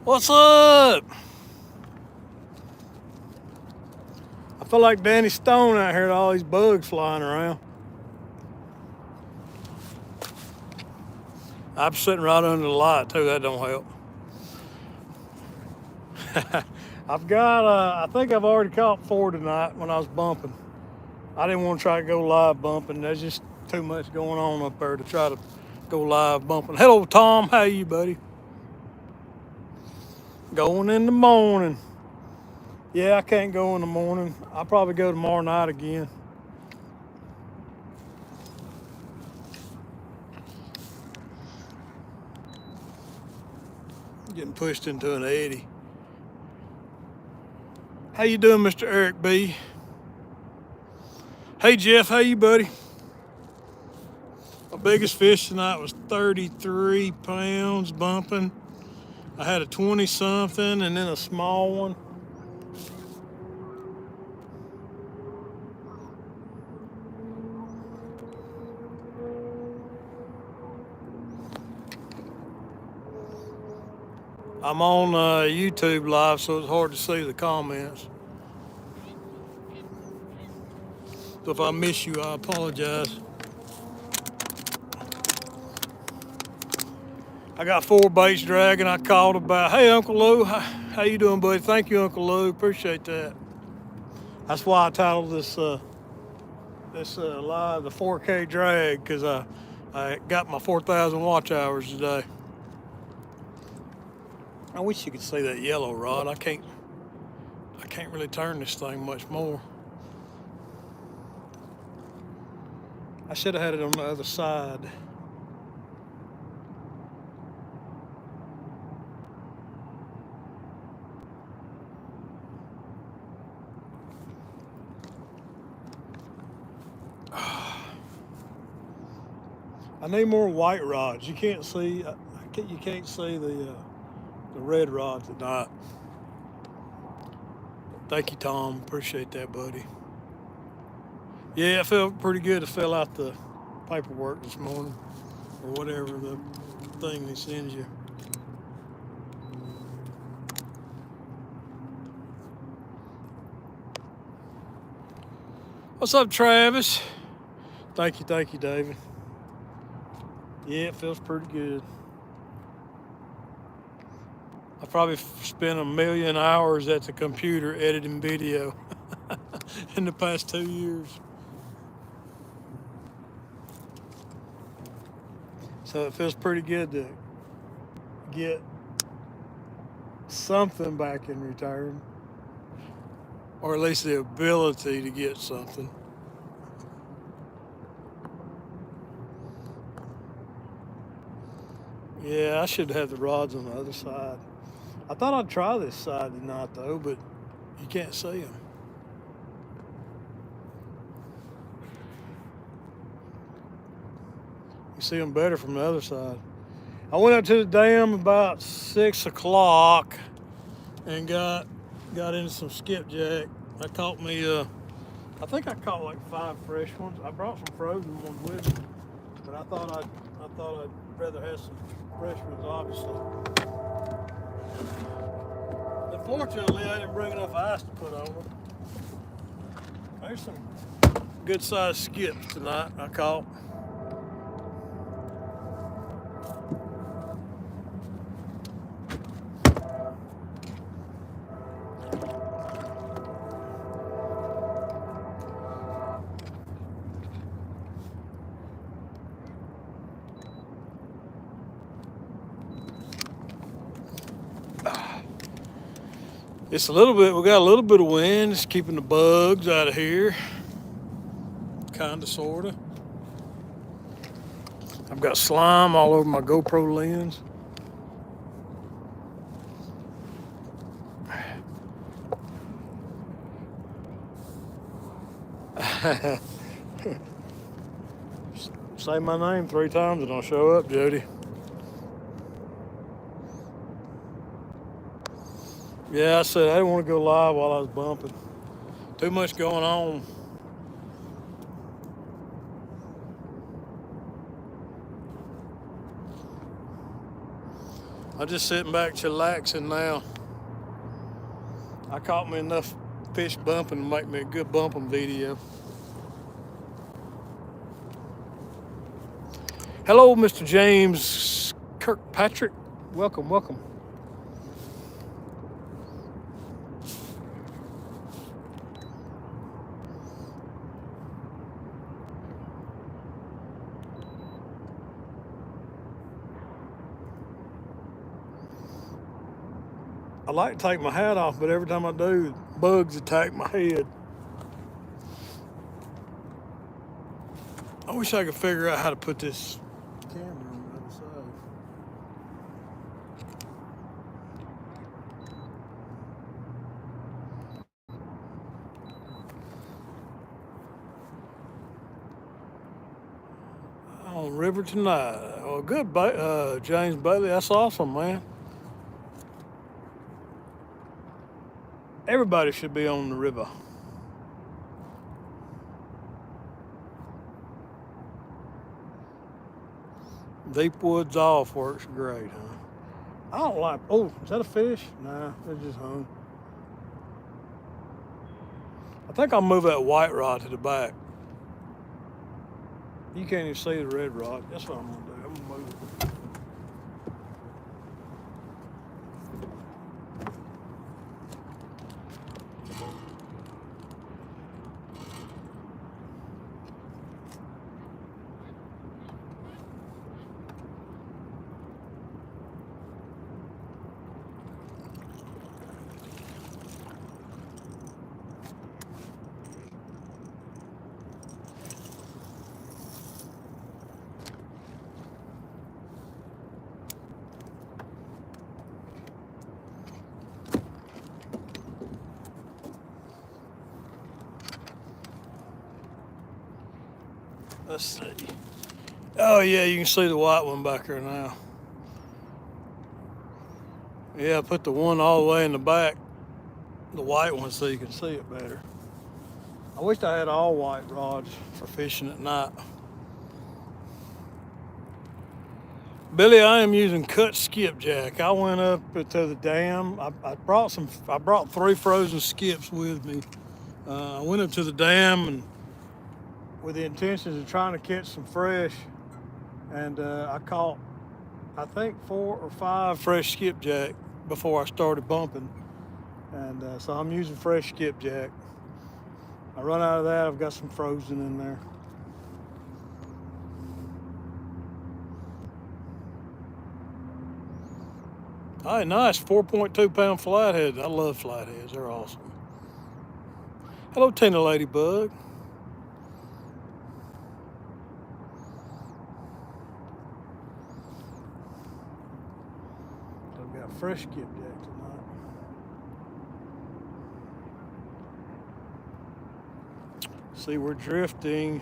What's up? I feel like Danny Stone out here with all these bugs flying around. I'm sitting right under the light too. That don't help. I've got, I think I've already caught 4 tonight when I was bumping. I didn't want to try to go live bumping. There's just too much going on up there to try to go live bumping. Hello, Tom. How you, buddy? Going in the morning. Yeah, I can't go in the morning. I'll probably go tomorrow night again. Getting pushed into an eddy. How you doing, Mr. Eric B? Hey, Jeff. How you, buddy? My biggest fish tonight was 33 pounds bumping. I had a 20 something and then a small one. I'm on YouTube live, so it's hard to see the comments. So if I miss you, I apologize. I got 4 baits dragging. I called about, hey, Uncle Lou, how you doing, buddy? Thank you, Uncle Lou. Appreciate that. That's why I titled this live the 4K drag, because I got my 4,000 watch hours today. I wish you could see that yellow rod. I can't really turn this thing much more. I should have had it on the other side. I need more white rods. You can't see. You can't see the red rods at night. Thank you, Tom. Appreciate that, buddy. Yeah, it felt pretty good to fill out the paperwork this morning, or whatever the thing they sends you. What's up, Travis? Thank you, David. Yeah, it feels pretty good. I probably spent 1,000,000 hours at the computer editing video in the past 2 years. So it feels pretty good to get something back in return, or at least the ability to get something. Yeah, I should have the rods on the other side. I thought I'd try this side tonight though, but you can't see them. You see them better from the other side. I went up to the dam about 6 o'clock and got into some skipjack. I caught me, I think I caught like 5 fresh ones. I brought some frozen ones with me, but I thought I'd rather have some fresh ones, obviously. Unfortunately, I didn't bring enough ice to put on them. There's some good sized skips tonight I caught. It's a little bit, we got a little bit of wind. It's keeping the bugs out of here. Kinda, sorta. I've got slime all over my GoPro lens. Say my name 3 times and I'll show up, Jody. Yeah, I said I didn't want to go live while I was bumping. Too much going on. I'm just sitting back chillaxing now. I caught me enough fish bumping to make me a good bumping video. Hello, Mr. James Kirkpatrick. Welcome, welcome. I like to take my hat off, but every time I do, bugs attack my head. I wish I could figure out how to put this camera on the other side. On river tonight. Oh, good, James Bailey. That's awesome, man. Everybody should be on the river. Deep woods off works great, huh? I don't like. Oh, is that a fish? Nah, it just hung. I think I'll move that white rod to the back. You can't even see the red rod. That's what I'm gonna do. I'm gonna move it. Let's see. Oh yeah, you can see the white one back there now. Yeah, I put the one all the way in the back, the white one, so you can see it better. I wish I had all white rods for fishing at night. Billy, I am using cut skipjack. I went up to the dam. I brought 3 frozen skips with me. I went up to the dam and with the intentions of trying to catch some fresh, and I caught, I think, 4 or 5 fresh skipjack before I started bumping, and so I'm using fresh skipjack. I run out of that, I've got some frozen in there. All right, nice 4.2 pound flathead. I love flatheads, they're awesome. Hello, Tina Ladybug. I've got fresh skipjack tonight. See, we're drifting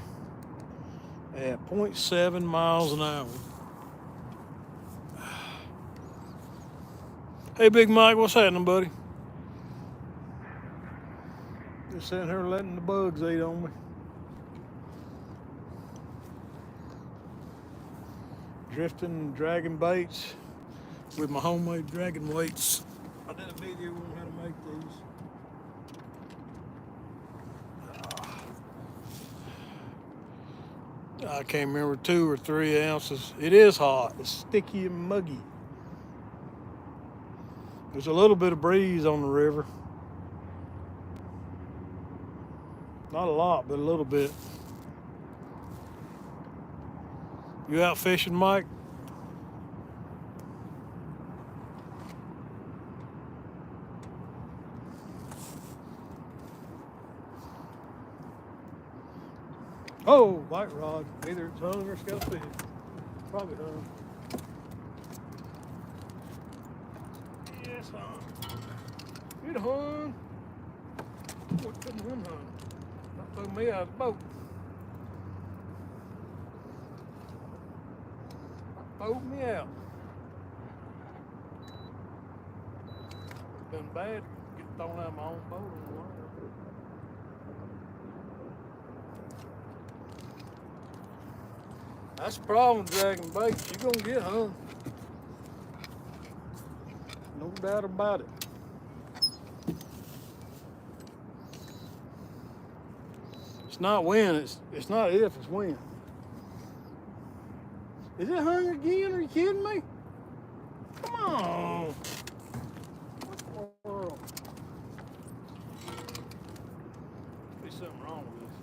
at 0.7 miles an hour. Hey, Big Mike, what's happening, buddy? Just sitting here letting the bugs eat on me. Drifting and dragging baits with my homemade dragging weights. I did a video on how to make these. I can't remember, 2 or 3 ounces. It is hot. It's sticky and muggy. There's a little bit of breeze on the river. Not a lot, but a little bit. You out fishing, Mike? Oh, white rod. Either it's hung or it's got a fish. Probably hung. Yes, hung. It hung. What couldn't him hung? That threw me out of the boat. That threw me out. Been bad getting thrown out of my own boat on the water. That's the problem with dragging baits. You're gonna get hung. doubt about it. It's not when, it's not if, it's when. Is it hung again? Are you kidding me? Come on. What the world? Must be something wrong with this.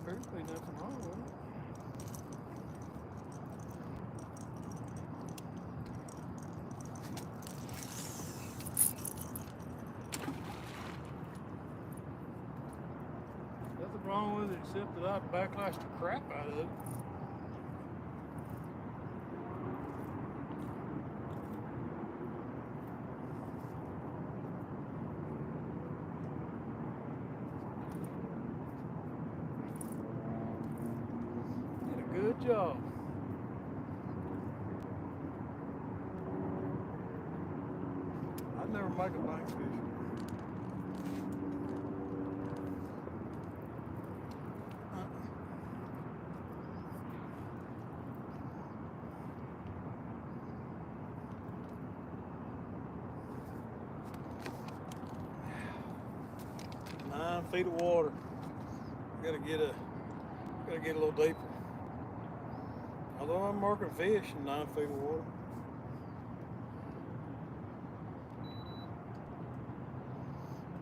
Apparently nothing wrong with it. Nothing wrong with it except that I backlashed the crap out of it. Did a good job. I'd never make a bank fish. Nine feet of water. Gotta get a little deeper. Although I'm marking fish in 9 feet of water.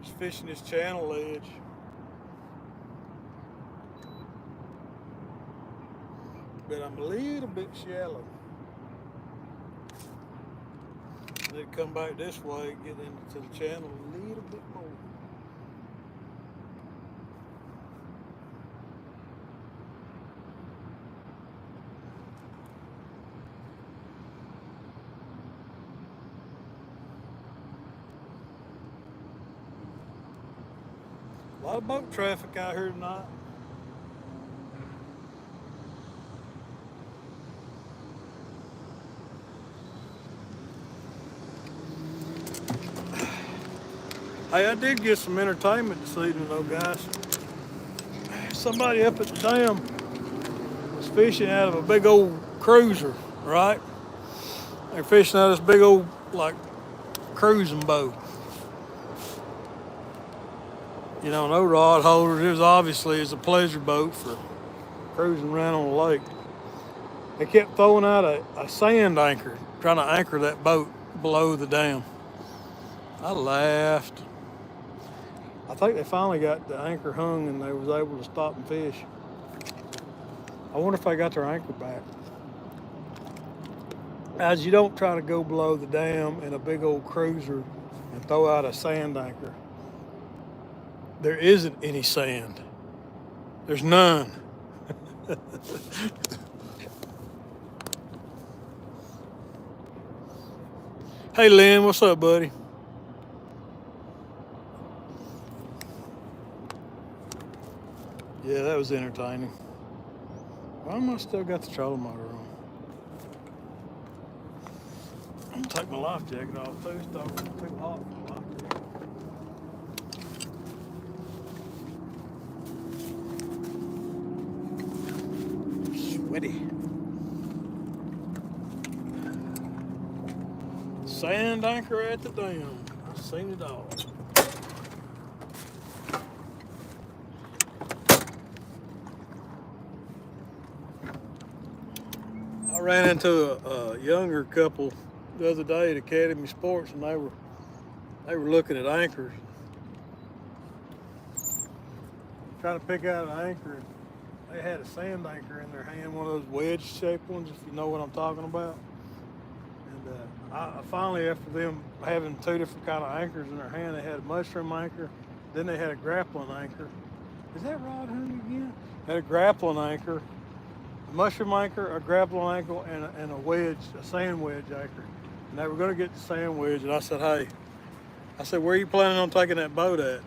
Just fishing this channel edge. But I'm a little bit shallow. Then come back this way, get into the channel a little bit more. A lot of boat traffic out here tonight. Hey, I did get some entertainment this evening though, guys. Somebody up at the dam was fishing out of a big old cruiser, right? They're fishing out of this big old, like, cruising boat. You know, no rod holders. It was obviously a pleasure boat for cruising around on the lake. They kept throwing out a sand anchor, trying to anchor that boat below the dam. I laughed. I think they finally got the anchor hung and they was able to stop and fish. I wonder if they got their anchor back. As you don't try to go below the dam in a big old cruiser and throw out a sand anchor. There isn't any sand. There's none. Hey Lynn, what's up, buddy? Yeah, that was entertaining. Why am I still got the trolling motor on? I'm gonna take my life jacket off too. It's too hot for my life jacket. Sweaty. Sand anchor at the dam. I've seen it all. I ran into a younger couple the other day at Academy Sports, and they were looking at anchors, trying to pick out an anchor. They had a sand anchor in their hand, one of those wedge-shaped ones, if you know what I'm talking about. And I finally, after them having two different kind of anchors in their hand, they had a mushroom anchor, then they had a grappling anchor. Is that rod hung again? Had a grappling anchor, a mushroom anchor, a grappling anchor, and a wedge, a sand wedge anchor. And they were going to get the sand wedge, and I said, hey, where are you planning on taking that boat at?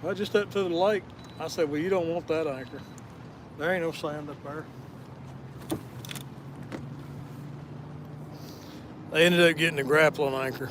Well, just up to the lake. I said, well, you don't want that anchor. There ain't no sand up there. They ended up getting a grappling anchor.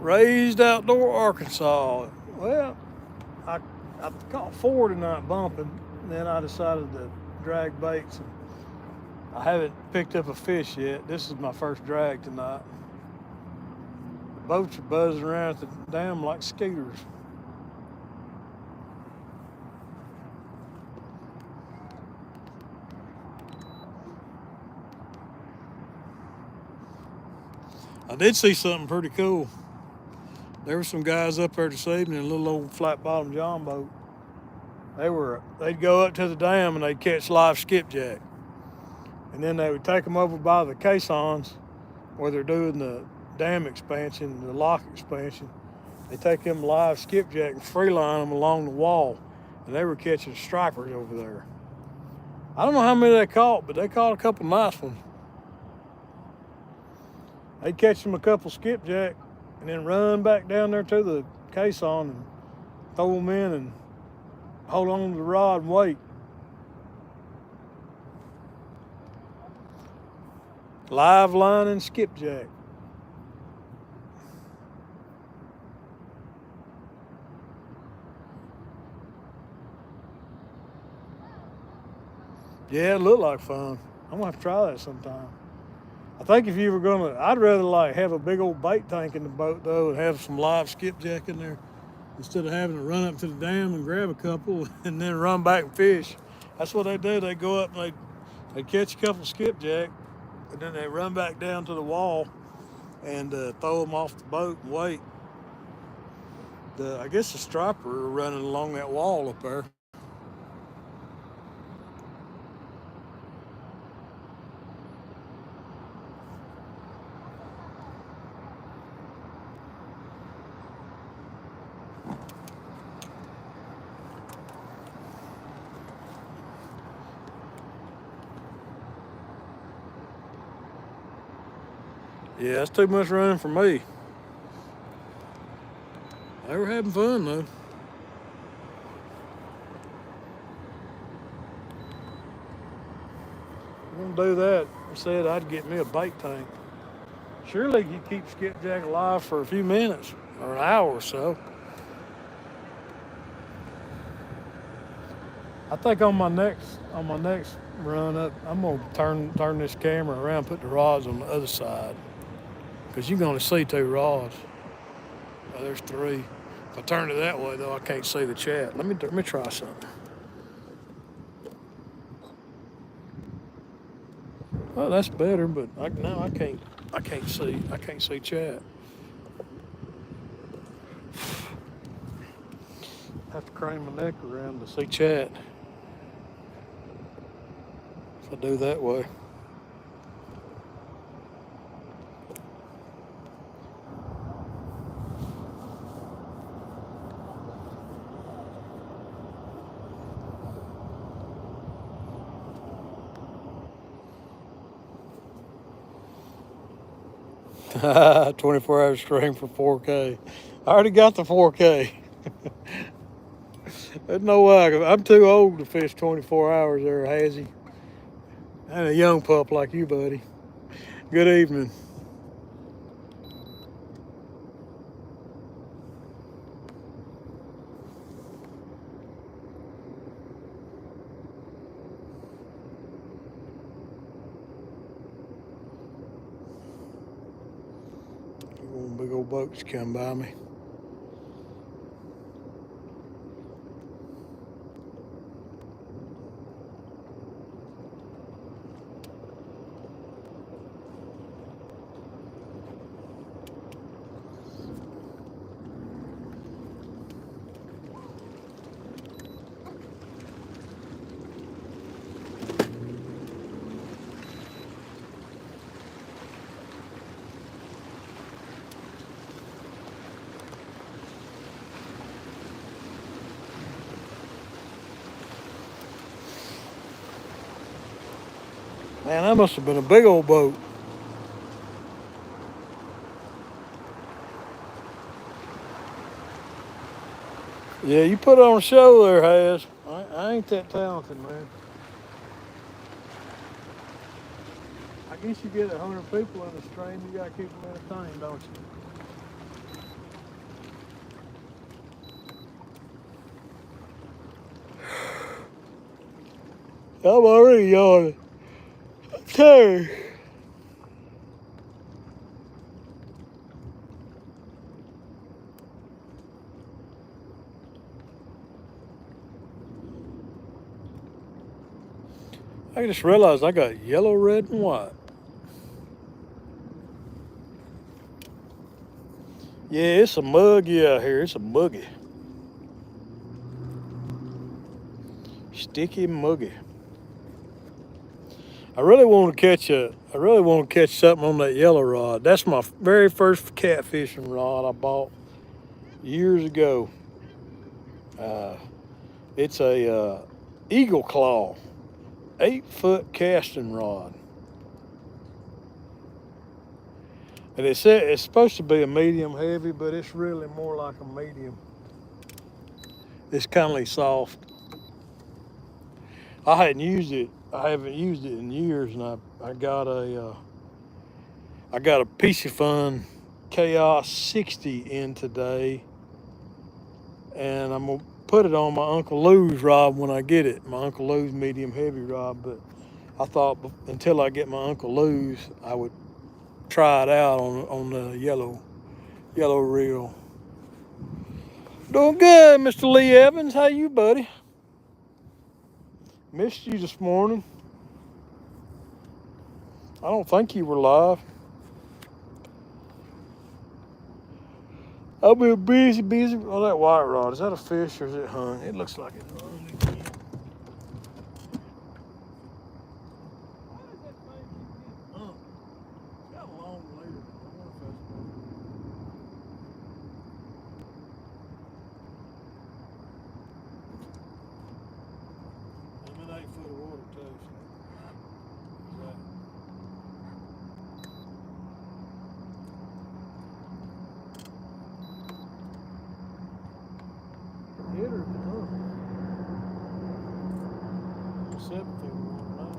Raised outdoor Arkansas. Well, I caught 4 tonight bumping. And then I decided to drag baits. And I haven't picked up a fish yet. This is my first drag tonight. The boats are buzzing around at the dam like skeeters. I did see something pretty cool. There were some guys up there this evening in a little old flat bottom john boat. They'd go up to the dam and they'd catch live skipjack. And then they would take them over by the caissons where they're doing the dam expansion, the lock expansion. They take them live skipjack and freeline them along the wall. And they were catching stripers over there. I don't know how many they caught, but they caught a couple nice ones. They'd catch them a couple skipjack and then run back down there to the caisson and throw them in and hold on to the rod and wait. Live line and skipjack. Yeah, it looked like fun. I'm gonna have to try that sometime. I think if you were gonna, I'd rather like have a big old bait tank in the boat though and have some live skipjack in there instead of having to run up to the dam and grab a couple and then run back and fish. That's what they do. They go up and they catch a couple skipjack and then they run back down to the wall and throw them off the boat and wait. I guess the striper are running along that wall up there. Yeah, that's too much running for me. They were having fun though. I'm gonna do that. I said I'd get me a bait tank. Surely you keep skipjack alive for a few minutes or an hour or so. I think on my next run up, I'm gonna turn this camera around, put the rods on the other side, because you're gonna see 2 rods. Oh, there's 3. If I turn it that way though, I can't see the chat. Let me try something. Oh, that's better, but now I can't see chat. I have to crane my neck around to see chat. If I do that way. Haha, 24-hour stream for 4K. I already got the 4K. There's no way. I'm too old to fish 24 hours there, Hazzy. And a young pup like you, buddy. Good evening. One big old boats come by me. Man, that must have been a big old boat. Yeah, you put on a show there, Haz. I ain't that talented, man. I guess you get 100 people in the stream, you gotta keep them entertained, don't you? I'm already yawning. I'm tired. I just realized I got yellow, red, and white. Yeah, it's a muggy out here. It's a muggy. Sticky muggy. I really want to catch something on that yellow rod. That's my very first catfishing rod I bought years ago. Uh, it's a Eagle Claw, 8-foot casting rod. And it said it's supposed to be a medium heavy, but it's really more like a medium. It's kind of soft. I haven't used it in years, and I got a Piece of Fun Chaos 60 in today, and I'm gonna put it on my Uncle Lou's rod when I get it. My Uncle Lou's medium heavy rod, but I thought until I get my Uncle Lou's, I would try it out on the yellow reel. Doing good, Mr. Lee Evans. How you, buddy? Missed you this morning. I don't think you were live. I've been busy. Oh, that white rod, is that a fish or is it hung? It looks like it hung again. Why does that thing keep getting hung? It's got a long lead. I wonder if that's I'm in 8 foot of water too. Hit her, huh? 7 foot of water now.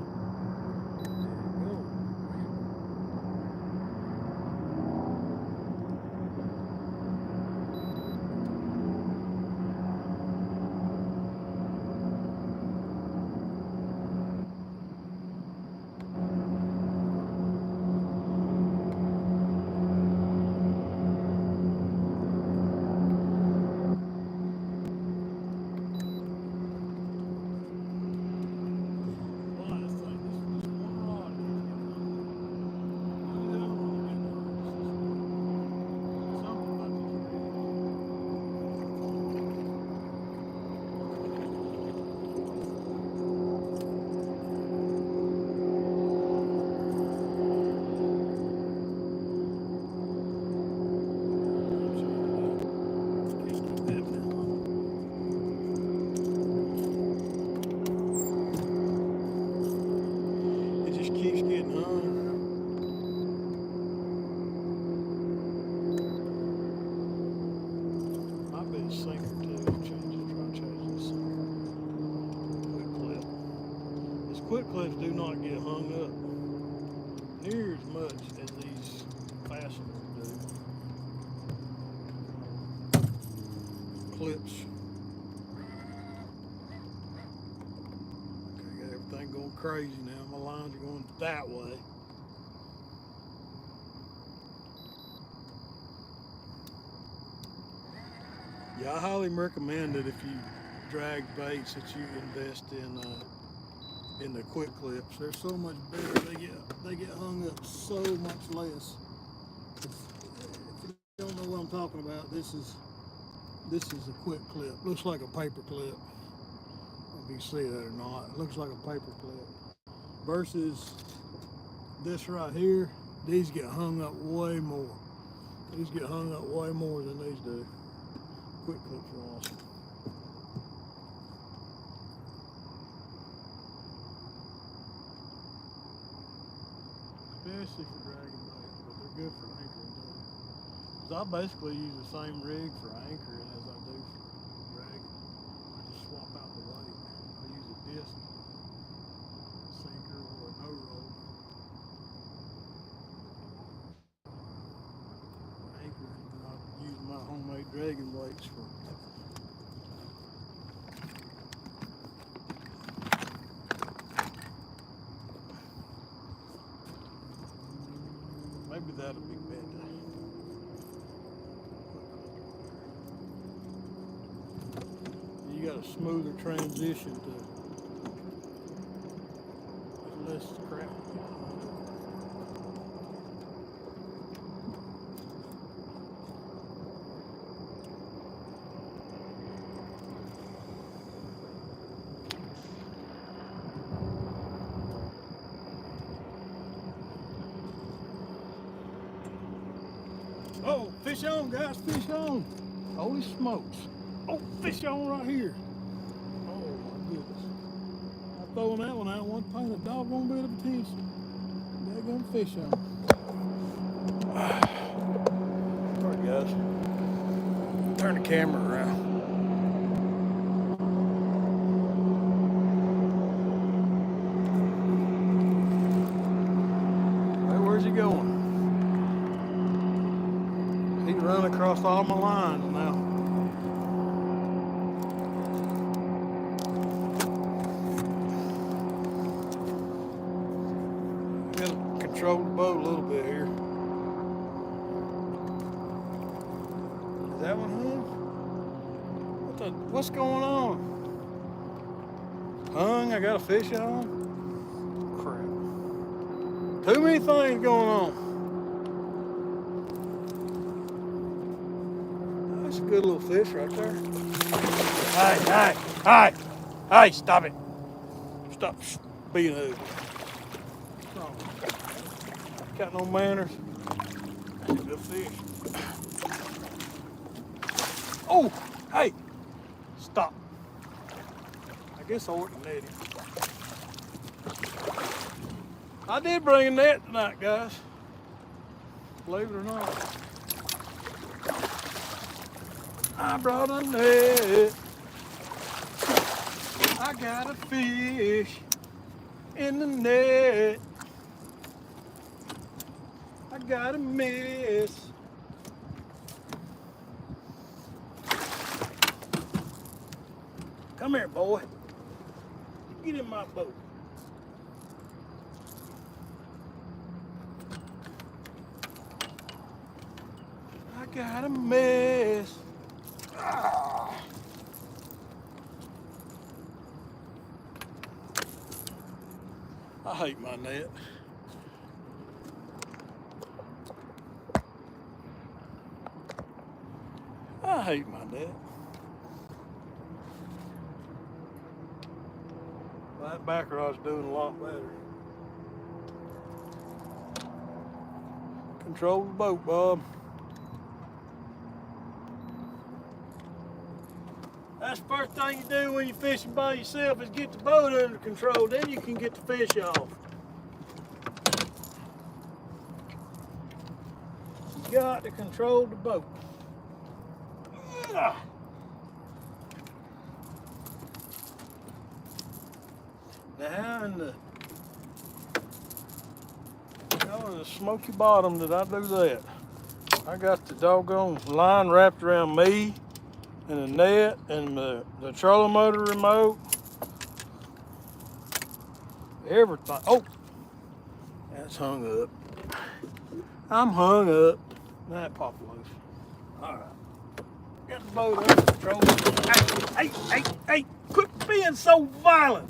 There you go. Keeps getting hung. Might be a sinker too. Try to change this sinker. Quick clip. These quick clips do not get hung up near as much as these fasteners do. Clips. Okay, got everything going crazy now. My lines are going that way. Yeah, I highly recommend it if you drag baits that you invest in the quick clips. They're so much better. They get hung up so much less. If you don't know what I'm talking about, this is a quick clip. Looks like a paper clip. If you see that or not, it looks like a paper clip. Versus this right here, these get hung up way more. These get hung up way more than these do. Quick clips are awesome. Especially for dragging bait, but they're good for anchoring too. Because I basically use the same rig for anchoring as I do for dragging. I just swap out the weight. I use a disc sinker or a no roll. Anchoring, and I use my homemade dragging weights for Maybe that'll be better. You got a smoother transition to less crap. Oh, fish on, guys, fish on. Holy smokes. Oh, fish on right here. Oh, my goodness. I'm throwing that one out. I wasn't paying a doggone bit of attention. Daggone fish on. Sorry, guys. Turn the camera around. Hey, where's he going? He's running across all my lines now. Gotta control the boat a little bit here. Is that one hung? What's going on? Hung? I got a fish on? Crap. Too many things going on. That's a good little fish right there. Hey, stop it. Stop being ugly. Got no manners. Good fish. Oh, hey, stop. I guess I ought to net him. I did bring a net tonight, guys. Believe it or not. I brought a net. I got a fish in the net. I got a miss. Come here, boy. Get in my boat. I got a miss. Ah. I hate my net. I hate my net. That back rod's doing a lot better. Control the boat, Bob. That's the first thing you do when you're fishing by yourself is get the boat under control. Then you can get the fish off. You got to control the boat. Now in the smoky bottom did I do that. I got the doggone line wrapped around me and the net and the trolling motor remote. Everything. Oh, that's hung up. I'm hung up. That popped loose. All right. Got the boat under control. Hey, quit being so violent.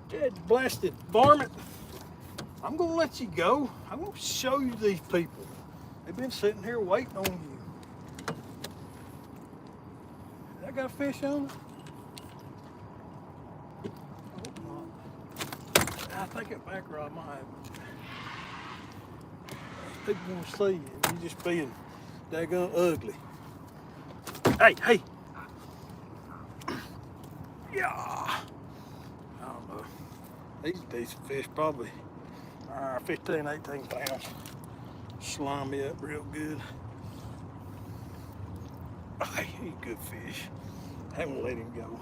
Dead blasted varmint. I'm gonna let you go. I'm gonna show you these people. They've been sitting here waiting on you. I got a fish on it? I hope not. I think that back rod might have it. People want to see you. You're just being daggone ugly. Hey. Yeah. I don't know. These decent fish, probably 15, 18 pounds. Slime me up real good. Hey, he's a good fish. I won't let him go.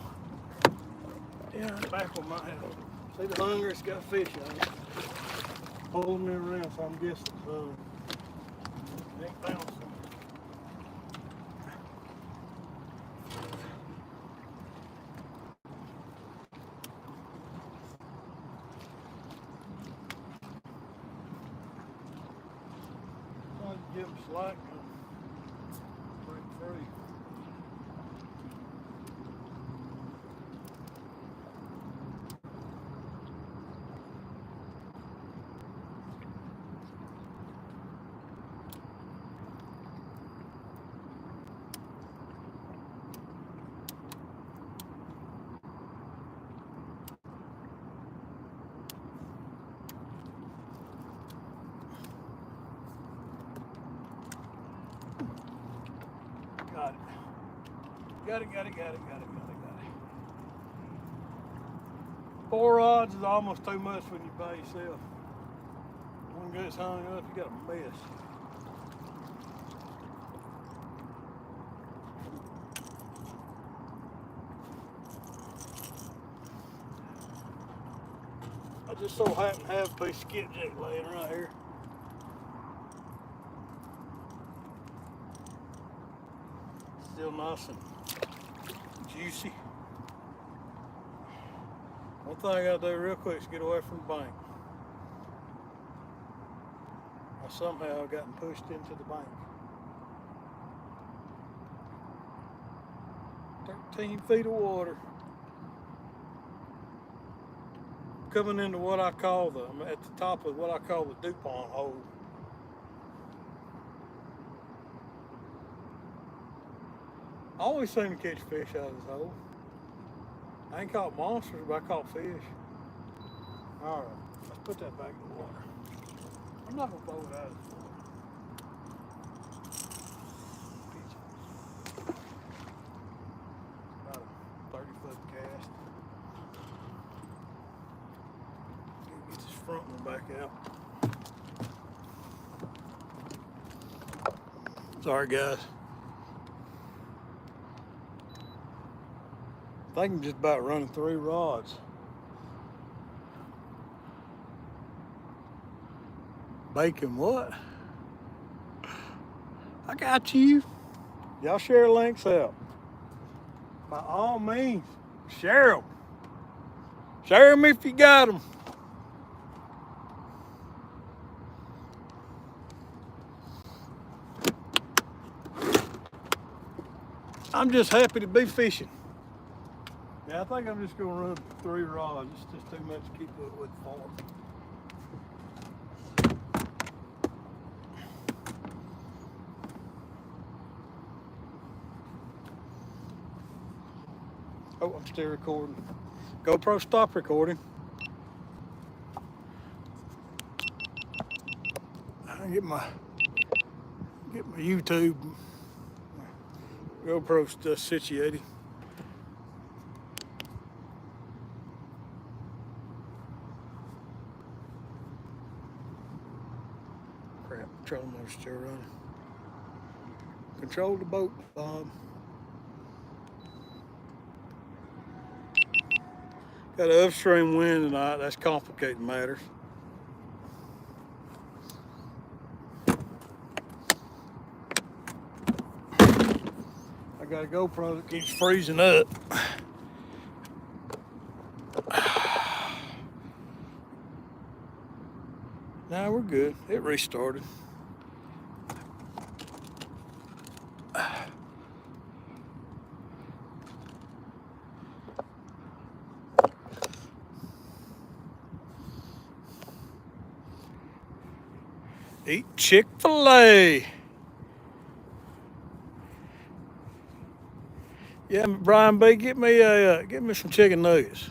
Yeah, the back one might have. See the hunger, it's got fish on it. Pulling me around, so I'm guessing it ain't bouncing. them slack and break free. Got it. 4 rods is almost too much when you by yourself. One gets hung up, you got a mess. I just so happen to have a piece of skipjack laying right here. Still nice and juicy. One thing I gotta do real quick is get away from the bank. I somehow gotten pushed into the bank. 13 feet of water. Coming into what I call I'm at the top of what I call the DuPont hole. I always seem to catch fish out of this hole. I ain't caught monsters, but I caught fish. All right, let's put that back in the water. I'm not gonna blow it out of the water. About a 30-foot cast. Get this front one back out. Sorry, guys. I think I'm just about running 3 rods. Bacon what? I got you. Y'all share links out. By all means, share them. Share them if you got them. I'm just happy to be fishing. Yeah, I think I'm just gonna run 3 rods. It's just too much to keep up with 4. Oh, I'm still recording. GoPro, stop recording. I get my YouTube GoPro stuff situated. Crap, trolling motor's still running. Control the boat, Bob. Got an upstream wind tonight. That's complicating matters. I got a GoPro that keeps freezing up. Now we're good. It restarted. Eat Chick-fil-A. Yeah, Brian B, get me some chicken nuggets.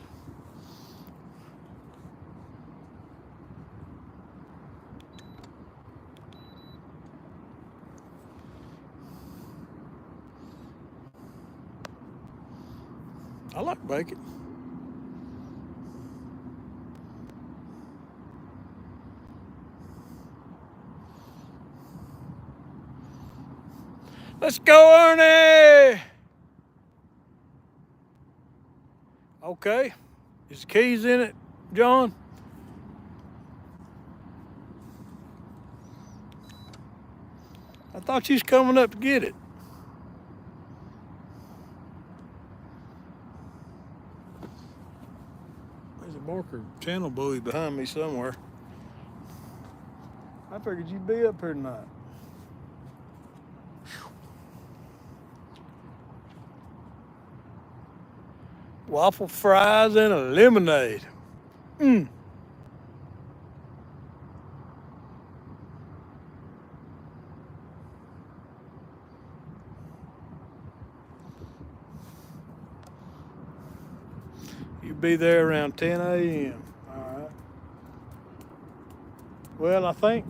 I like bacon. Let's go, Ernie! Okay. Is the keys in it, John? I thought you was coming up to get it. There's a Barker channel buoy behind me somewhere. I figured you'd be up here tonight. Waffle fries and a lemonade. Mm. You'll be there around 10 a.m. All right. Well, I think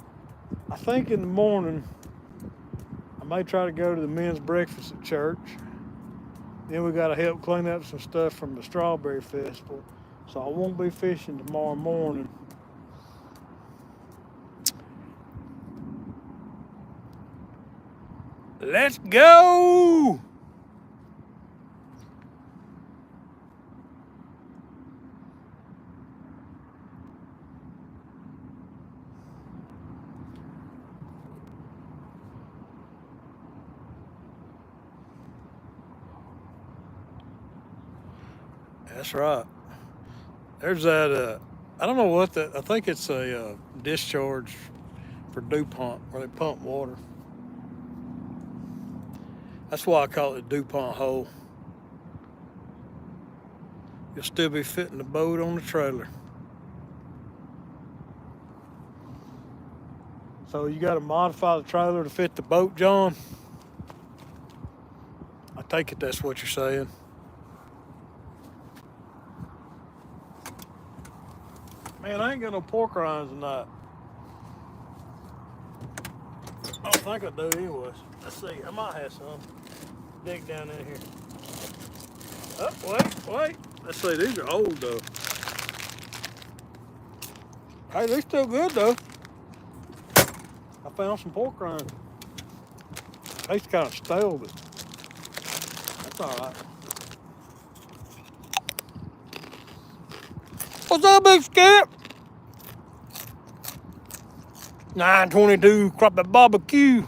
in the morning I may try to go to the men's breakfast at church. Then we got to help clean up some stuff from the strawberry festival. So I won't be fishing tomorrow morning. Let's go! That's right. There's that, I don't know what that, I think it's a discharge for DuPont where they pump water. That's why I call it DuPont hole. You'll still be fitting the boat on the trailer. So you got to modify the trailer to fit the boat, John? I take it that's what you're saying. Man, I ain't got no pork rinds tonight. I don't think I do anyways. Let's see. I might have some. Dig down in here. Oh, wait. Let's see. These are old though. Hey, they're still good though. I found some pork rinds. They kind of stale, but that's all right. What's up, big skip? 922 crappie barbecue.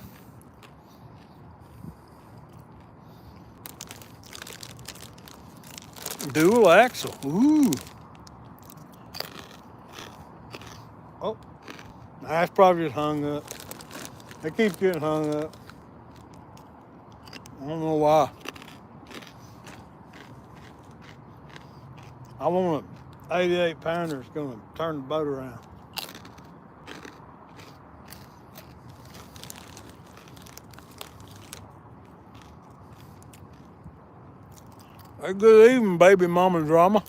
Dual axle. Ooh. Oh, that's probably just hung up. They keep getting hung up. I don't know why. I want an 88 pounder that's going to turn the boat around. Hey, good evening, baby mama drama.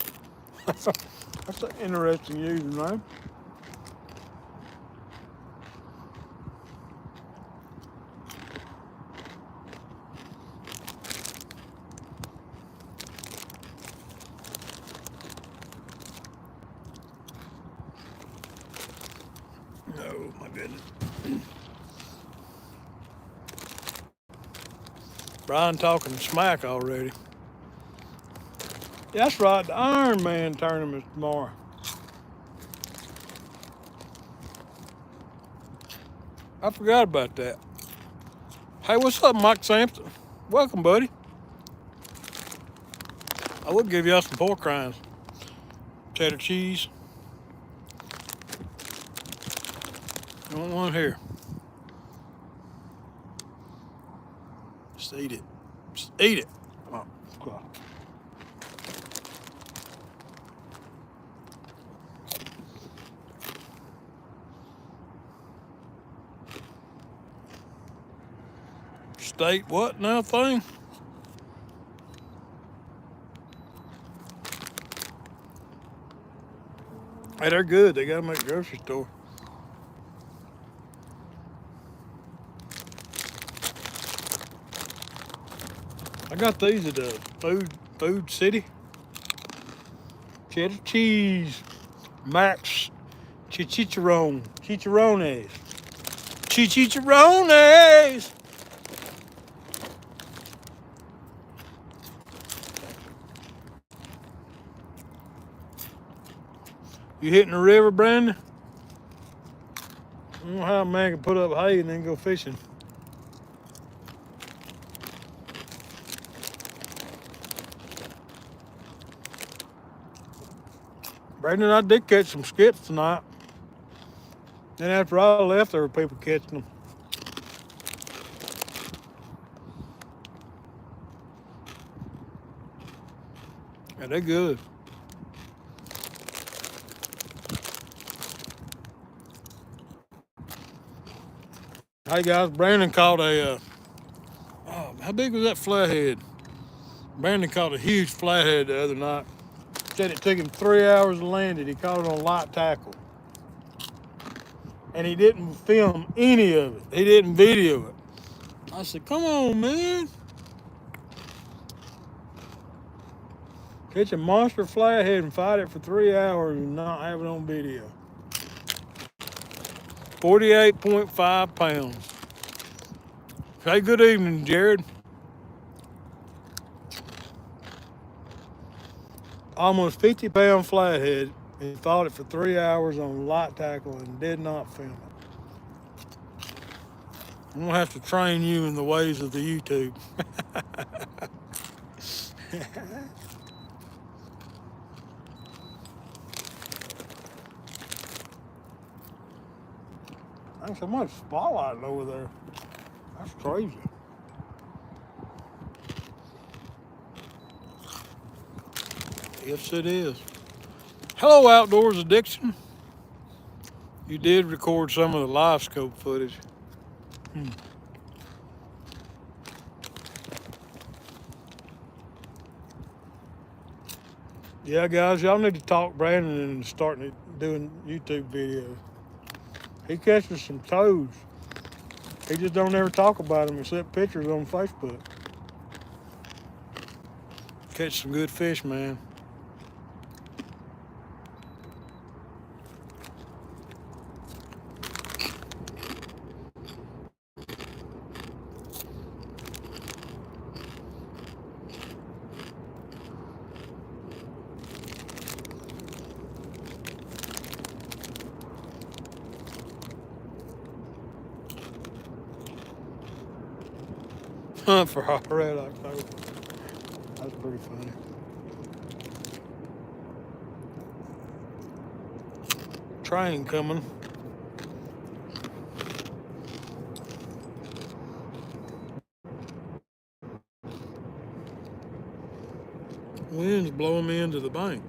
That's an interesting username. Oh my goodness. Brian talking smack already. Yeah, that's right, the Iron Man tournament's tomorrow. I forgot about that. Hey, what's up, Mike Sampson? Welcome, buddy. I would give y'all some pork rinds. Cheddar cheese. You want one here? Just eat it. Just eat it. Oh, God. State what now thing? Hey, they're good. They got them at the grocery store. I got these at the Food City. Cheddar cheese. Max chicharrones. Chicharrones. You hitting the river, Brandon? I don't know how a man can put up hay and then go fishing. Brandon, I did catch some skips tonight. Then after I left, there were people catching them. they're good. Hey guys, Brandon caught a, oh, how big was that flathead? Brandon caught a huge flathead the other night. Said it took him 3 hours to land it. He caught it on light tackle. And he didn't film any of it. He didn't video it. I said, come on, man. Catch a monster flathead and fight it for 3 hours and not have it on video. 48.5 pounds. Hey, good evening, Jared. Almost 50-pound flathead. He fought it for 3 hours on light tackle and did not film it. I'm gonna have to train you in the ways of the YouTube. There's so much spotlight over there. That's crazy. Yes, it is. Hello, Outdoors Addiction. You did record some of the live scope footage. Yeah, guys, y'all need to talk Brandon and starting doing YouTube videos. He catches some toads. He just don't ever talk about them except pictures on Facebook. Catch some good fish, man. For our red October. That's pretty funny. Train coming. Wind's blowing me into the bank.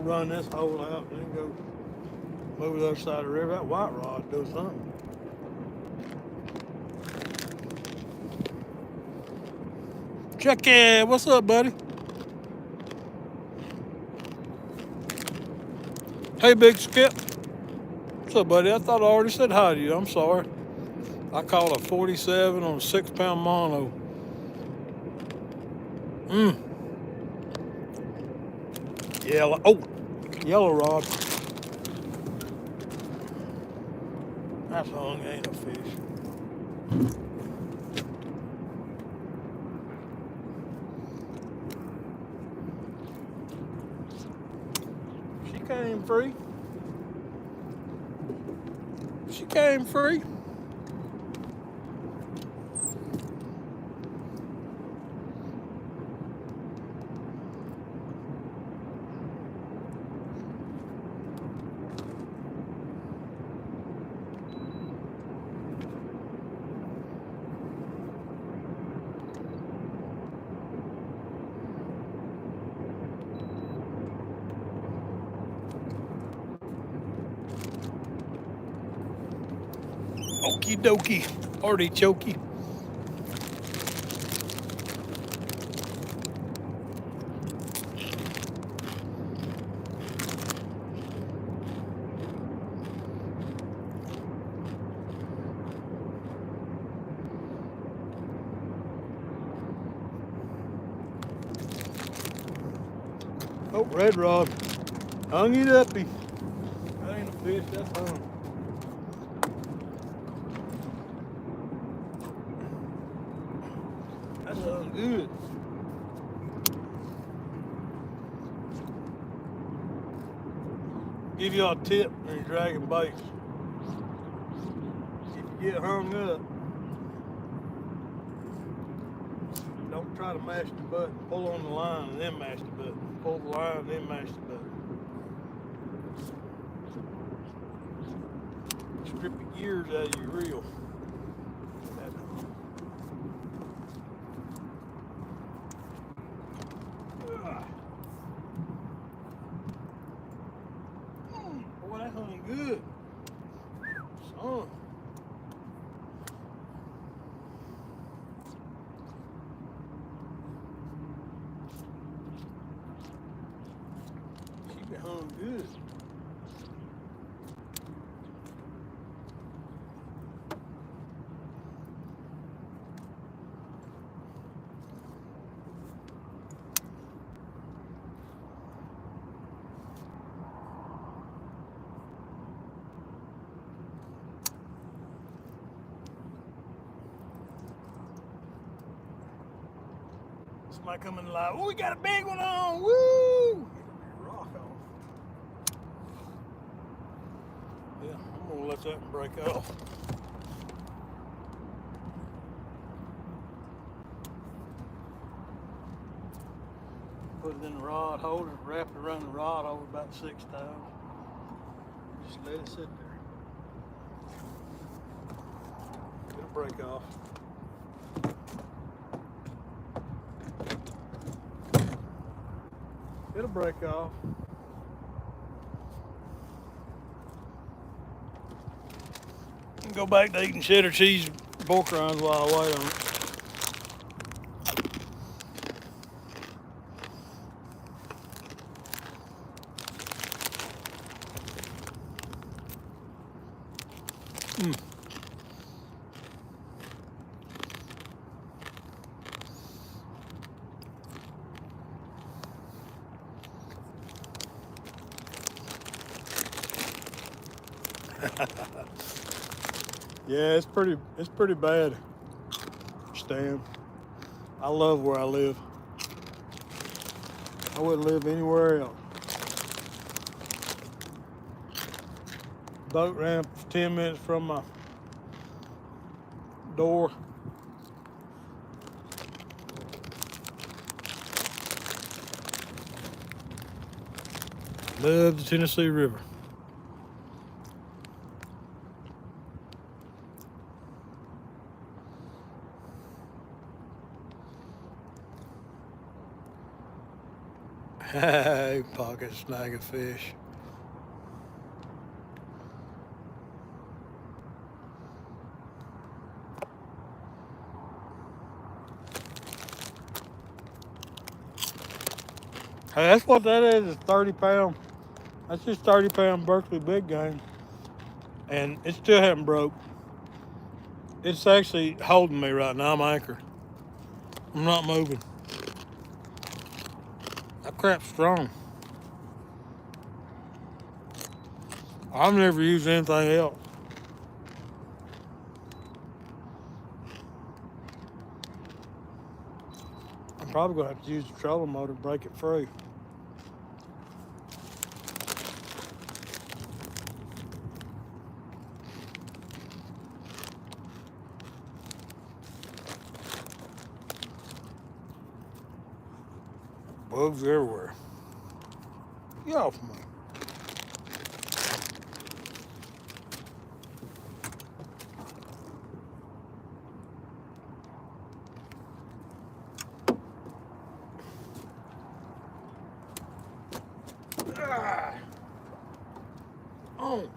Run this hole out and then go over the other side of the river. That white rod does something. Chucky, what's up, buddy? Hey, Big Skip. What's up, buddy? I thought I already said hi to you. I'm sorry. I caught a 47 on a 6-pound mono. Yellow. Oh, yellow rod. That's hung, ain't no fish. She came free. She came free. Okie dokie, artichoke. Oh, red rod. Hung it uppy. That ain't a fish, that's hung. That sounds good. Give y'all a tip when you're dragging baits. If you get hung up, don't try to mash the button. Pull on the line and then mash the button. Pull the line and then mash the button. Strip the gears out of your reel. Boy, that hung good. Son. She hung good. Somebody come in the live. Oh, we got a big one on. Woo! Rock off. Yeah, I'm gonna let that one break off. Put it in the rod holder, wrap it around the rod holder about 6 times. Just let it sit there. It'll break off. It'll break off. And go back to eating cheddar cheese pork rinds while I wait on it. Yeah, it's pretty bad, Stan. I love where I live. I wouldn't live anywhere else. Boat ramp 10 minutes from my door. Love the Tennessee River. Hey, pocket snag a fish. Hey, that's what that is 30 pound. That's just 30-pound Berkeley big game. And it still hasn't broke. It's actually holding me right now. I'm anchored. I'm not moving. That crap's strong. I've never used anything else. I'm probably gonna have to use the trolling motor to break it free. Bugs everywhere. Get off me. Oh.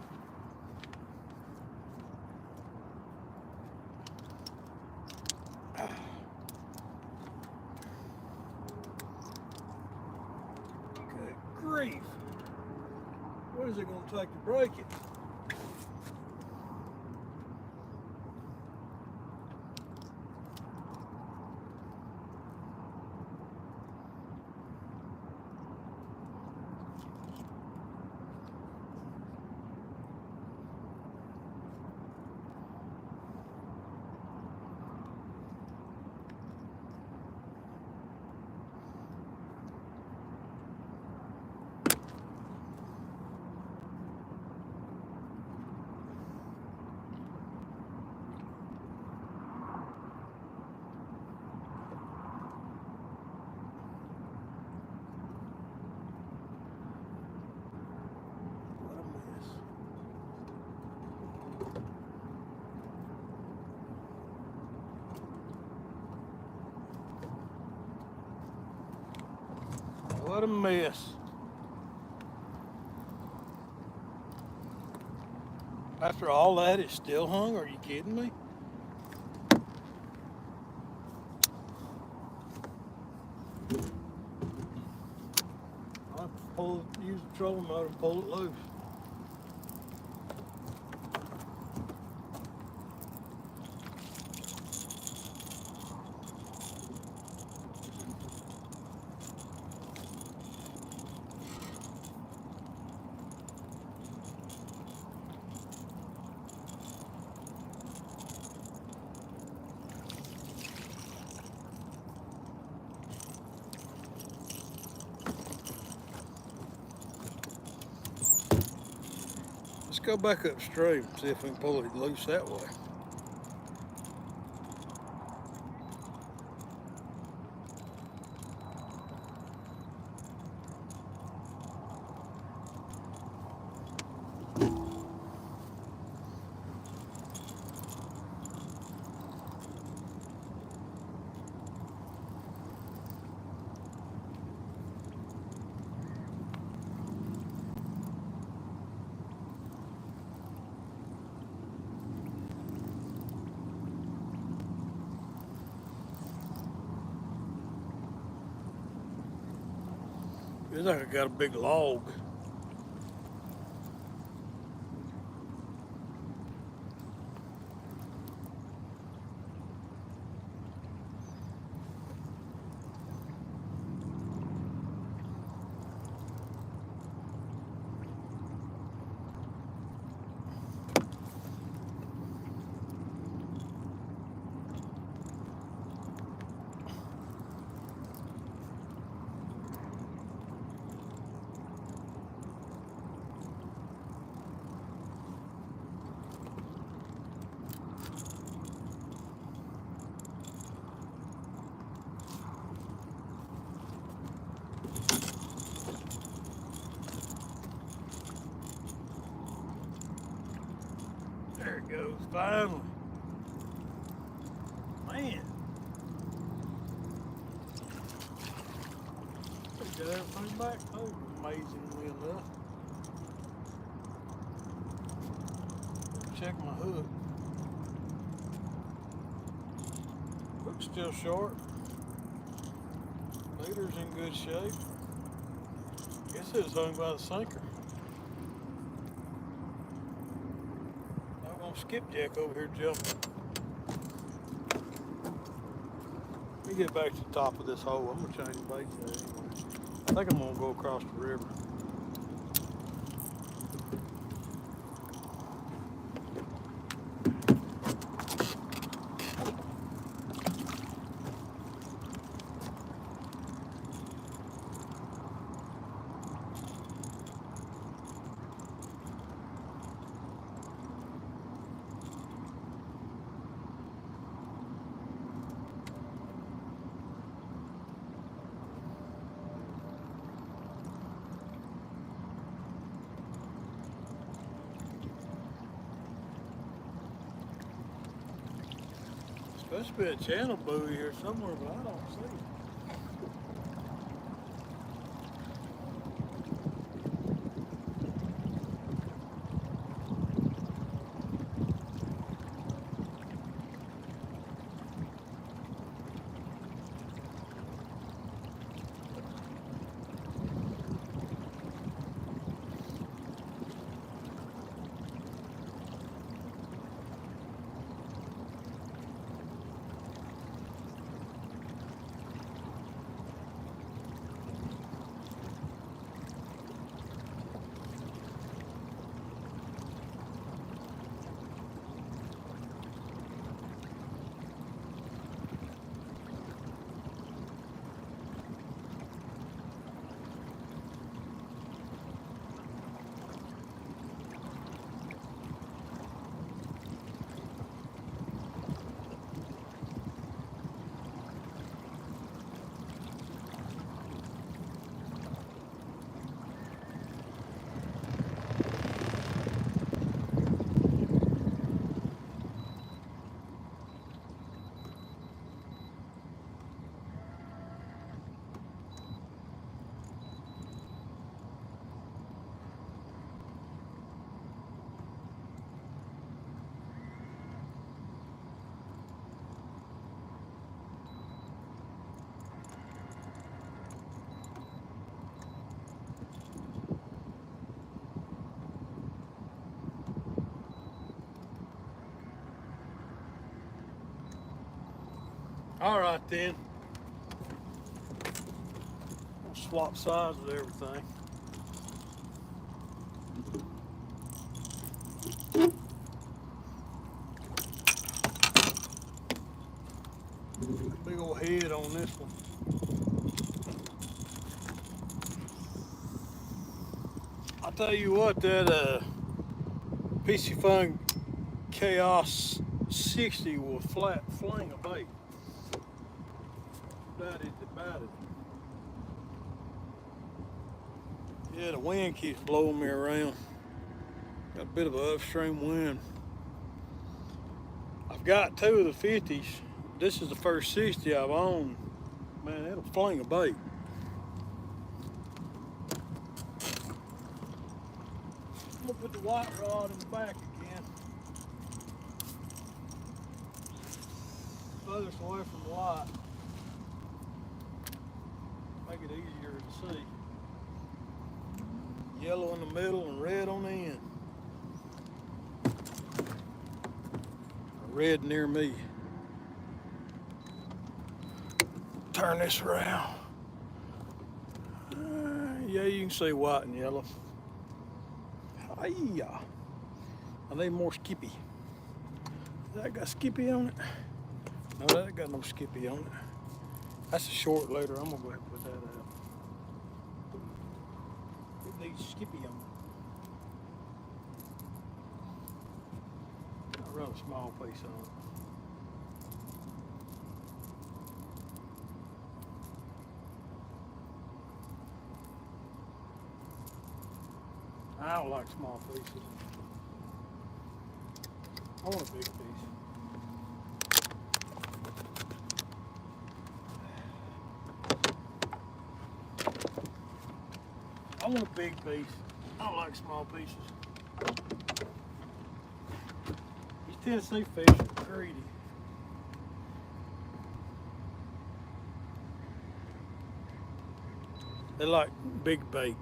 Good grief. What is it going to take to break it? What a mess. After all that, it's still hung? Are you kidding me? I'll use the trolling motor and pull it loose. Let's go back upstream, see if we can pull it loose that way. It's like I got a big log. There it goes, finally. Man. We got everything back too, amazingly enough. Check my hook. Hook's still short. Leader's in good shape. Guess it was hung by the sinker. Skipjack over here jumping. Let me get back to the top of this hole. I'm gonna change the bait there anyway. I think I'm gonna go across the river. Supposed to be a channel buoy here somewhere, but I don't see it. All right then. I'll swap sides with everything. Big old head on this one. I'll tell you what, that PC Fun Chaos 60 will flat fling a bait. That is about it. Yeah, the wind keeps blowing me around. Got a bit of an upstream wind. I've got two of the 50s. This is the first 60 I've owned. Man, it'll fling a bait. I'm gonna put the white rod in the back again. Furthest away from the light. Make it easier to see. Yellow in the middle and red on the end. Red near me. Turn this around. Yeah, you can see white and yellow. Hiya. I need more skippy. That got skippy on it? No, that got no skippy on it. That's a short leader. I'm gonna go ahead and put that out. It needs skippy on it. I'll run a small piece on it. I don't like small pieces. I want a big piece. I want a big piece. I don't like small pieces. These Tennessee fish are greedy. They like big bait.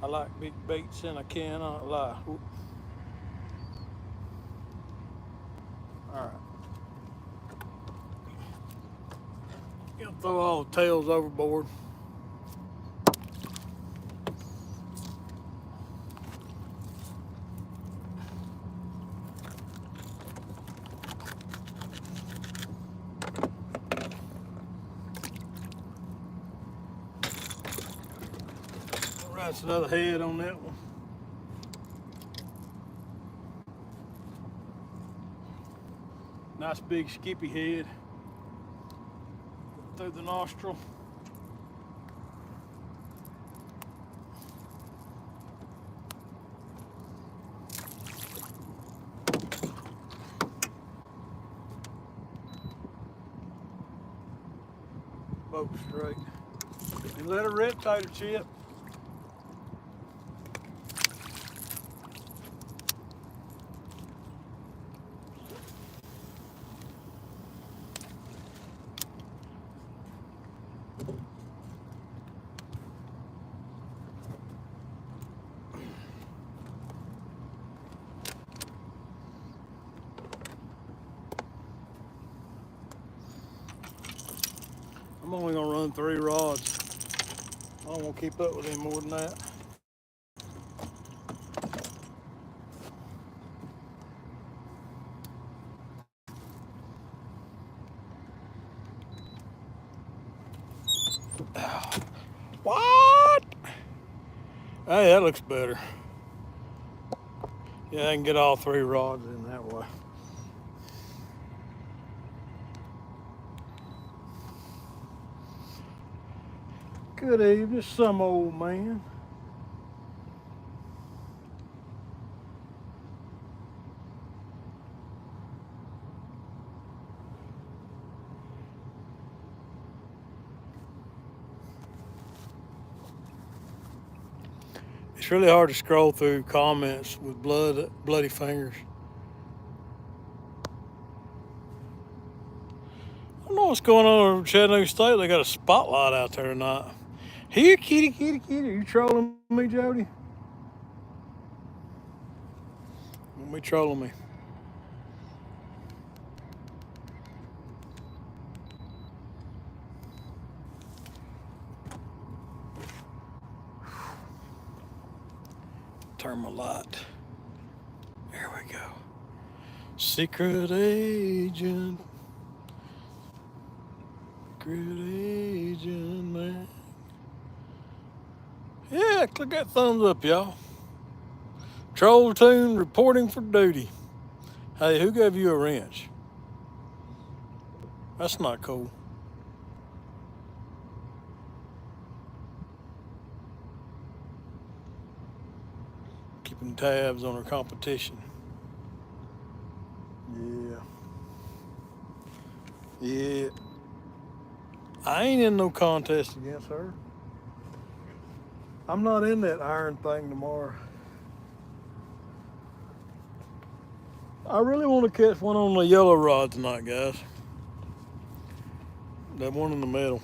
I like big baits and I cannot lie. Oop. All right. Gonna throw all the tails overboard. That's another head on that one. Nice big skippy head through the nostril. Boat straight. And let her rip, tater chip. I'm only gonna run 3 rods. I don't want to keep up with any more than that. What? Hey, that looks better. Yeah, I can get all 3 rods in that way. Good evening, some old man. It's really hard to scroll through comments with bloody fingers. I don't know what's going on over in Chattanooga State. They got a spotlight out there tonight. Here, kitty, kitty, kitty. Are you trolling me, Jody? Don't be trolling me. turn my light. There we go. Secret agent. Secret agent, man. Yeah, click that thumbs up, y'all. Troll Tune reporting for duty. Hey, who gave you a wrench? That's not cool. Keeping tabs on our competition. Yeah. Yeah. I ain't in no contest against her. I'm not in that iron thing tomorrow. I really want to catch one on the yellow rod tonight, guys. That one in the middle.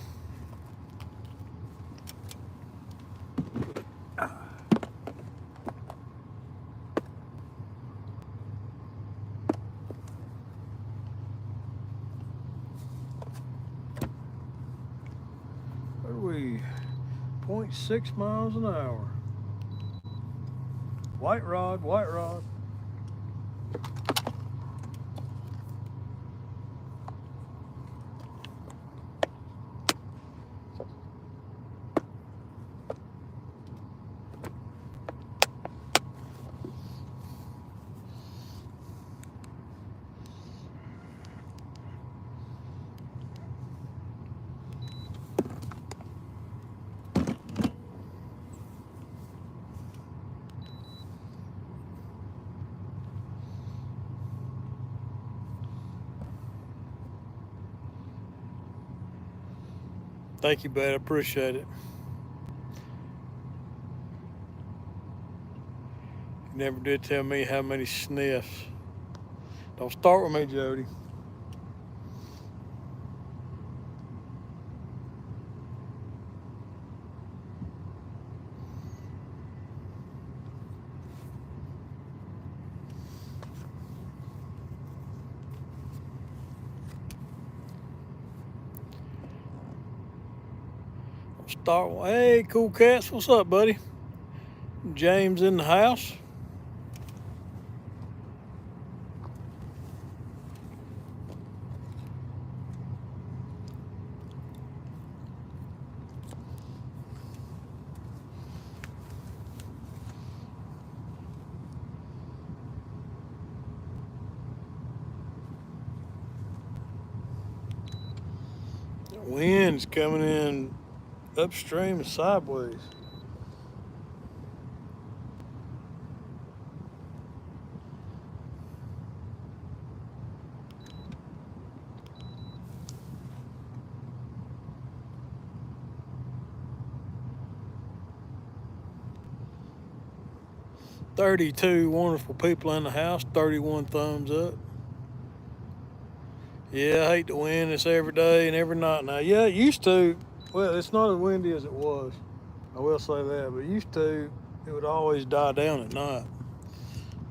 What are we? 0.6 miles an hour. White rod, white rod. Thank you, bud. I appreciate it. You never did tell me how many sniffs. Don't start with me, Jody. Hey, Cool Cats, what's up, buddy? James in the house. The wind's coming in upstream and sideways. $32 wonderful people in the house, 31 thumbs up. Yeah, I hate the wind. It's every day and every night now. Yeah, it used to. Well, it's not as windy as it was. I will say that. But used to, it would always die down at night.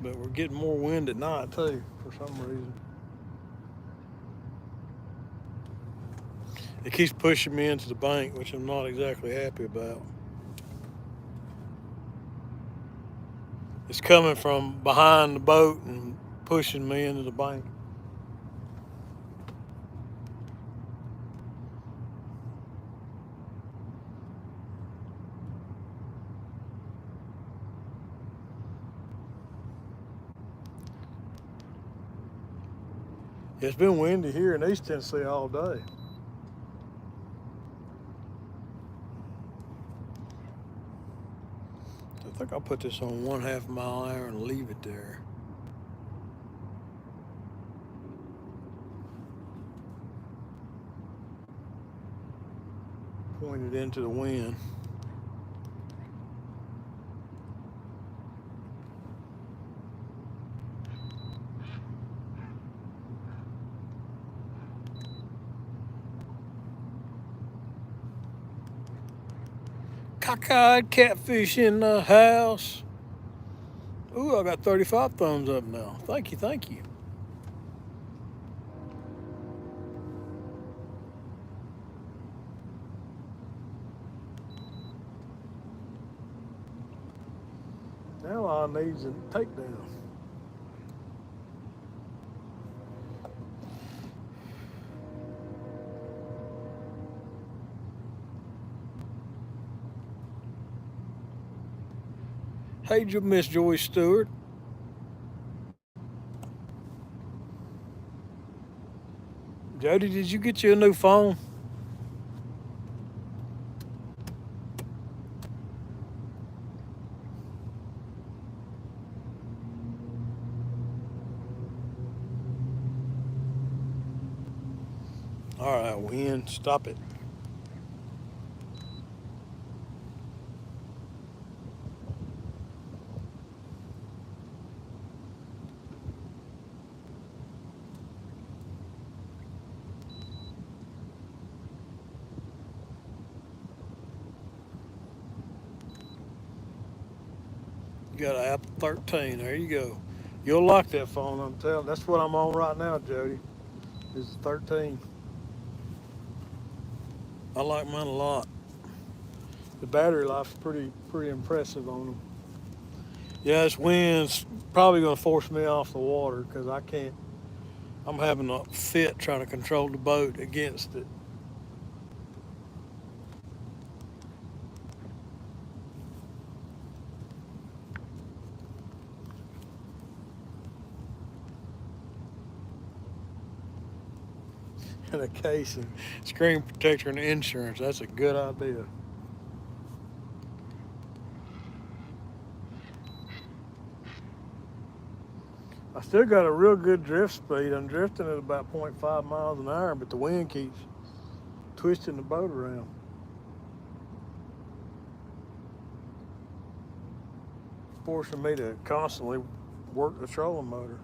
But we're getting more wind at night too, for some reason. It keeps pushing me into the bank, which I'm not exactly happy about. It's coming from behind the boat and pushing me into the bank. It's been windy here in East Tennessee all day. I think I'll put this on 1/2 mile an hour and leave it there. Point it into the wind. Cockeyed catfish in the house. Ooh, I got 35 thumbs up now. Thank you, thank you. Now all I need is a takedown. Hey, Miss Joyce Stewart. Jody, did you get you a new phone? All right, wind, stop it. You got an Apple 13. There you go. You'll like that phone, I'm telling. That's what I'm on right now, Jody. Is 13. I like mine a lot. The battery life's pretty impressive on them. Yeah, this wind's probably gonna force me off the water because I can't. I'm having a fit trying to control the boat against it. And a case and screen protector and insurance. That's a good idea. I still got a real good drift speed. I'm drifting at about 0.5 miles an hour, but the wind keeps twisting the boat around. Forcing me to constantly work the trolling motor.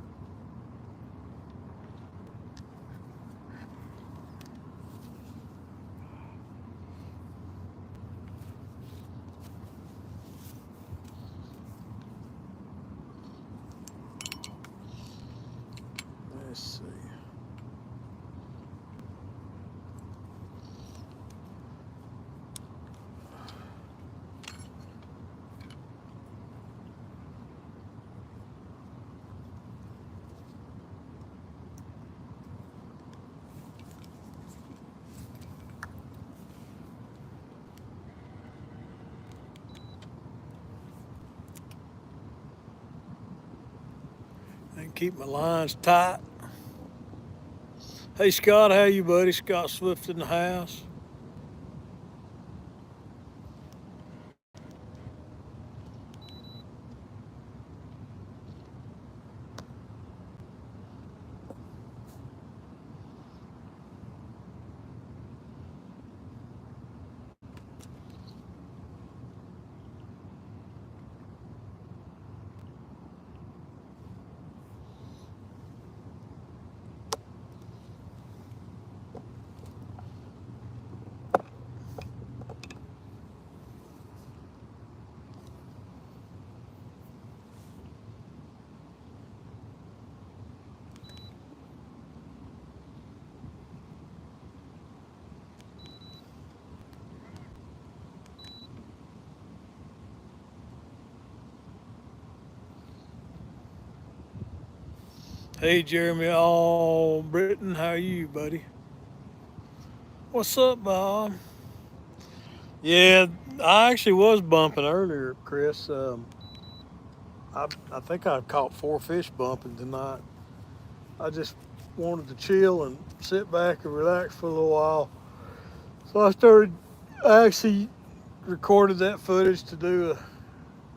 Let's see. And keep my lines tight. Hey Scott, how you buddy? Scott Swift in the house. Hey Jeremy Albritton, how are you, buddy? What's up, Bob? Yeah, I actually was bumping earlier, Chris. I think I caught 4 fish bumping tonight. I just wanted to chill and sit back and relax for a little while. So I actually recorded that footage to do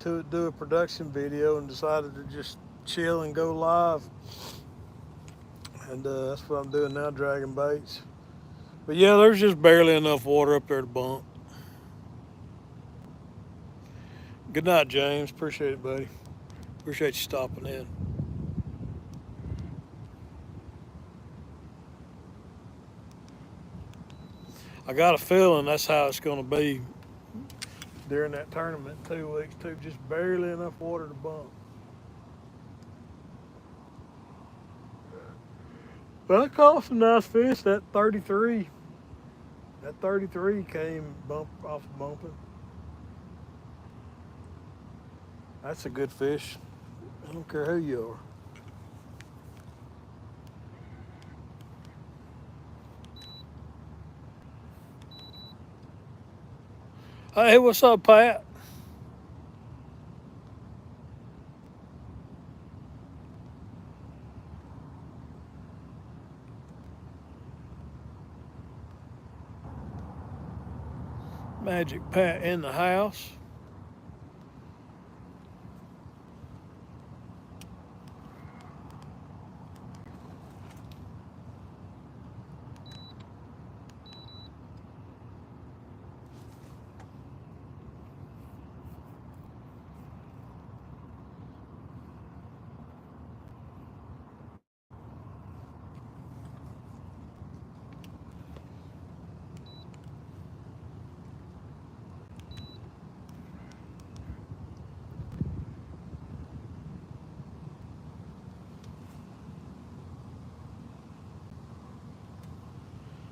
a production video and decided to just chill and go live. And that's what I'm doing now, dragging baits. But yeah, there's just barely enough water up there to bump. Good night, James. Appreciate it, buddy. Appreciate you stopping in. I got a feeling that's how it's going to be during that tournament in 2 weeks, too. Just barely enough water to bump. But I caught some nice fish. That 33 came bump off of bumping. That's a good fish. I don't care who you are. Hey, what's up, Pat? Magic Pat in the house.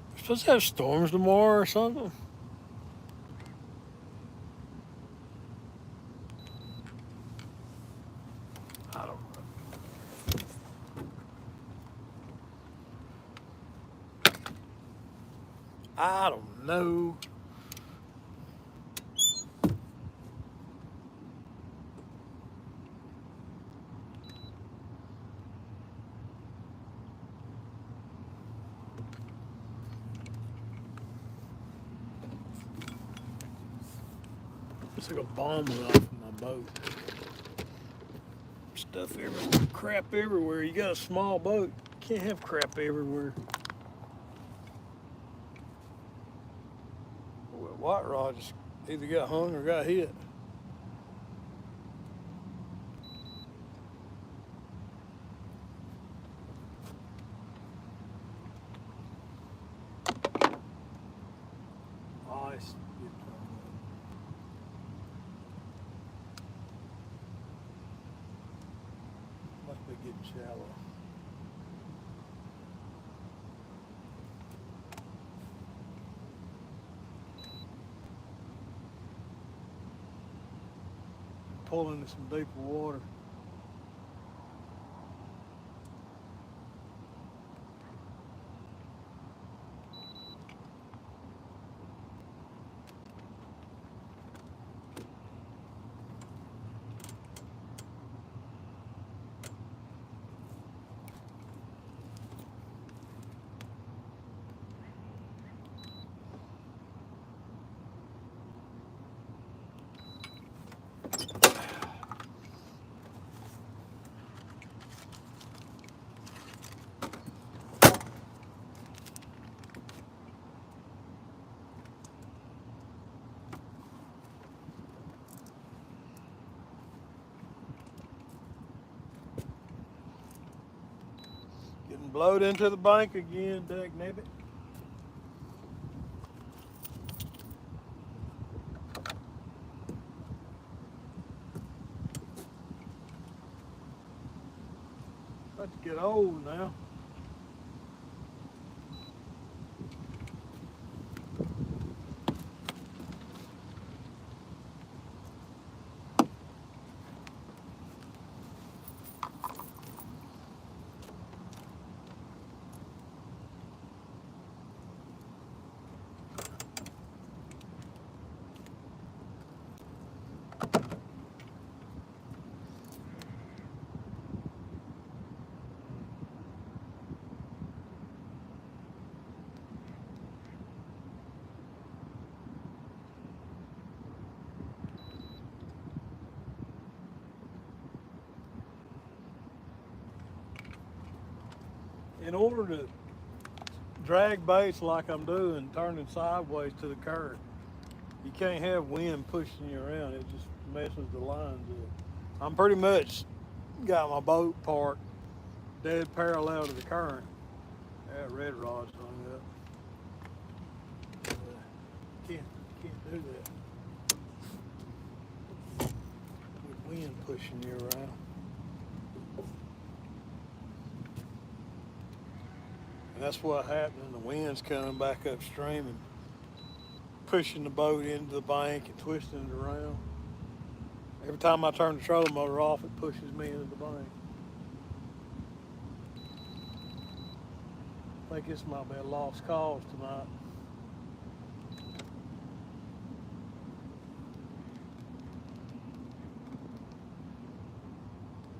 We're supposed to have storms tomorrow or something. I don't. I don't know. It's like a bomb went off in my boat. Stuff everywhere, crap everywhere. You got a small boat, you can't have crap everywhere. Well, white rod just either got hung or got hit. Ice. Must be getting shallow. Pull into some deeper water. Getting blowed into the bank again, dag nabbit. About to get old now. In order to drag baits like I'm doing, turning sideways to the current, you can't have wind pushing you around. It just messes the lines up. I'm pretty much got my boat parked dead parallel to the current. That red rod's hung up. Can't do that with wind pushing you around. And that's what happened. The wind's coming back upstream and pushing the boat into the bank and twisting it around. Every time I turn the trolling motor off, it pushes me into the bank. I think this might be a lost cause tonight.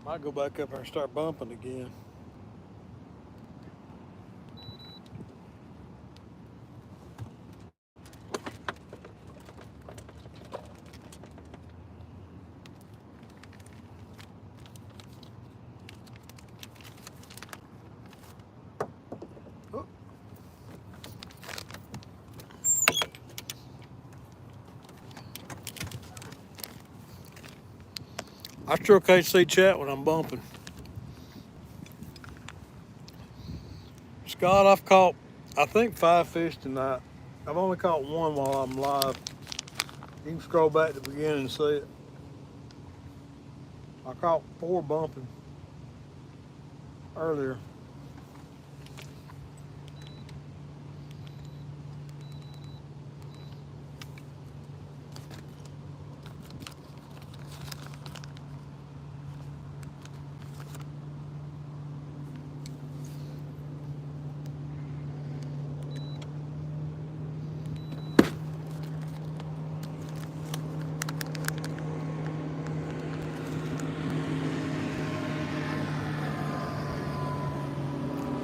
Might go back up there and start bumping again. I sure can't see chat when I'm bumping. Scott, I've caught, I think 5 fish tonight. I've only caught one while I'm live. You can scroll back to the beginning and see it. I caught 4 bumping earlier.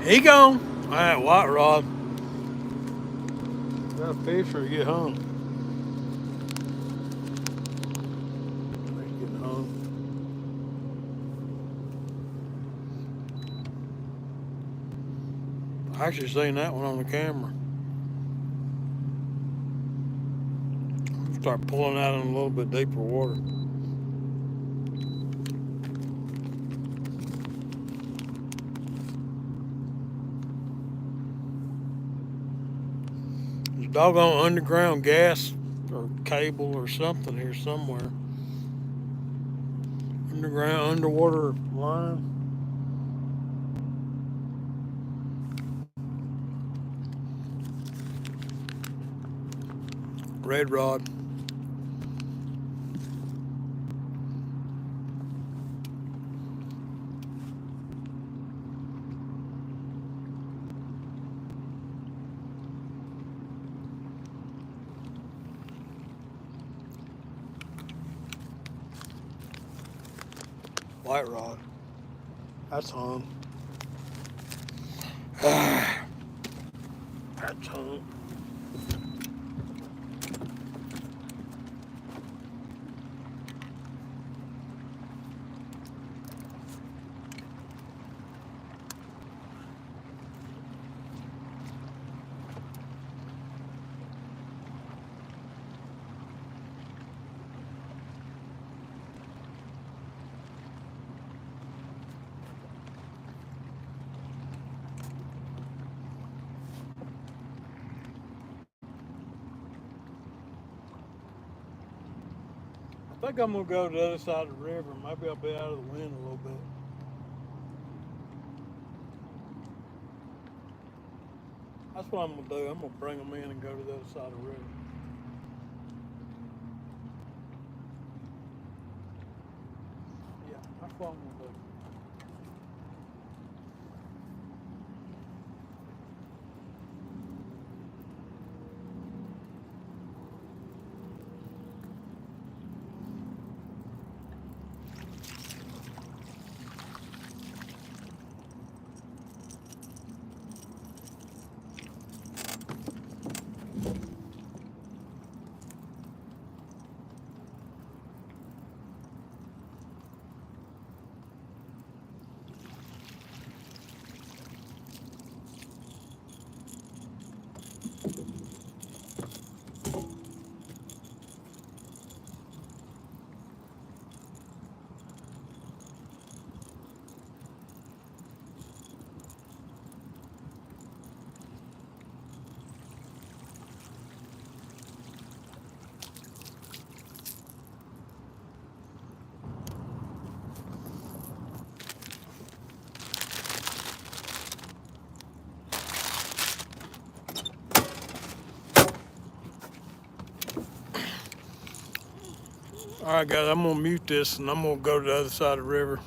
He gone. All right, white rod. Got a fish or get hung. He's getting hung. I actually seen that one on the camera. Start pulling out in a little bit deeper water. There's doggone underground gas or cable or something here somewhere. Underground underwater line. Red rod. White rod. That's hung. That's hung. I think I'm gonna go to the other side of the river. Maybe I'll be out of the wind a little bit. That's what I'm gonna do. I'm gonna bring them in and go to the other side of the river. Yeah, that's what I'm gonna do. All right, guys, I'm gonna mute this and I'm gonna go to the other side of the river.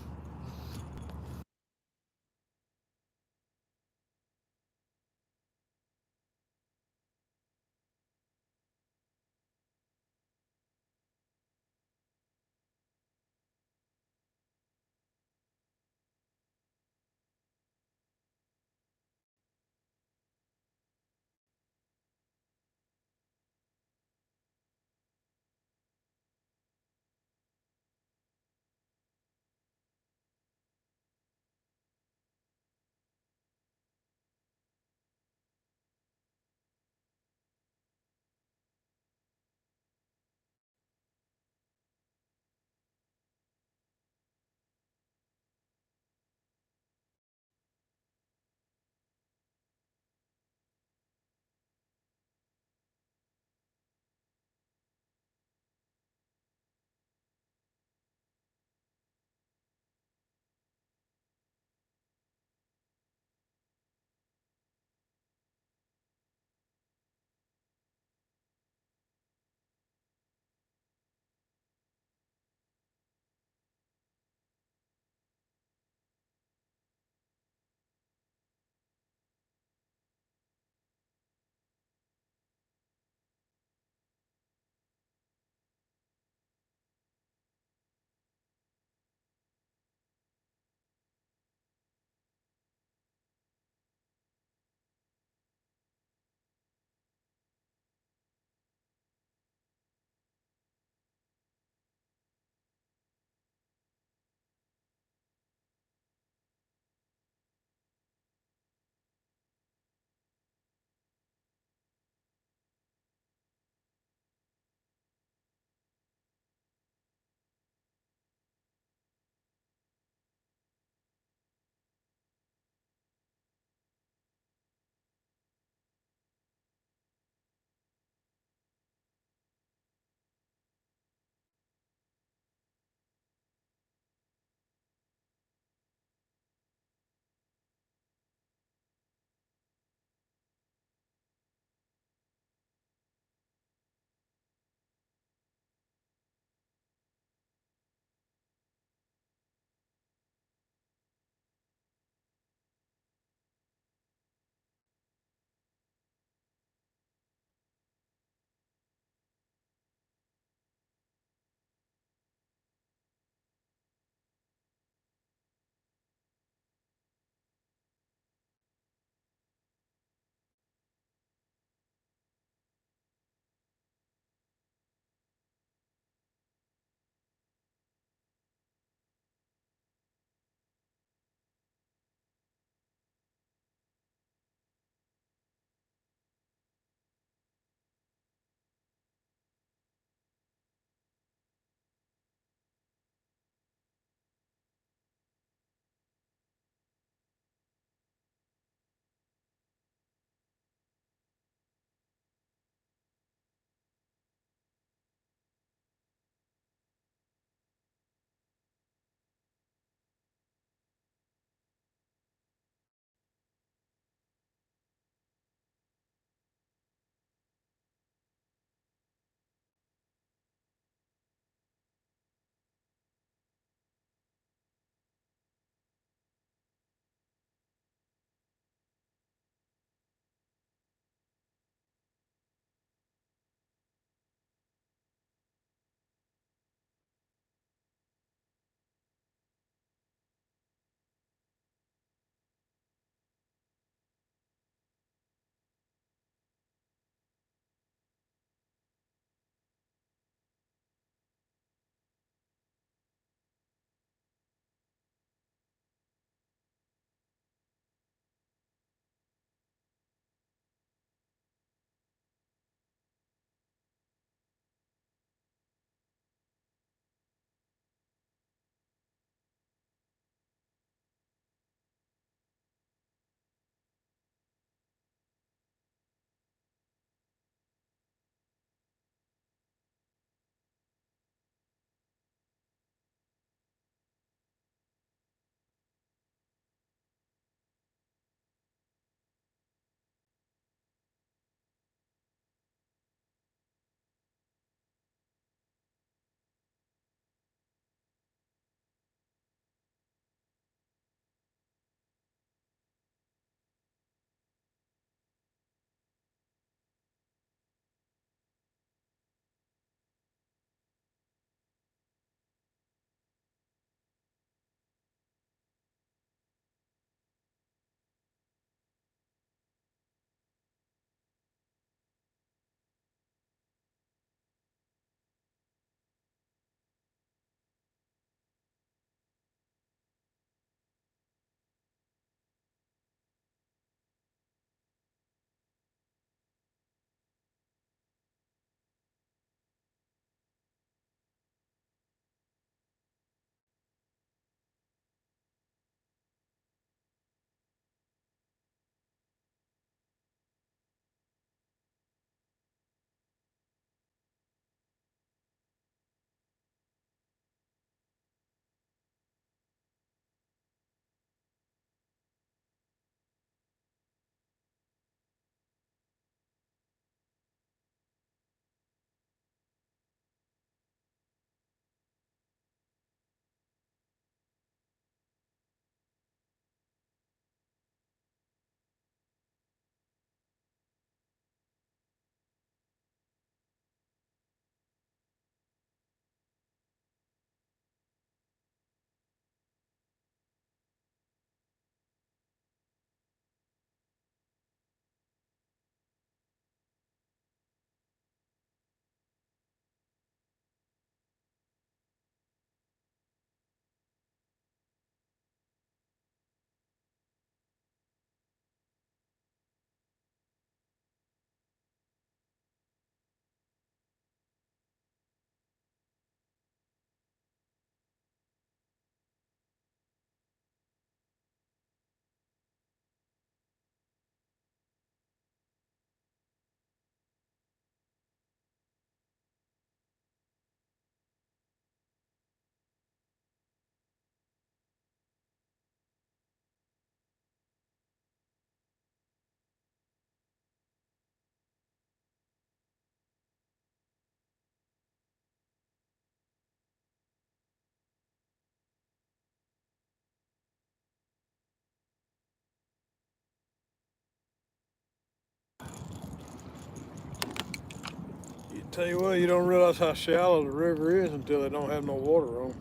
Tell you what, you don't realize how shallow the river is until they don't have no water on.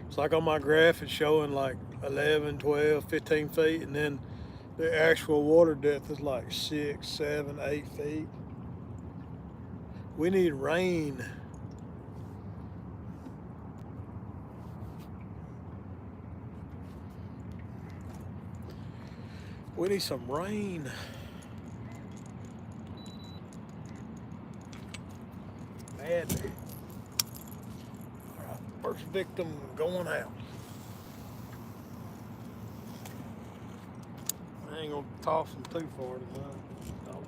It's like on my graph, it's showing like 11, 12, 15 feet, and then the actual water depth is like 6, 7, 8 feet. We need rain. We need some rain. Badly. All right, first victim going out. I ain't gonna toss them too far tonight. I'm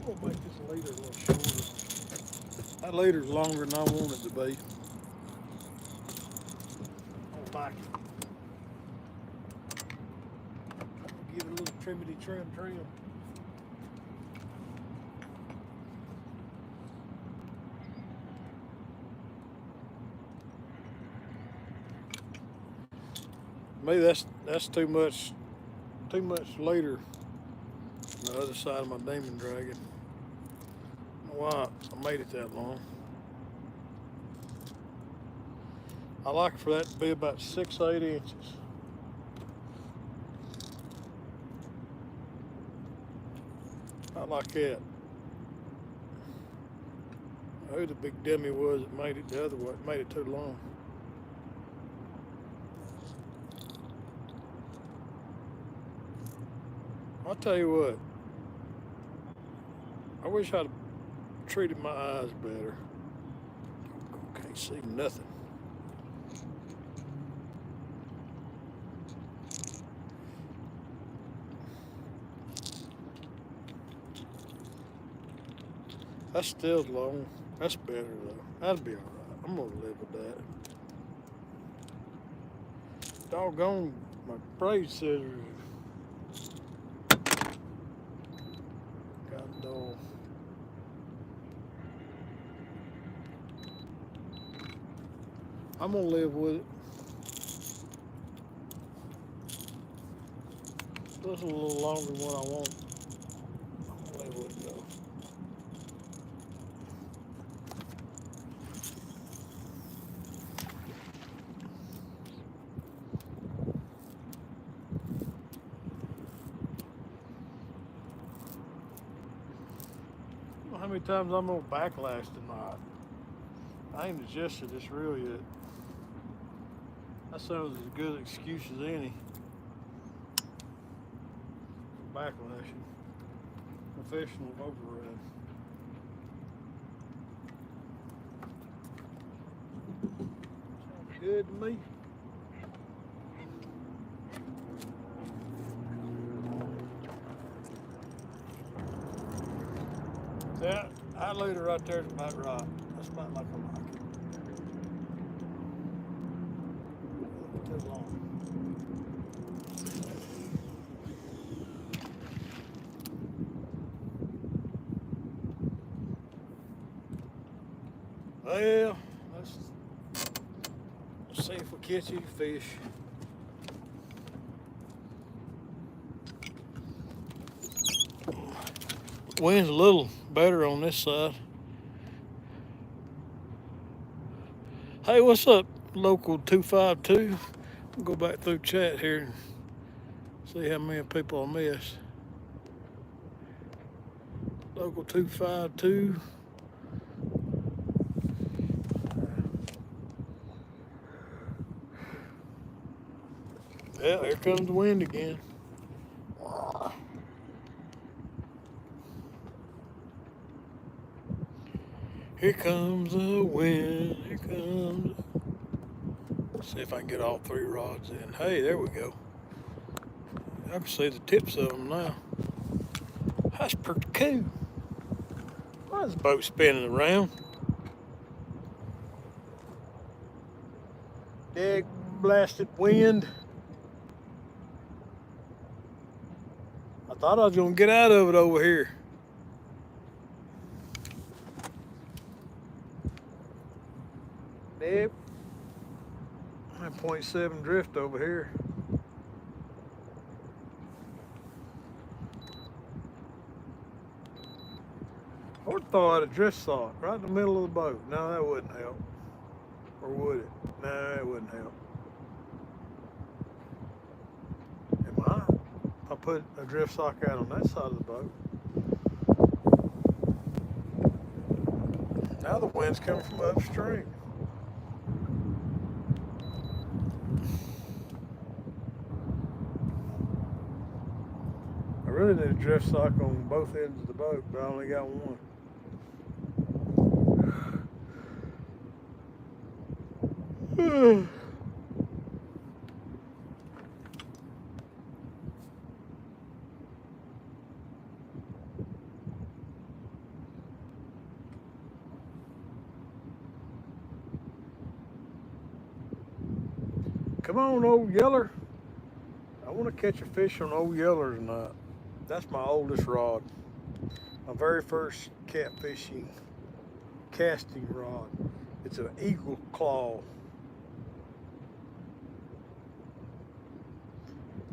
gonna make this leader a little shorter. That leader's longer than I want it to be. I'll like it. Give it a little trimmity trim. Maybe that's too much later on the other side of my demon dragon. I don't know why I made it that long. I like for that to be about 6-8 inches. I like that. Who the big dummy was that made it the other way, made it too long. I'll tell you what, I wish I'd treated my eyes better. Can't see nothing. That's still long. That's better though. That'd be all right. I'm gonna live with that. Doggone my braid scissors. Got dull. I'm gonna live with it. This is a little longer than what I want. I'm gonna live with it though. How many times I'm gonna backlash tonight? I ain't adjusted this reel yet. That sounds as good an excuse as any for backlashing. Professional override. Sounds good to me. That leader right there is about right. That's about like I like it. Too long. Well, let's see if we catch any fish. Wind's a little better on this side. Hey, what's up, local 252? We'll go back through chat here and see how many people I miss. Local 252. Yeah, here comes the wind again. Here comes the wind, here comes. Let's see if I can get all 3 rods in. Hey, there we go. I can see the tips of them now. That's pretty cool. Why is the boat spinning around? Big blasted wind. I thought I was gonna get out of it over here. Yep. 9.7 drift over here. throw out a drift sock right in the middle of the boat. No, that wouldn't help. Or would it? No, it wouldn't help. It might. If I put a drift sock out on that side of the boat. Now the wind's coming from upstream. I really need a drift sock on both ends of the boat, but I only got one. Come on, old yeller. I want to catch a fish on old yeller tonight. That's my oldest rod. My very first catfishing casting rod. It's an eagle claw.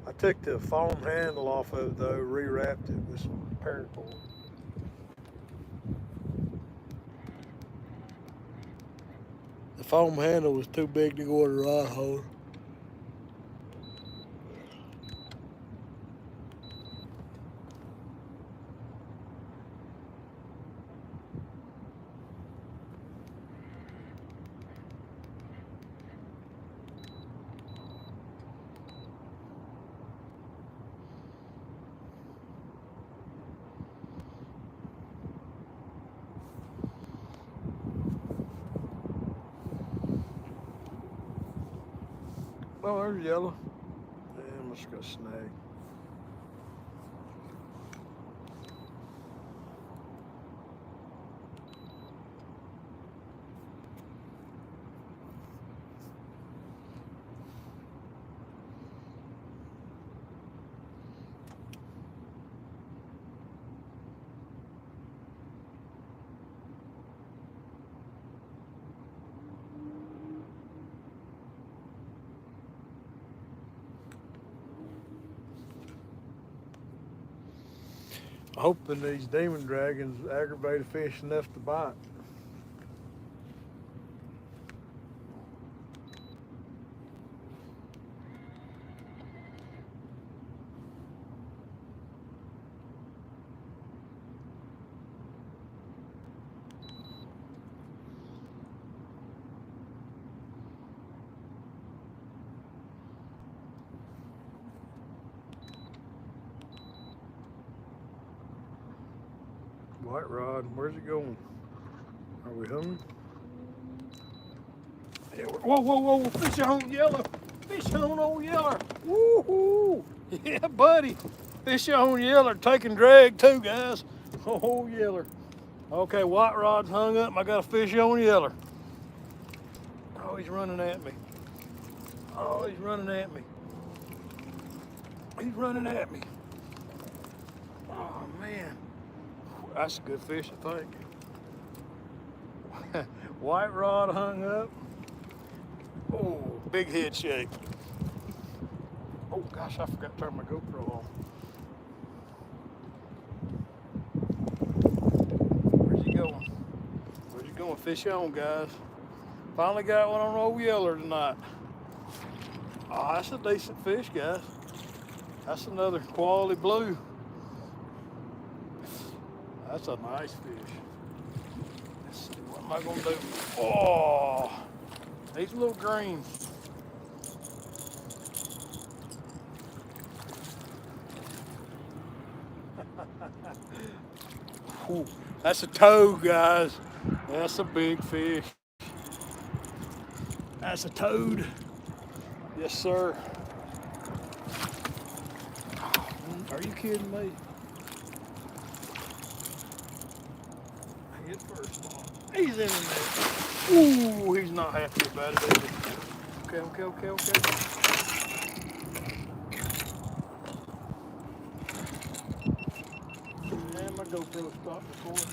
I took the foam handle off of it though, rewrapped it with some paracord. The foam handle was too big to go in the rod holder. Oh, there's yellow. Yeah, I'm just gonna snag. Hoping these demon dragons aggravate a fish enough to bite. White rod, where's it going? Are we hungry? Yeah, whoa, whoa, whoa, fish on yellow. Fish on old yeller. Woo-hoo. Yeah, buddy. Fish on yeller, taking drag too, guys. Oh, yeller. Okay, white rod's hung up. I got a fish on yeller. Oh, he's running at me. Oh, he's running at me. He's running at me. Oh, man. That's a good fish, I think. White rod hung up. Oh, big head shake. Oh gosh, I forgot to turn my GoPro on. Where's he going? Where's he going? Fish on, guys. Finally got one on old yeller tonight. Oh, that's a decent fish, guys. That's another quality blue. That's a nice fish. Let's see, what am I gonna do? Oh, he's a little green. Ooh, that's a toad, guys. That's a big fish. That's a toad. Yes, sir. Are you kidding me? His first one. He's in there. Ooh, he's not happy about it, is he? Okay. And my GoPro stopped recording.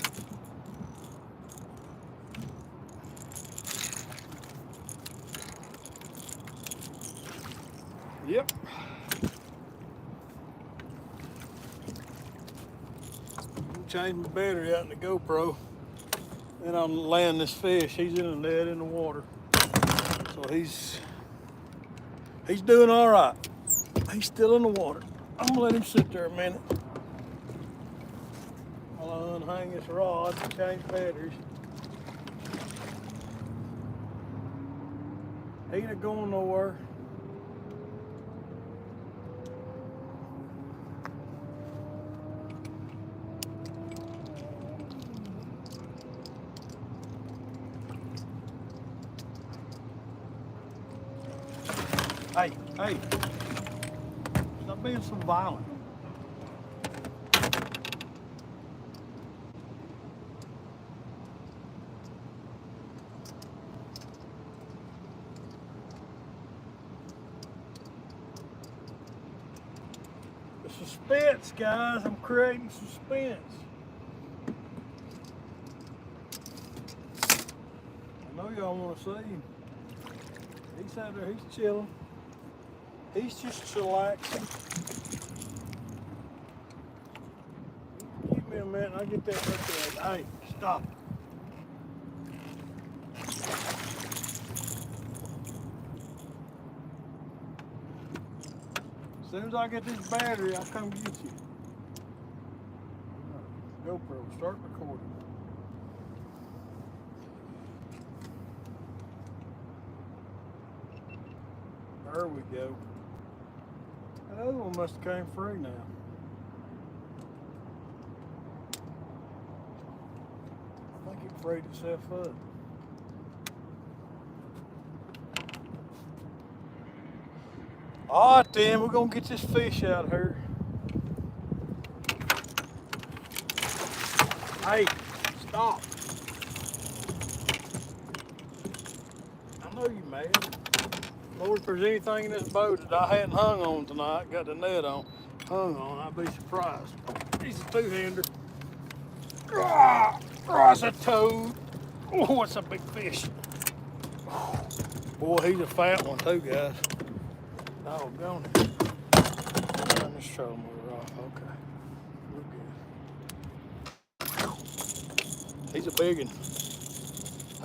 Yep. Change my battery out in the GoPro. and I'm laying this fish. He's in a net in the water. So he's doing all right. He's still in the water. I'm gonna let him sit there a minute while I unhang this rod and change batteries. He ain't going nowhere. Hey, stop being so violent. The suspense, guys. I'm creating suspense. I know y'all want to see him. He's out there, he's chilling. He's just chillaxing. Give me a minute, I'll get that right there. Hey, stop. As soon as I get this battery, I'll come get you. GoPro, start recording. There we go. That other one must have came free now. I think it freed itself up. All right then, we're gonna get this fish out of here. Hey, stop. I know you mad. Lord, if there's anything in this boat that I hadn't hung on tonight, got the net on, hung on, I'd be surprised. He's a two-hander. It's a toad. Oh, it's a big fish. Boy, he's a fat one too, guys. Doggone it. Turn this trolling motor off. Okay. We're good. He's a biggin.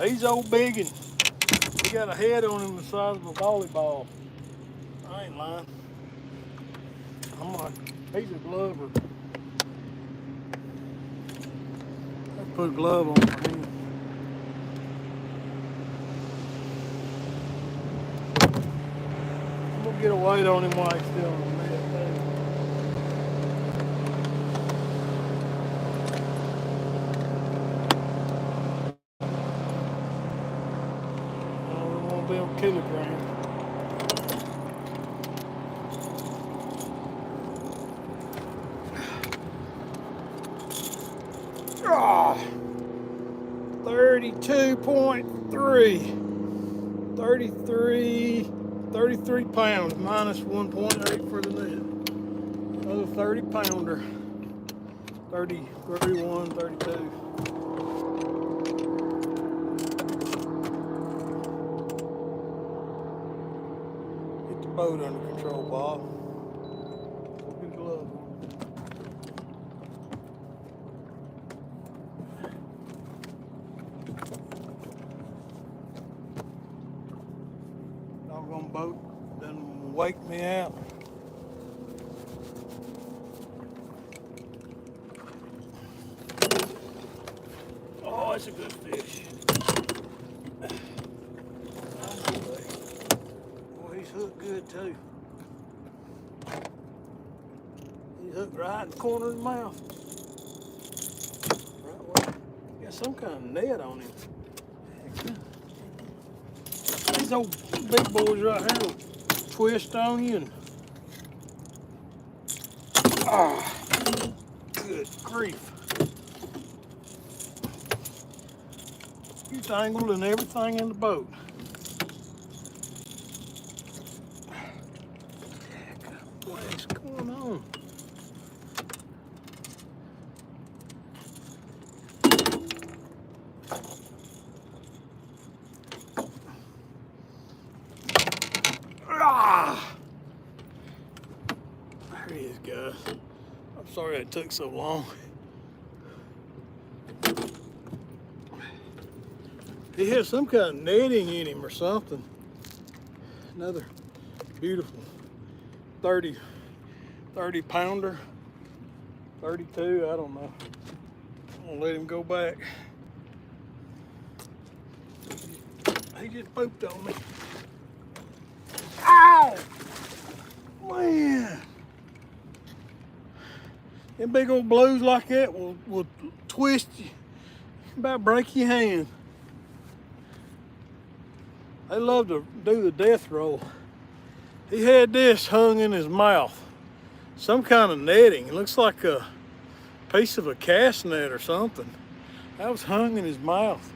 He's old biggin. He got a head on him the size of a volleyball. I ain't lying. I'm like, he's a glover. Let's put a glove on for him. I'm gonna get a weight on him while he's still on the net. We won't be on kilograms. Ah, 32.3. 33 pounds minus 1.8 for the net. Another 30 pounder. 31, 32. Get the boat under control, Bob. Good glove. Doggone boat done wake me out. Oh, that's a good fish. Boy, he's hooked good too. He's hooked right in the corner of the mouth. Right where. Got some kind of net on him. These old big boys right here will twist on you and good grief. You tangled in everything in the boat. What is going on? There he is, guys. I'm sorry it took so long. He had some kind of netting in him or something. Another beautiful 30 pounder, 32, I don't know. I'm gonna let him go back. He just pooped on me. Ow! Man. Them big old blues like that will twist you, about break your hand. They love to do the death roll. He had this hung in his mouth. Some kind of netting. It looks like a piece of a cast net or something. That was hung in his mouth.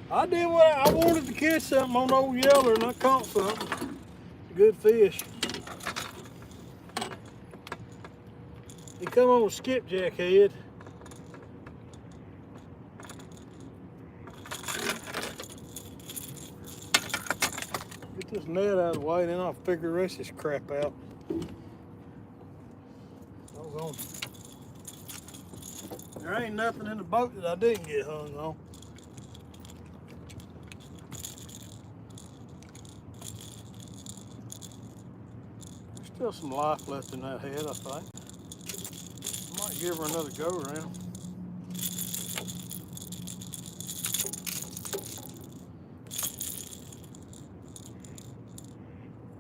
I did what I wanted to catch something on Old Yeller, and I caught something. Good fish. He come on a skipjack head. Get this net out of the way, then I'll figure the rest of this crap out. Hold on. There ain't nothing in the boat that I didn't get hung on. There's still some life left in that head, I think. I might give her another go around.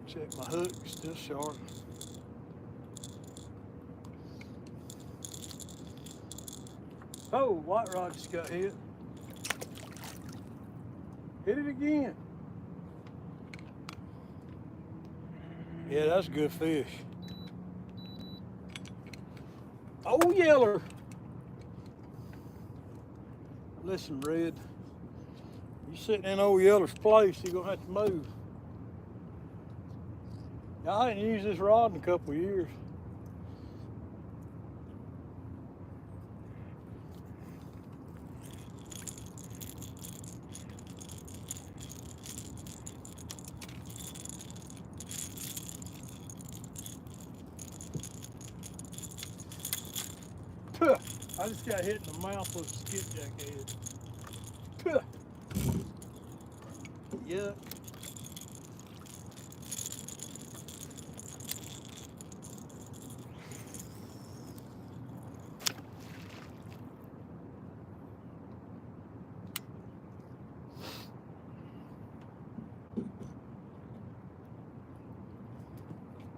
Check my hook, still sharp. Oh, white rod just got hit. Hit it again. Yeah, that's a good fish. Oh, Yeller. Listen, Red. You sitting in Old Yeller's place, you're gonna have to move. I hadn't used this rod in a couple of years. Puh. I just got hit in the mouth with a skipjack head. Puh. Yuck.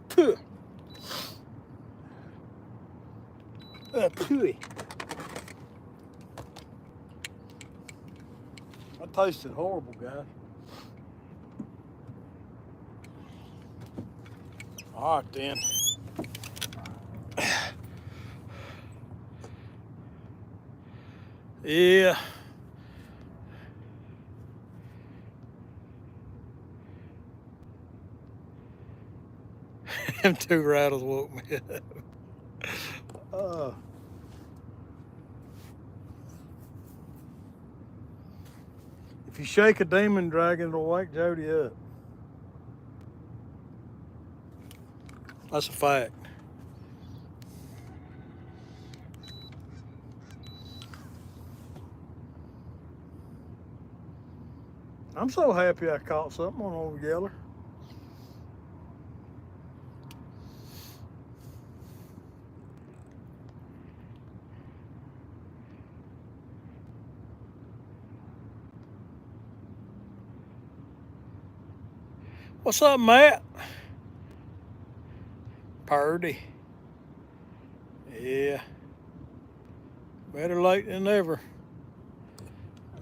Puh. Pooey. That tasted horrible, guys. All right, then. Yeah. Them two rattles woke me up. If you shake a demon dragon, it'll wake Jody up. That's a fact. I'm so happy I caught something on Old Yeller. What's up, Matt? Purdy. Yeah. Better late than never.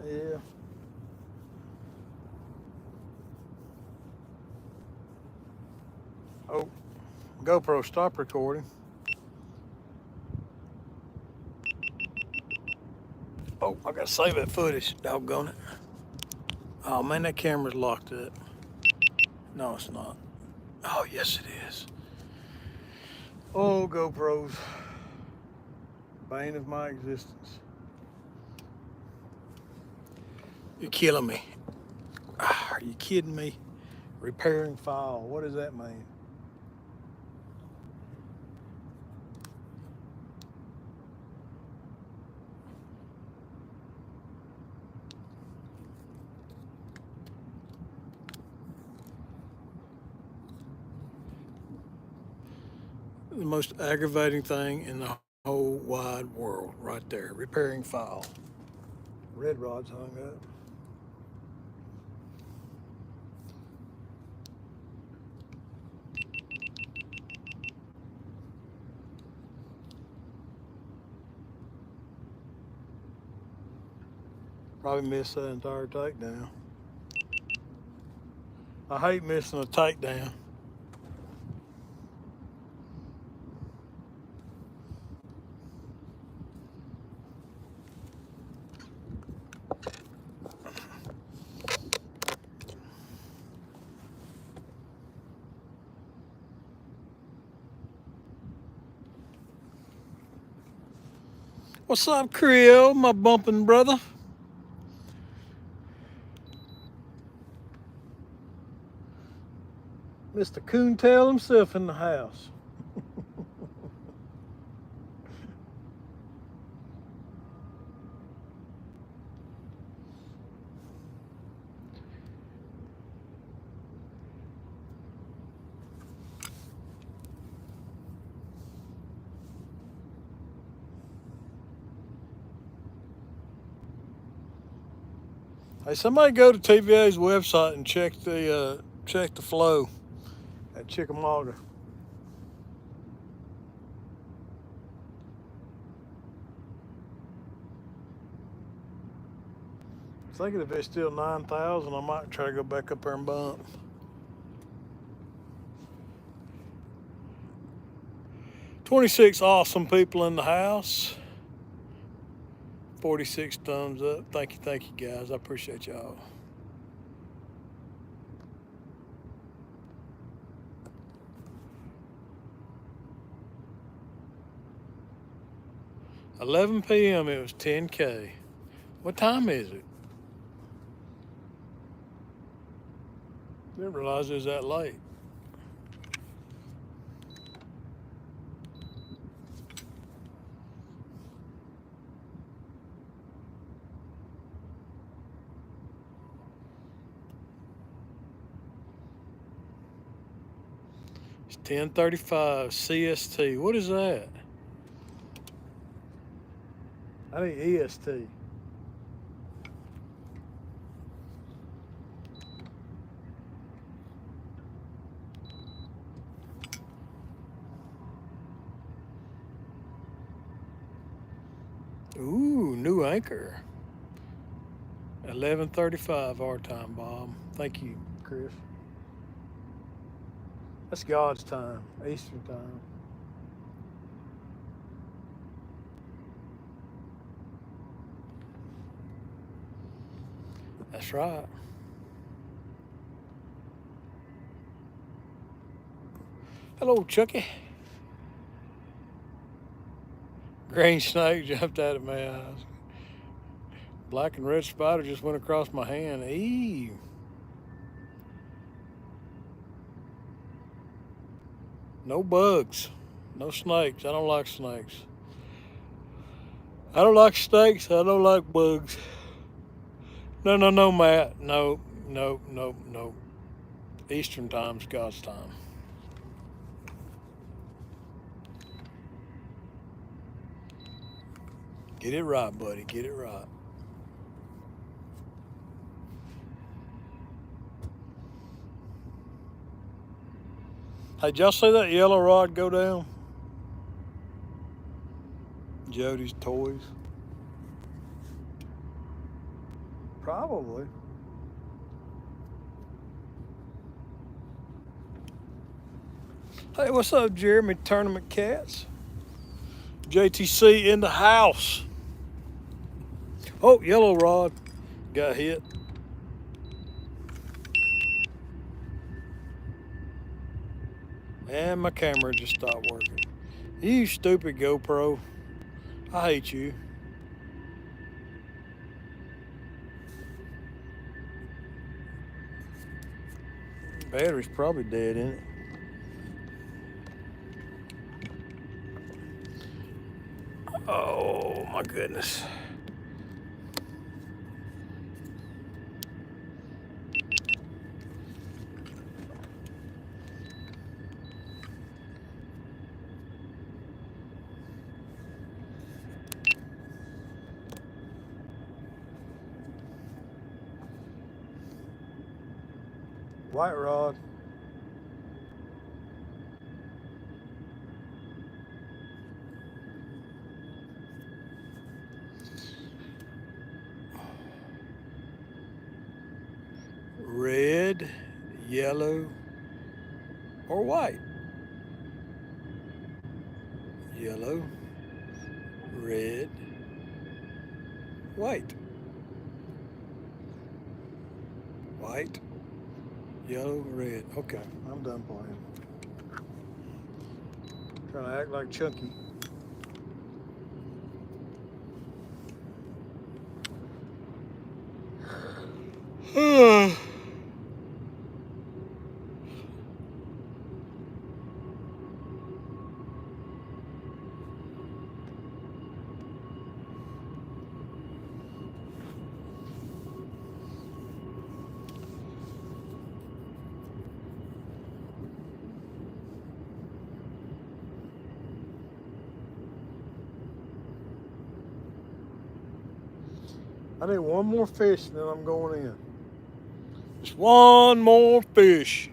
Yeah. Oh, GoPro, stop recording. Oh, I gotta save that footage, doggone it. Oh man, that camera's locked up. No, it's not. Oh, yes it is. Oh, GoPros. Bane of my existence. You're killing me. Are you kidding me? Repairing file, what does that mean? the most aggravating thing in the whole wide world right there. Repairing file. Red rod's hung up. Probably missed that entire takedown. I hate missing a takedown. What's up, Creel, my bumping brother? Mr. Coontail himself in the house. Hey, somebody go to TVA's website and check the flow at Chickamauga. Thinking if it's still 9,000, I might try to go back up there and bump. 26 awesome people in the house. 46 thumbs up. Thank you guys. I appreciate y'all. $11 p.m. It was 10K. What time is it? Didn't realize it was that late. It's 10:35 CST. What is that? I need EST. Ooh, new anchor. 11:35 our time, Bob. Thank you, Chris. That's God's time, Eastern time. That's right. Hello, Chucky. Green snake jumped out of my eyes. Black and red spider just went across my hand. Eee. No bugs. No snakes. I don't like snakes. I don't like snakes. I don't like bugs. No, Matt. No. Eastern time's God's time. Get it right, buddy. Get it right. Hey, did y'all see that yellow rod go down? Jody's toys. Probably. Hey, what's up, Jeremy Tournament Cats? JTC in the house. Oh, yellow rod got hit. And my camera just stopped working. You stupid GoPro. I hate you. Battery's probably dead in it. Oh my goodness. White rod. Red, yellow, or white. Yellow, red, white. White, yellow, red. Okay, I'm done playing. Trying to act like Chucky. I need one more fish and then I'm going in. Just one more fish.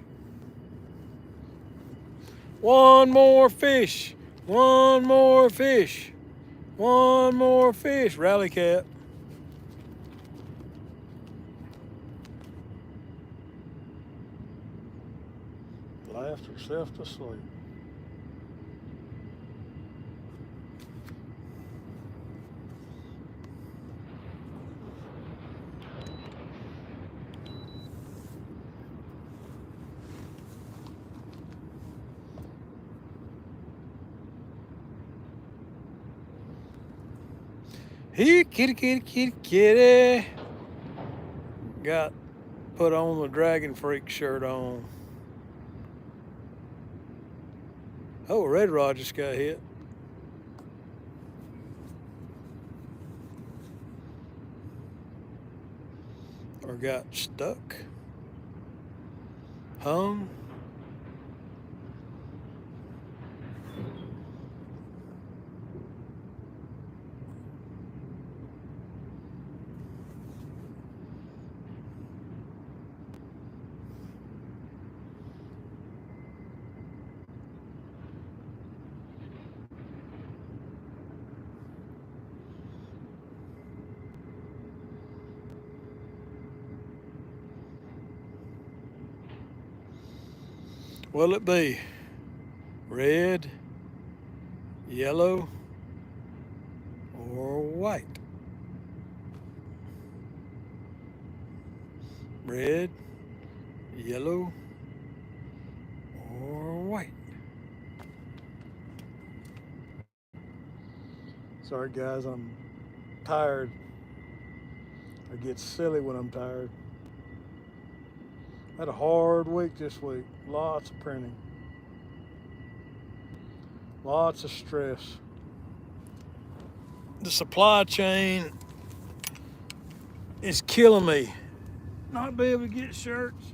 One more fish. One more fish. One more fish. Rally cat. Laughed herself to sleep. Here, kitty, kitty, kitty, kitty. Got put on the Dragon Freak shirt on. Oh, red rod just got hit. Or got stuck. Hung. Will it be red, yellow, or white? Red, yellow, or white? Sorry guys, I'm tired. I get silly when I'm tired. I had a hard week this week. Lots of printing. Lots of stress. The supply chain is killing me. Not be able to get shirts.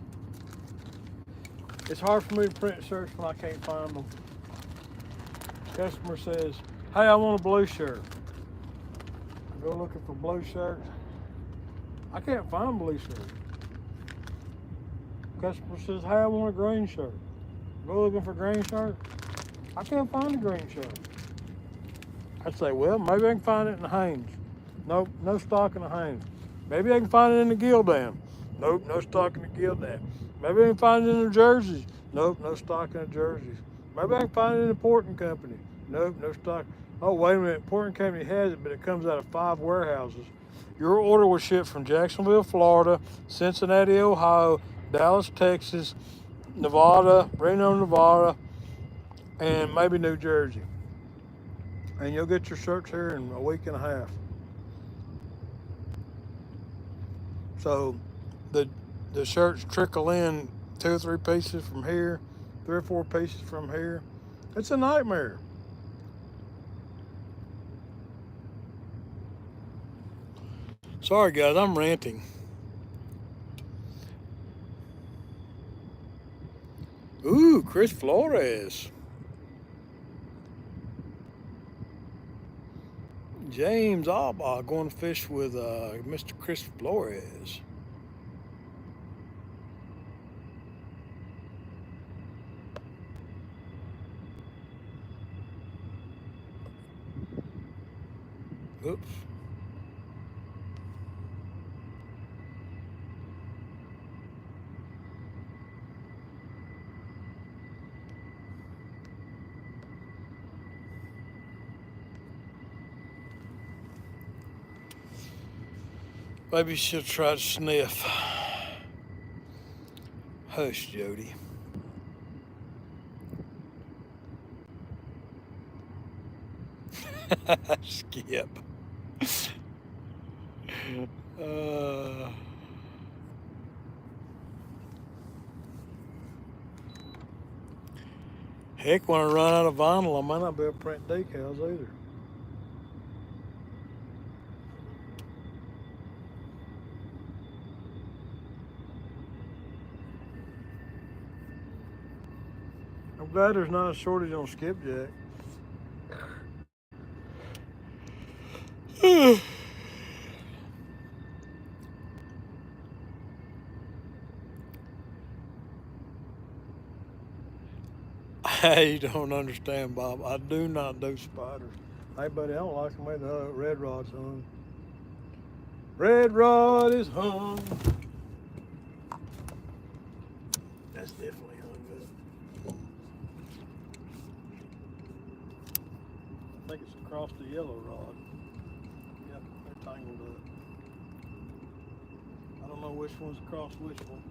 It's hard for me to print shirts when I can't find them. Customer says, hey, I want a blue shirt. I go looking for blue shirts. I can't find blue shirts. Customer says, hey, I want a green shirt. Go looking for green shirt. I can't find a green shirt. I'd say, well, maybe I can find it in the Hanes. Nope, no stock in the Hanes. Maybe I can find it in the Gildan. Nope, no stock in the Gildan. Maybe I can find it in the jerseys. Nope, no stock in the jerseys. Maybe I can find it in the Porting Company. Nope, no stock. Oh, wait a minute, Porting Company has it, but it comes out of 5 warehouses. Your order was shipped from Jacksonville, Florida, Cincinnati, Ohio, Dallas, Texas, Nevada, Reno, Nevada, and maybe New Jersey. And you'll get your shirts here in a week and a half. So the shirts trickle in 2 or 3 pieces from here, 3 or 4 pieces from here. It's a nightmare. Sorry guys, I'm ranting. Ooh, Chris Flores. James Alba going to fish with Mr. Chris Flores. Oops. Maybe you should try to sniff. Hush, Jody. Skip. Heck, when I run out of vinyl, I might not be able to print decals either. I'm glad there's not a shortage on skipjack. I don't understand, Bob. I do not do spiders. Hey, buddy, I don't like the way the red rod's hung. Red rod is hung. That's definitely hung good. I think it's across the yellow rod. Yep, they're tangled up. I don't know which one's across which one.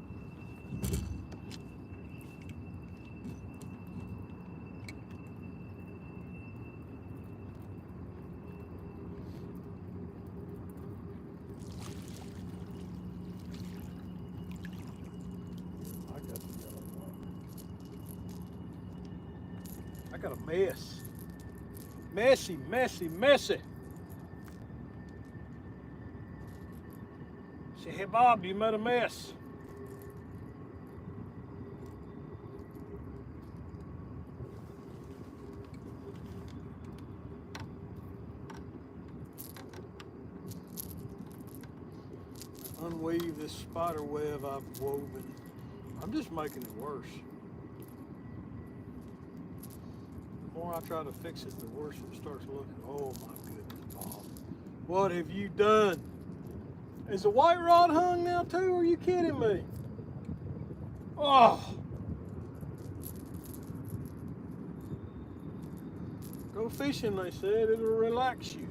I got a mess. Messy, messy, messy. Say, hey, Bob, you made a mess. Unweave this spider web I've woven. I'm just making it worse. The more I try to fix it, the worse it starts looking. Oh my goodness, Bob. What have you done? Is the white rod hung now too? Are you kidding me? Oh. Go fishing, they said. It'll relax you.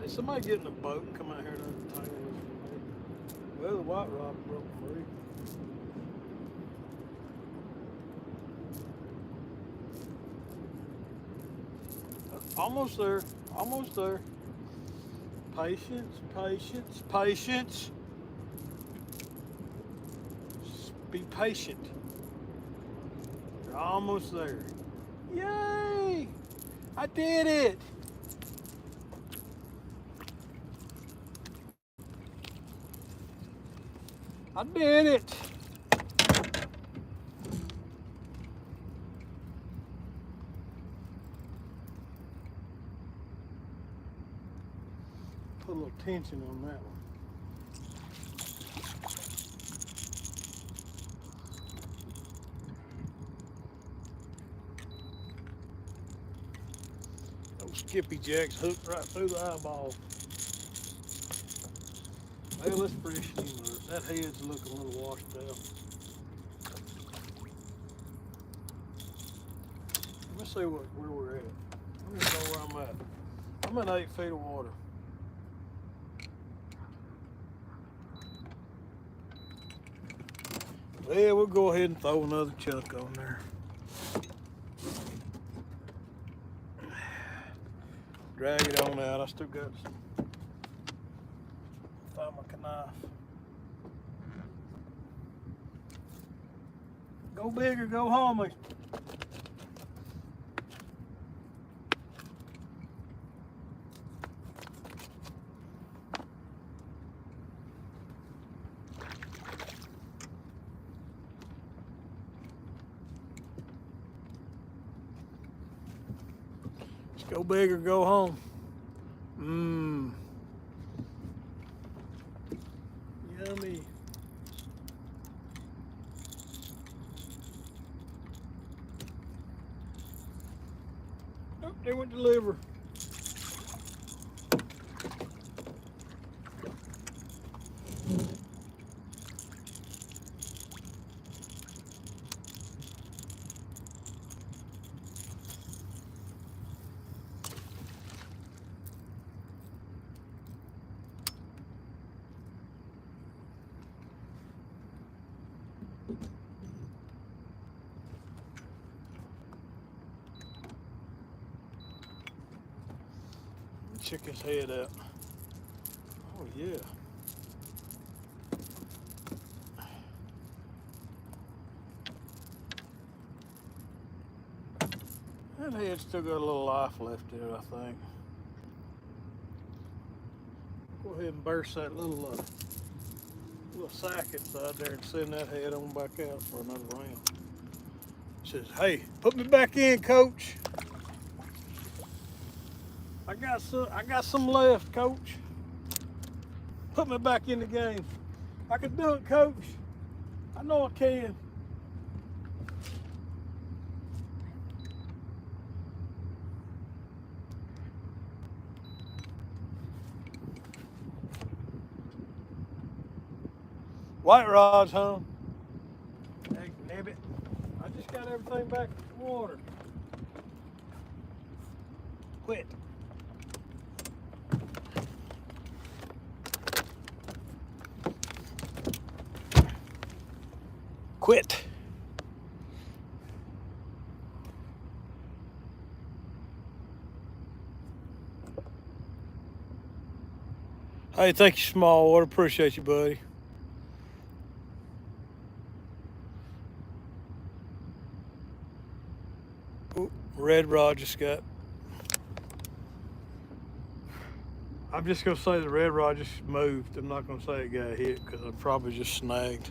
Somebody get in a boat and come out here and untangle this for me. Well, the white rod broke free. Almost there. Almost there. Patience, patience, patience. Just be patient. You're almost there. Yay! I did it! I did it. Put a little tension on that one. Those skippy jacks hooked right through the eyeball. Well, let's freshen him up. That head's looking a little washed out. Let me see where we're at. Let me know where I'm at. I'm at 8 feet of water. Yeah, we'll go ahead and throw another chunk on there. Drag it on out. I still got some. Find my knife. Go big or go home. Go big or go home. Mmm. Yummy. Oh, they went to liver. Check his head out. Oh yeah. That head's still got a little life left in it, I think. Go ahead and burst that little sack inside there and send that head on back out for another round. Says, hey, put me back in, coach. I got some left, coach. Put me back in the game. I can do it, coach. I know I can. White rods, huh? Hey, nibbit. I just got everything back in the water. Quit. Quit. Hey, thank you, Small Water. Appreciate you, buddy. Ooh, red rod just got. I'm just gonna say the red rod just moved. I'm not gonna say it got hit because I probably just snagged.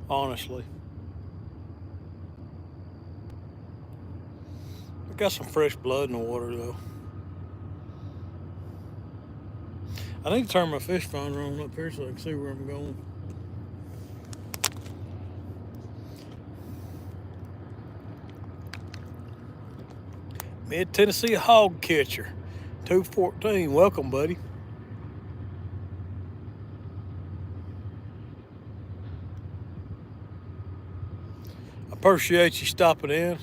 Honestly. I got some fresh blood in the water though. I need to turn my fish finder on up here so I can see where I'm going. Mid-Tennessee hog catcher, 214. Welcome, buddy. Appreciate you stopping in.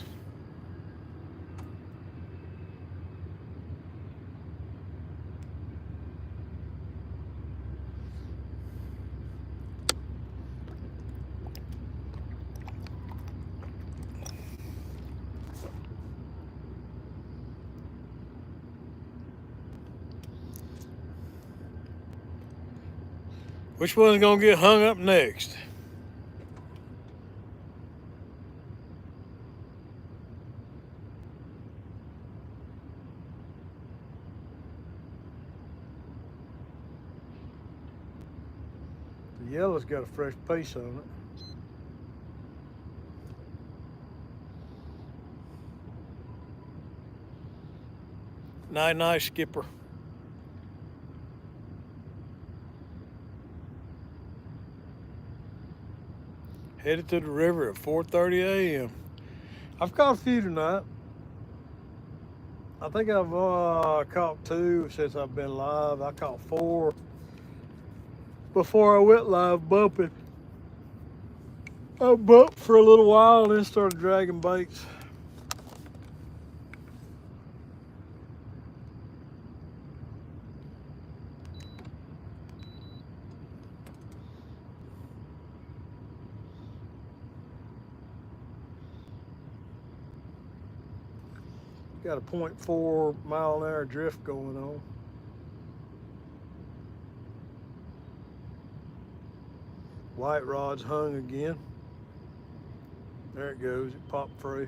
Which one's gonna get hung up next? The yellow's got a fresh piece on it. Night, night, skipper. Headed to the river at 4:30 a.m. I've caught a few tonight. I think I've caught 2 since I've been live. I caught 4 before I went live bumping. I bumped for a little while and then started dragging baits. Got a 0.4 mile an hour drift going on. White rod's hung again. There it goes, it popped free.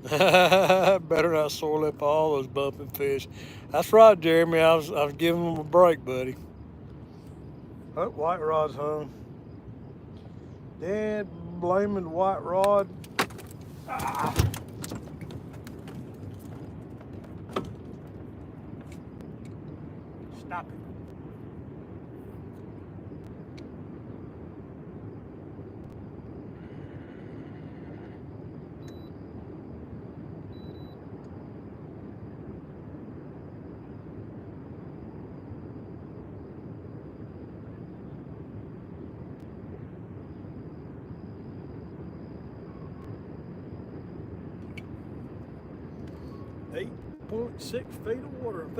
Better not soil up all those bumping fish. That's right, Jeremy. I was giving them a break, buddy. Oh, white rod's hung. Dad blaming white rod. Ah. Stop it. .6 feet of water. I'm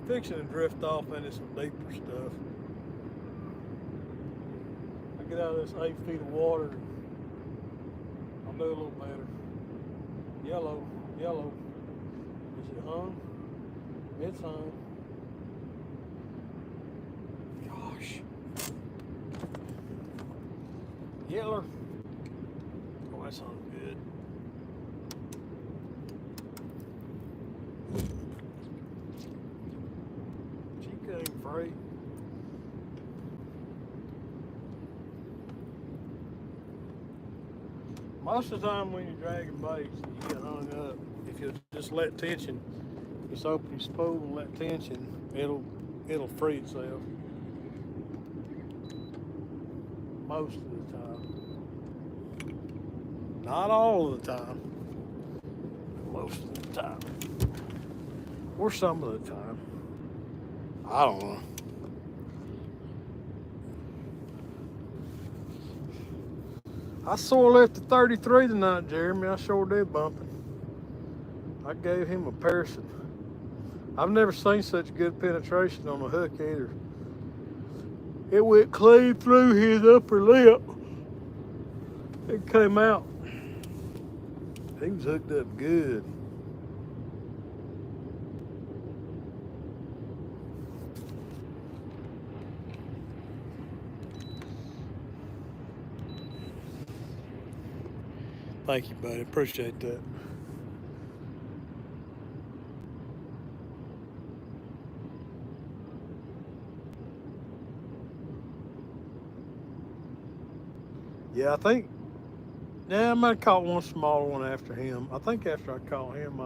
fixing to drift off into some deeper stuff. I get out of this 8 feet of water, I'll do a little better. Yellow, yellow. Is it hung? It's hung. Gosh. Yeller. Oh, that's hung good. She came free. Most of the time when you're dragging baits, you get hung up. If you just let tension, just open your spool and let tension, it'll free itself. Most of the time. Not all of the time. Most of the time. Or some of the time. I don't know. I sore left at 33 tonight, Jeremy. I sure did bumping. I gave him a person. I've never seen such good penetration on a hook either. It went clean through his upper lip. It came out. He was hooked up good. Thank you, buddy. Appreciate that. Yeah, I think. Yeah, I might have caught one smaller one after him. I think after I caught him,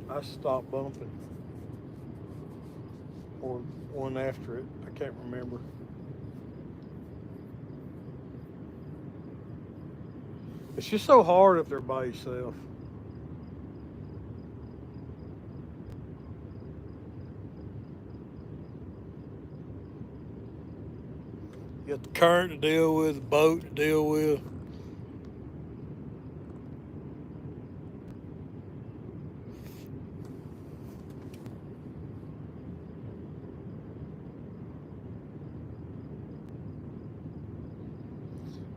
I stopped bumping. Or one after it. I can't remember. It's just so hard if they're by yourself. You got the current to deal with, the boat to deal with.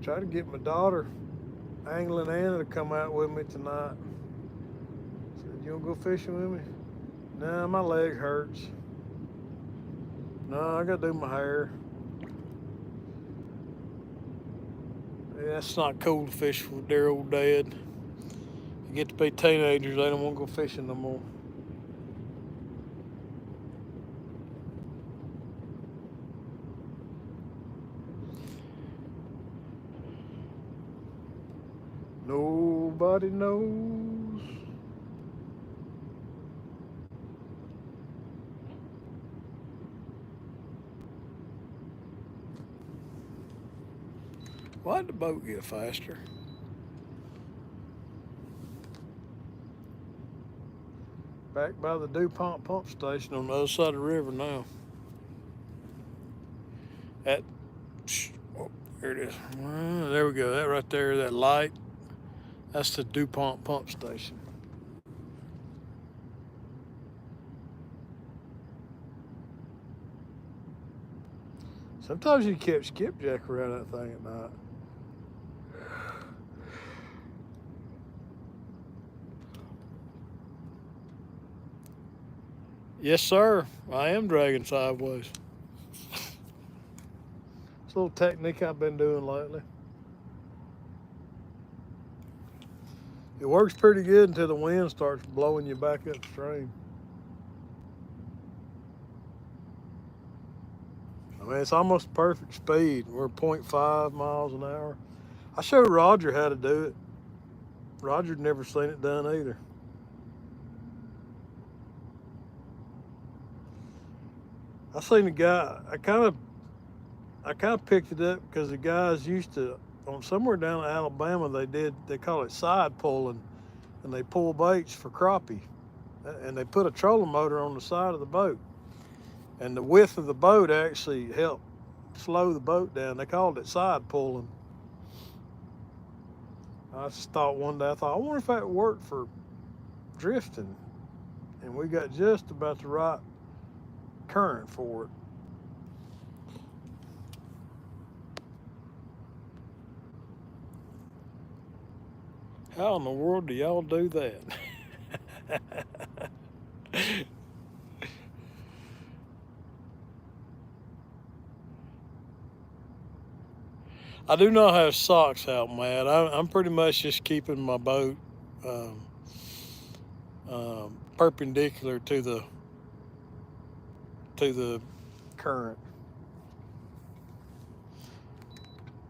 Try to get my daughter, Angling Anna, to come out with me tonight. Said, you wanna go fishing with me? Nah, my leg hurts. No, I gotta do my hair. Yeah, that's not cool to fish with their old dad. You get to be teenagers, they don't want to go fishing no more. Nobody knows. Why'd the boat get faster? Back by the DuPont pump station on the other side of the river now. That, oh, there it is. There we go. That right there, that light, that's the DuPont pump station. Sometimes you catch skipjack around that thing at night. Yes, sir. I am dragging sideways. It's a little technique I've been doing lately. It works pretty good until the wind starts blowing you back upstream. I mean, it's almost perfect speed. We're 0.5 miles an hour. I showed Roger how to do it. Roger'd never seen it done either. I seen the guy. I kind of picked it up because the guys used to on somewhere down in Alabama. They call it side pulling, and they pull baits for crappie, and they put a trolling motor on the side of the boat, and the width of the boat actually helped slow the boat down. They called it side pulling. I just thought one day, I wonder if that would work for drifting, and we got just about the right current for it. How in the world do y'all do that? I do not have socks out, Matt. I'm pretty much just keeping my boat um, perpendicular to the current.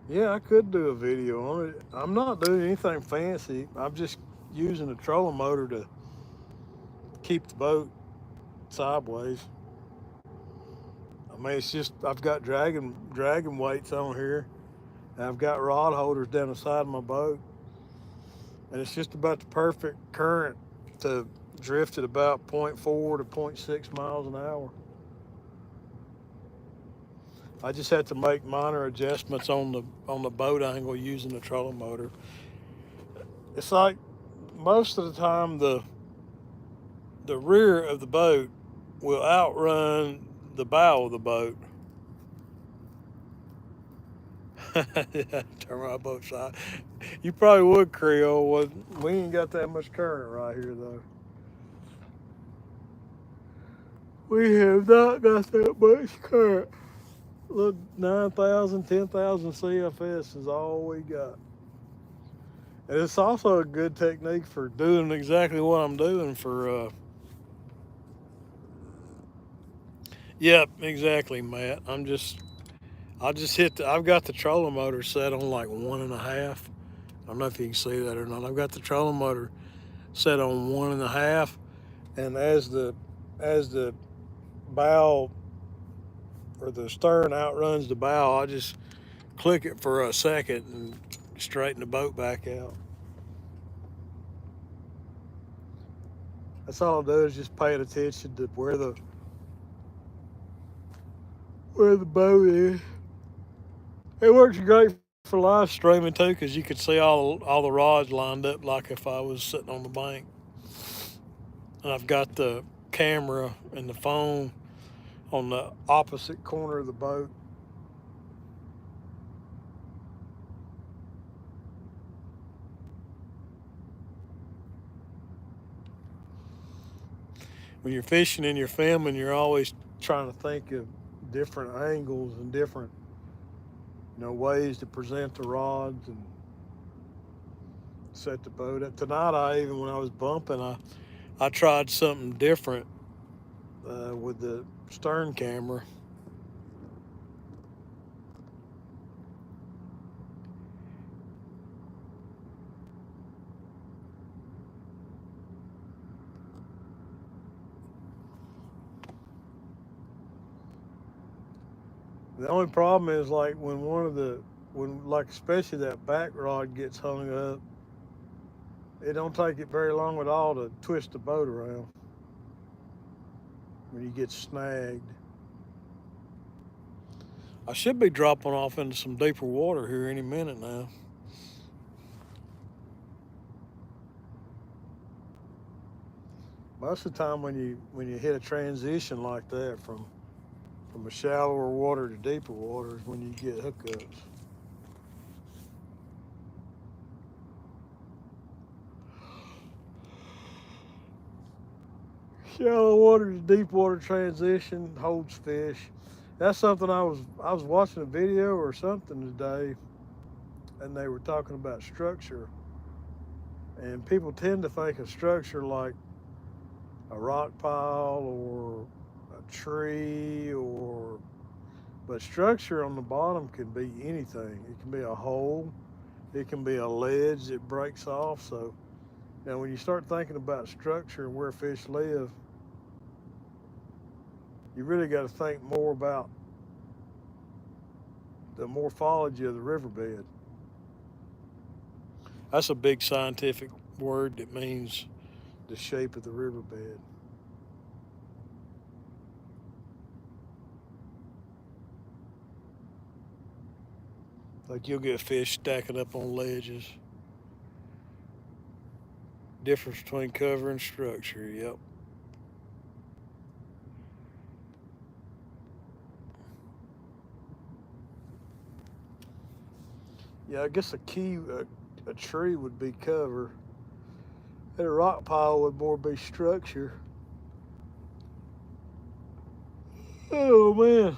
Yeah, I could do a video on it. I'm not doing anything fancy. I'm just using a trolling motor to keep the boat sideways. I mean, it's just I've got dragging weights on here, and I've got rod holders down the side of my boat, and it's just about the perfect current to drift at about zero point 0.4 to 0.6 miles an hour. I just had to make minor adjustments on the boat angle using the trolling motor. It's like most of the time the rear of the boat will outrun the bow of the boat. Yeah, turn my boat side. You probably would, Creole. We ain't got that much current right here, though. We have not got that much current. Look, 9,000, 10,000 CFS is all we got. And it's also a good technique for doing exactly what I'm doing for. Yep, exactly, Matt. I just I've got the trolling motor set on like 1.5. I don't know if you can see that or not. I've got the trolling motor set on 1.5, and as the bow or the stern outruns the bow, I just click it for a second and straighten the boat back out. That's all I do is just paying attention to where the boat is. It works great for live streaming too, because you could see all the rods lined up like if I was sitting on the bank. And I've got the camera and the phone on the opposite corner of the boat. When you're fishing and you're filming, you're always trying to think of different angles and different ways to present the rods and set the boat up. Tonight, when I was bumping, I tried something different with the stern camera. The only problem is like when like especially that back rod gets hung up, it don't take it very long at all to twist the boat around when you get snagged. I should be dropping off into some deeper water here any minute now. Most of the time when you hit a transition like that from a shallower water to deeper water is when you get hookups. Shallow water to deep water transition holds fish. That's something I was watching a video or something today, and they were talking about structure, And people tend to think of structure like a rock pile or a tree but structure on the bottom can be anything. It can be a hole, it can be a ledge that breaks off. So now when you start thinking about structure and where fish live, you really got to think more about the morphology of the riverbed. That's a big scientific word that means the shape of the riverbed. Like you'll get fish stacking up on ledges. Difference between cover and structure, yep. Yeah, I guess a tree would be cover, and a rock pile would more be structure. Oh man.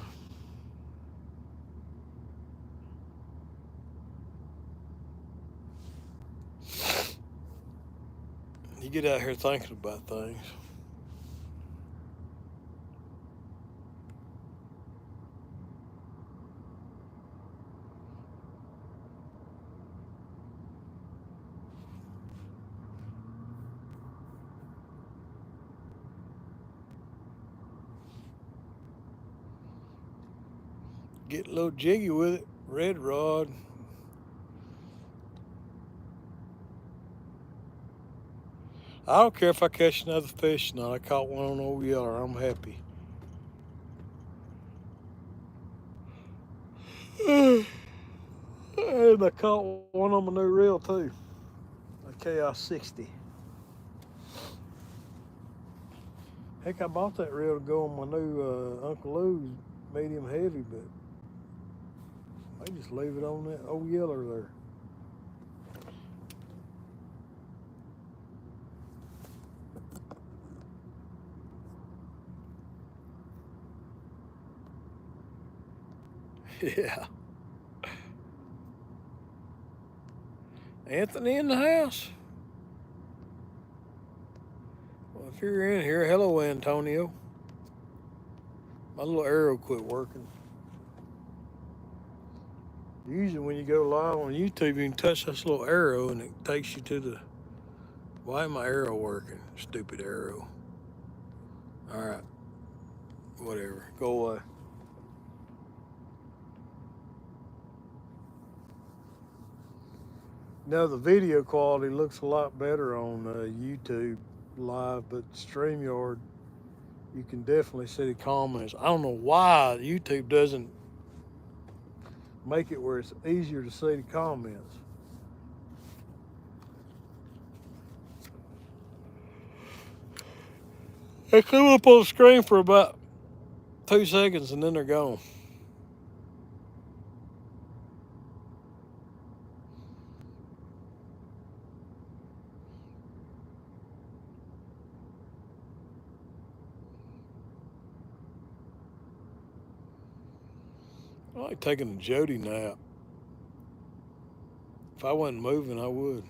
You get out here thinking about things. Get a little jiggy with it. Red rod. I don't care if I catch another fish or not. I caught one on old yeller. I'm happy. And I caught one on my new reel too. A KI 60. Heck, I bought that reel to go on my new Uncle Lou's medium heavy, but I just leave it on that old yeller there. Yeah. Anthony in the house. Well, if you're in here, hello, Antonio. My little arrow quit working. Usually when you go live on YouTube, you can touch this little arrow and it takes you to the... Why ain't my arrow working? Stupid arrow. All right. Whatever. Go away. Now the video quality looks a lot better on YouTube live, but StreamYard, you can definitely see the comments. I don't know why YouTube doesn't make it where it's easier to see the comments. They come up on the screen for about 2 seconds and then they're gone. I like taking a Jody nap. If I wasn't moving, I would.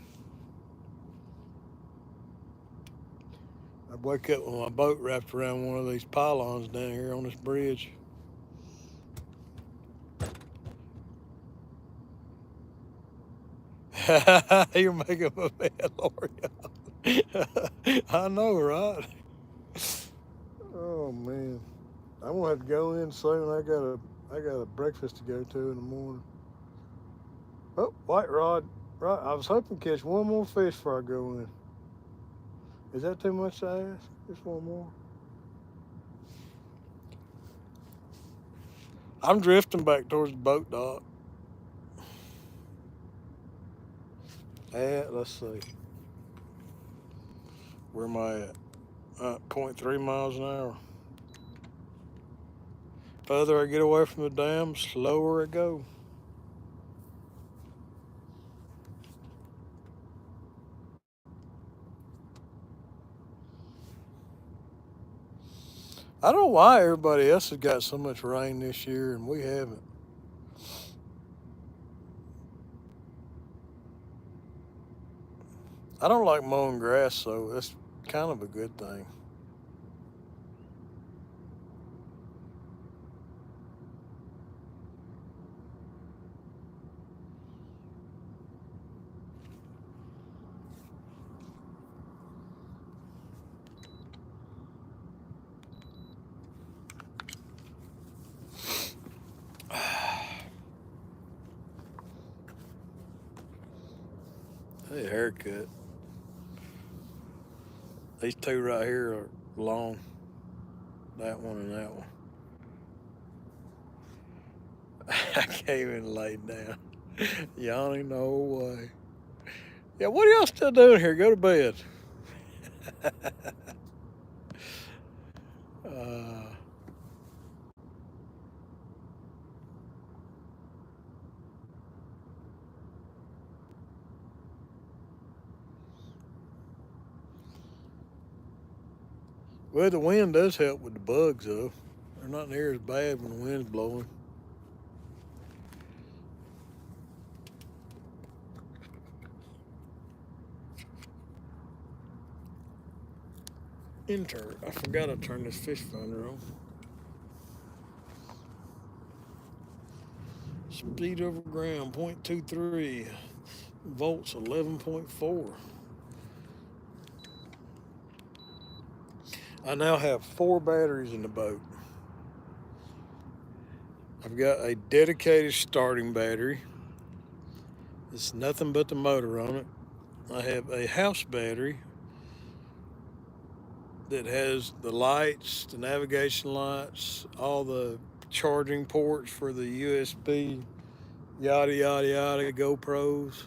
I'd wake up with my boat wrapped around one of these pylons down here on this bridge. You're making a bad Lord. I know, right? Oh man, I'm gonna have to go in soon. I got a breakfast to go to in the morning. Oh, white rod. Right, I was hoping to catch one more fish before I go in. Is that too much to ask? Just one more. I'm drifting back towards the boat dock. Let's see. Where am I at? 0.3 miles an hour. Further I get away from the dam, slower I go. I don't know why everybody else has got so much rain this year and we haven't. I don't like mowing grass, so that's kind of a good thing. Hey, haircut. These two right here are long. That one and that one. I came in and laid down. Yawning the whole way. Yeah, what are y'all still doing here? Go to bed. uh, well, the wind does help with the bugs, though. They're not near as bad when the wind's blowing. Enter. I forgot to turn this fish finder on. Speed over ground 0.23. Volts 11.4. I now have 4 batteries in the boat. I've got a dedicated starting battery. It's nothing but the motor on it. I have a house battery that has the lights, the navigation lights, all the charging ports for the USB, yada yada yada, GoPros,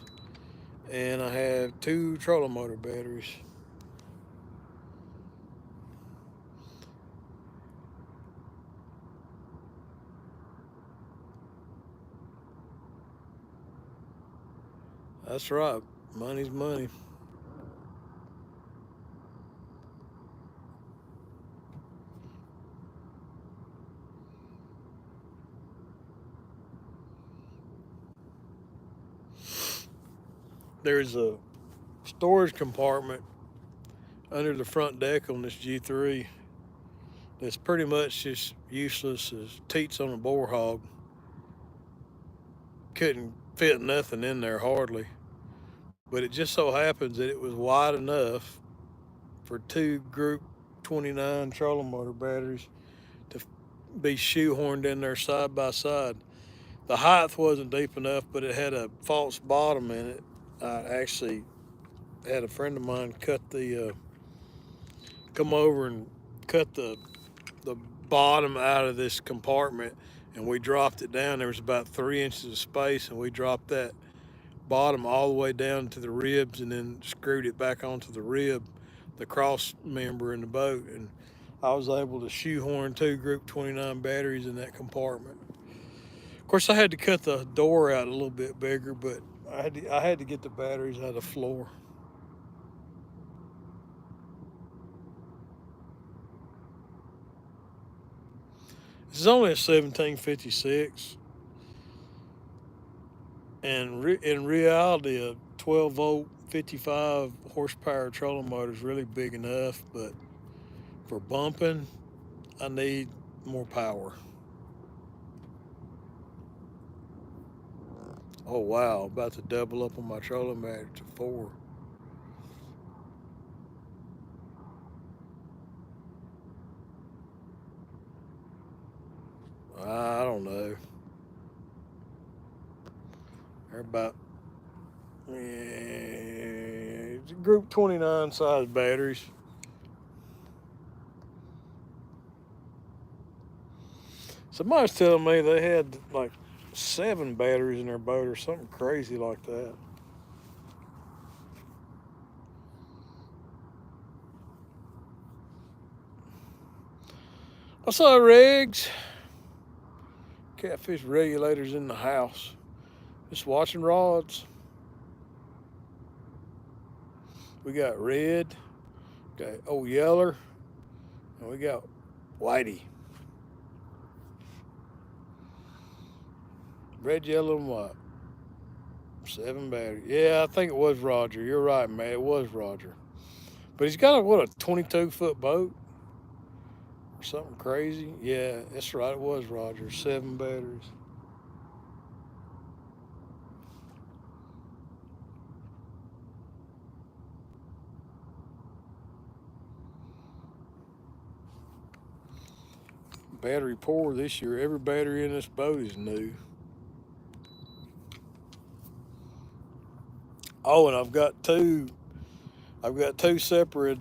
and I have 2 trolling motor batteries. That's right, money's money. There's a storage compartment under the front deck on this G3 that's pretty much just useless as teats on a boar hog. Couldn't fit nothing in there hardly, but it just so happens that it was wide enough for 2 Group 29 trolling motor batteries to be shoehorned in there side by side. The height wasn't deep enough, but it had a false bottom in it. I actually had a friend of mine come over and cut the bottom out of this compartment, and we dropped it down. There was about 3 inches of space, and we dropped that bottom all the way down to the ribs, and then screwed it back onto the rib, the cross member in the boat, and I was able to shoehorn 2 Group 29 batteries in that compartment. Of course, I had to cut the door out a little bit bigger, but I had to get the batteries out of the floor. This is only a 1756, and in reality, a 12 volt, 55 horsepower trolling motor is really big enough, but for bumping, I need more power. Oh wow, about to double up on my trolling motor to 4. I don't know. They're about Group 29 size batteries. Somebody's telling me they had like 7 batteries in their boat or something crazy like that. What's up, Regs? Catfish regulators in the house. Just watching rods. We got red, got old yeller, and we got whitey. Red, yellow, and white. 7 batteries. Yeah, I think it was Roger. You're right, man. It was Roger. But he's got a 22-foot boat or something crazy. Yeah, that's right. It was Roger. 7 batteries. Battery poor this year. Every battery in this boat is new. Oh, and I've got two separate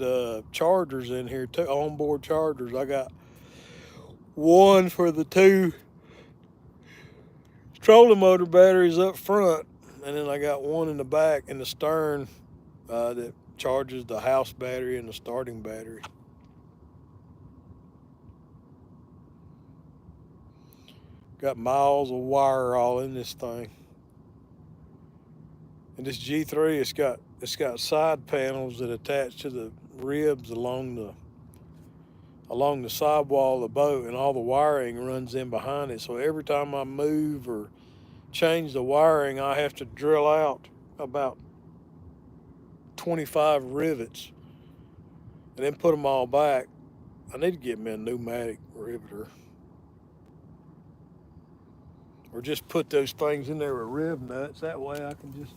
chargers in here, two onboard chargers. I got one for the two trolling motor batteries up front, and then I got one in the back in the stern that charges the house battery and the starting battery. Got miles of wire all in this thing. And this G3, it's got side panels that attach to the ribs along the sidewall of the boat, and all the wiring runs in behind it. So every time I move or change the wiring, I have to drill out about 25 rivets and then put them all back. I need to get me a pneumatic riveter, or just put those things in there with rib nuts. That way I can just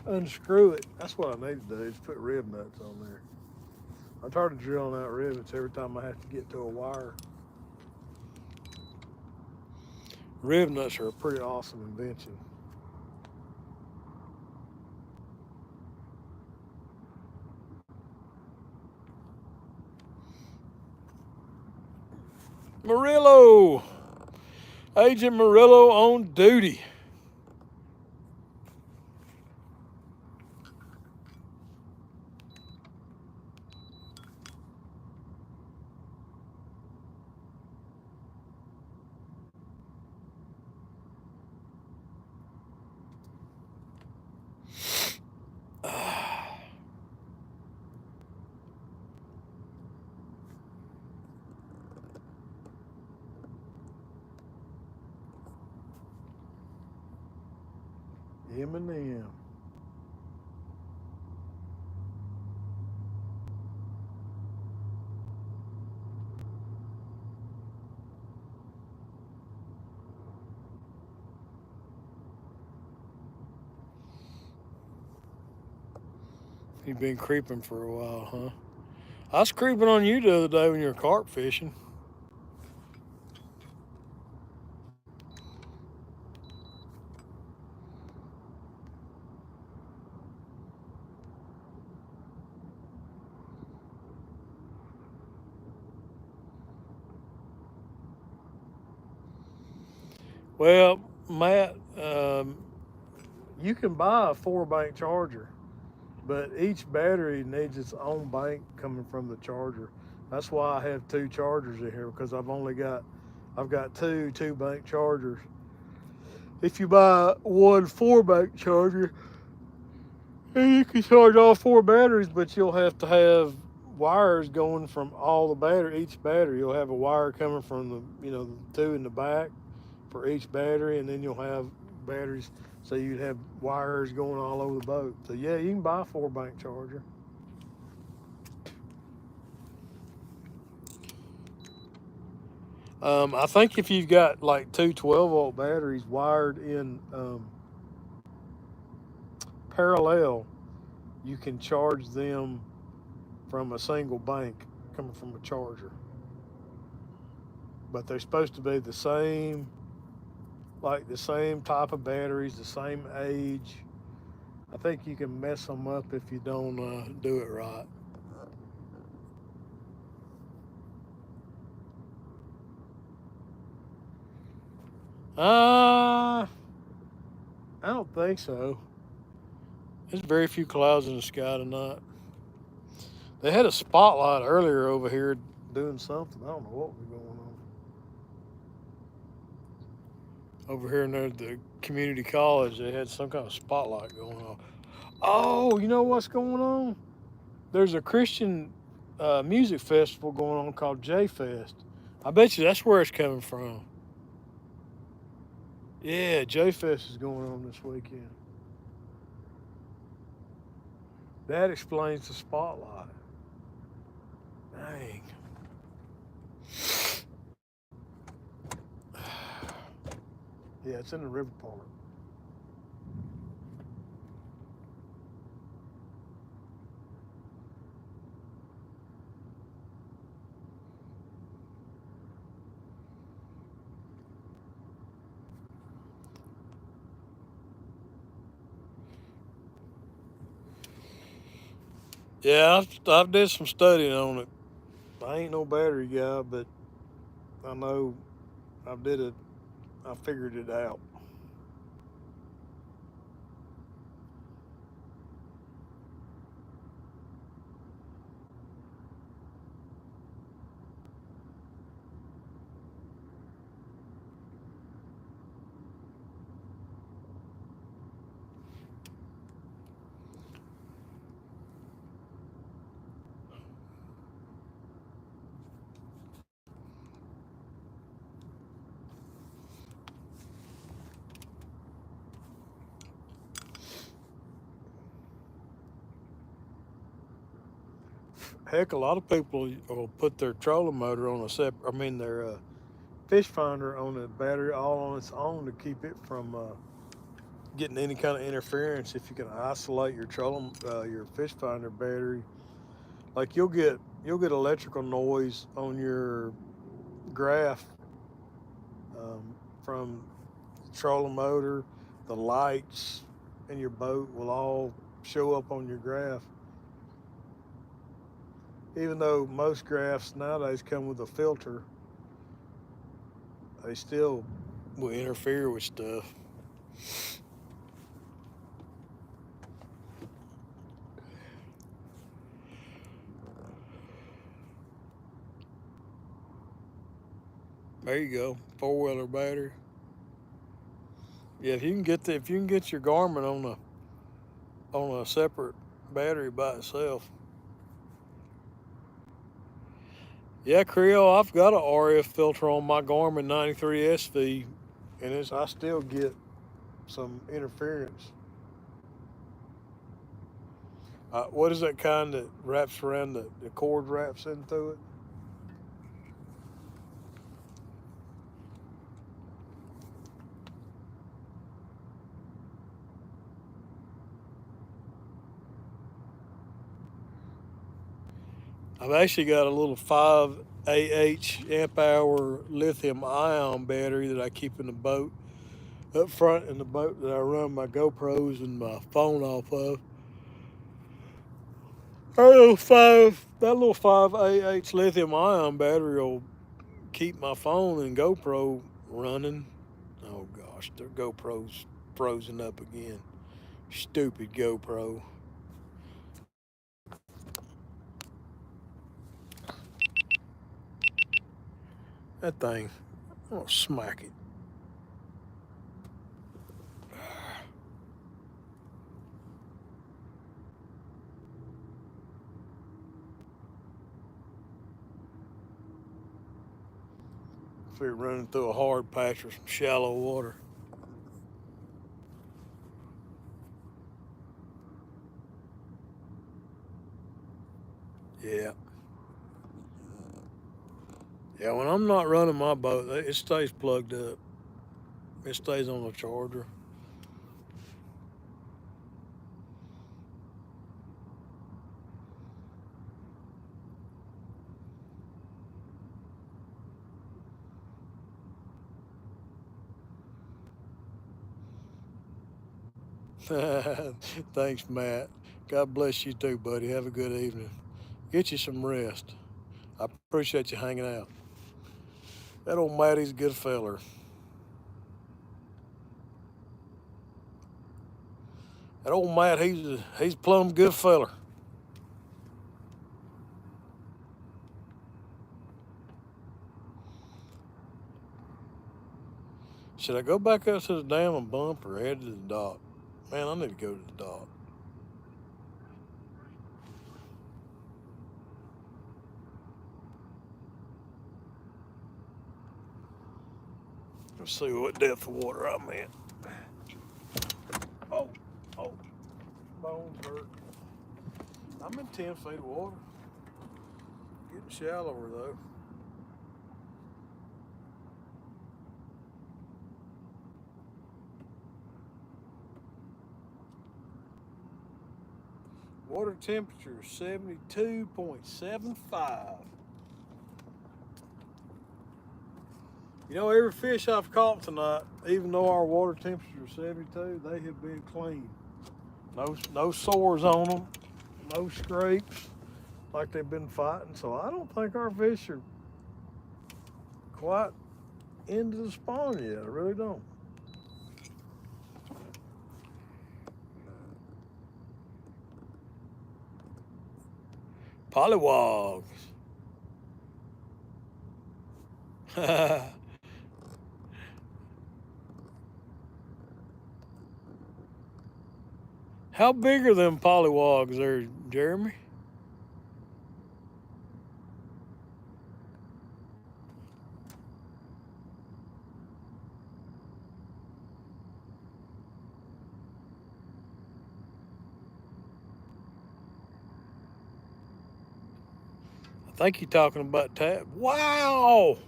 unscrew it. That's what I need to do, is put rib nuts on there. I'm tired of drilling out rivets every time I have to get to a wire. Rib nuts are a pretty awesome invention. Murillo! Agent Murillo on duty. Eminem. You've been creeping for a while, huh? I was creeping on you the other day when you were carp fishing. Well, Matt, you can buy a 4-bank charger, but each battery needs its own bank coming from the charger. That's why I have 2 chargers in here, because I've got 2 2-bank chargers. If you buy one 4-bank charger, you can charge all 4 batteries, but you'll have to have wires going from all the battery. Each battery, you'll have a wire coming from the 2 in the back for each battery, and then you'll have batteries. So you'd have wires going all over the boat. So yeah, you can buy a 4-bank charger. I think if you've got like 2 12-volt batteries wired in parallel, you can charge them from a single bank coming from a charger. But they're supposed to be the same type of batteries, the same age. I think you can mess them up if you don't do it right. I don't think so. There's very few clouds in the sky tonight. They had a spotlight earlier over here doing something. I don't know what was going on. Over here near the community college, they had some kind of spotlight going on. Oh, you know what's going on? There's a Christian music festival going on called J Fest. I bet you that's where it's coming from. Yeah, J Fest is going on this weekend. That explains the spotlight. Dang. Yeah, it's in the river part. Yeah, I've did some studying on it. I ain't no battery guy, but I know I did it. I figured it out. Heck, a lot of people will put their trolling motor on a separate. I mean, their fish finder on a battery all on its own to keep it from getting any kind of interference. If you can isolate your trolling, your fish finder battery, like you'll get electrical noise on your graph from the trolling motor, the lights in your boat will all show up on your graph. Even though most graphs nowadays come with a filter, they still will interfere with stuff. There you go, 4-wheeler battery. Yeah, if you can get your Garmin on a separate battery by itself. Yeah, Creo, I've got a RF filter on my Garmin 93 SV, and I still get some interference. What is that kind that wraps around the cord wraps into it? I've actually got a little 5 amp hour lithium ion battery that I keep in the boat up front in the boat that I run my GoPros and my phone off of. That little 5 lithium ion battery will keep my phone and GoPro running. Oh gosh, their GoPro's frozen up again. Stupid GoPro. That thing, I'm gonna smack it. If you're running through a hard patch or some shallow water. Yeah. Yeah, when I'm not running my boat, it stays plugged up. It stays on the charger. Thanks, Matt. God bless you too, buddy. Have a good evening. Get you some rest. I appreciate you hanging out. That old Matty's a good feller. That old Matt, he's plumb good feller. Should I go back up to the dam and bump or head to the dock? Man, I need to go to the dock. Let's see what depth of water I'm in. Oh, oh, bones hurt. I'm in 10 feet of water. Getting shallower though. Water temperature 72.75. You know, every fish I've caught tonight, even though our water temperature is 72, they have been clean. No sores on them, no scrapes like they've been fighting. So I don't think our fish are quite into the spawn yet. I really don't. Pollywogs. How big are them pollywogs there, Jeremy? I think you're talking about tab. Wow!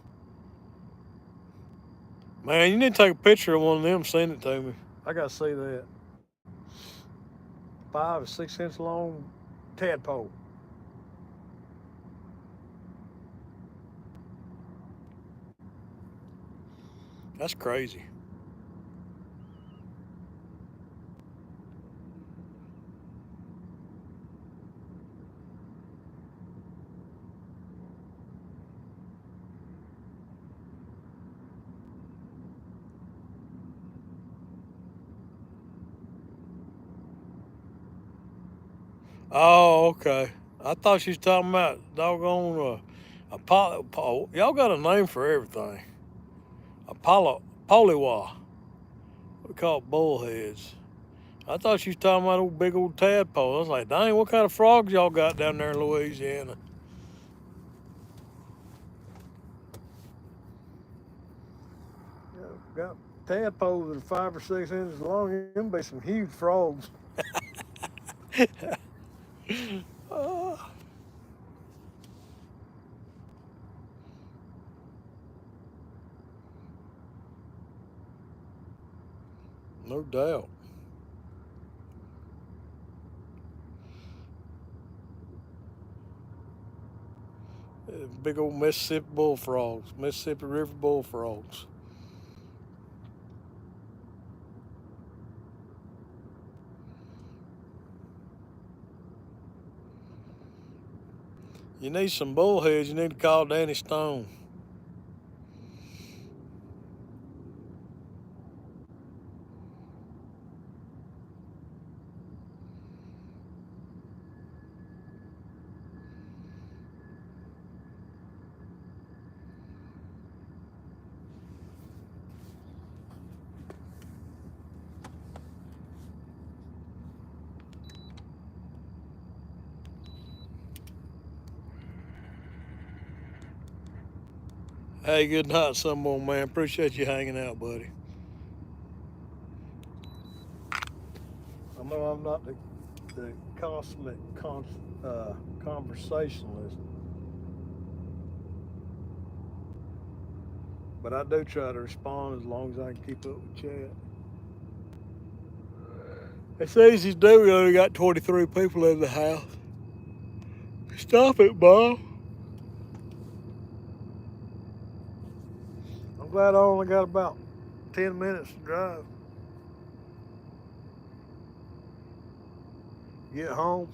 Man, you need to take a picture of one of them, send it to me. I gotta see that. 5 or 6 inch long tadpole. That's crazy. Oh, okay. I thought you was talking about doggone Apollo. Y'all got a name for everything. Apollo, Pollywa. We call it bullheads. I thought you was talking about old big old tadpole. I was like, dang, what kind of frogs y'all got down there in Louisiana? Yeah, got tadpoles that are 5 or 6 inches long. Them be some huge frogs. uh, no doubt. Big old Mississippi bullfrogs, Mississippi River bullfrogs. You need some bullheads, you need to call Danny Stone. Hey, good night, some more man. Appreciate you hanging out, buddy. I know I'm not the consummate conversationalist, but I do try to respond as long as I can keep up with chat. It's easy to do. We only got 23 people in the house. Stop it, Bob. I'm glad I only got about 10 minutes to drive. Get home.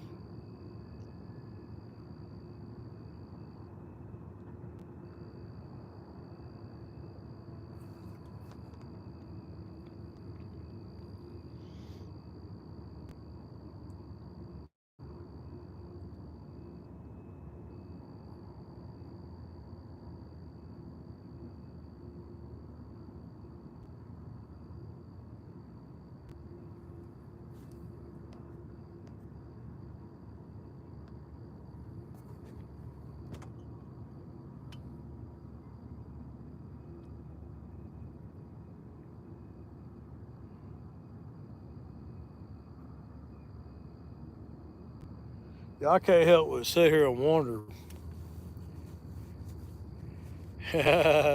Yeah, I can't help but sit here and wonder.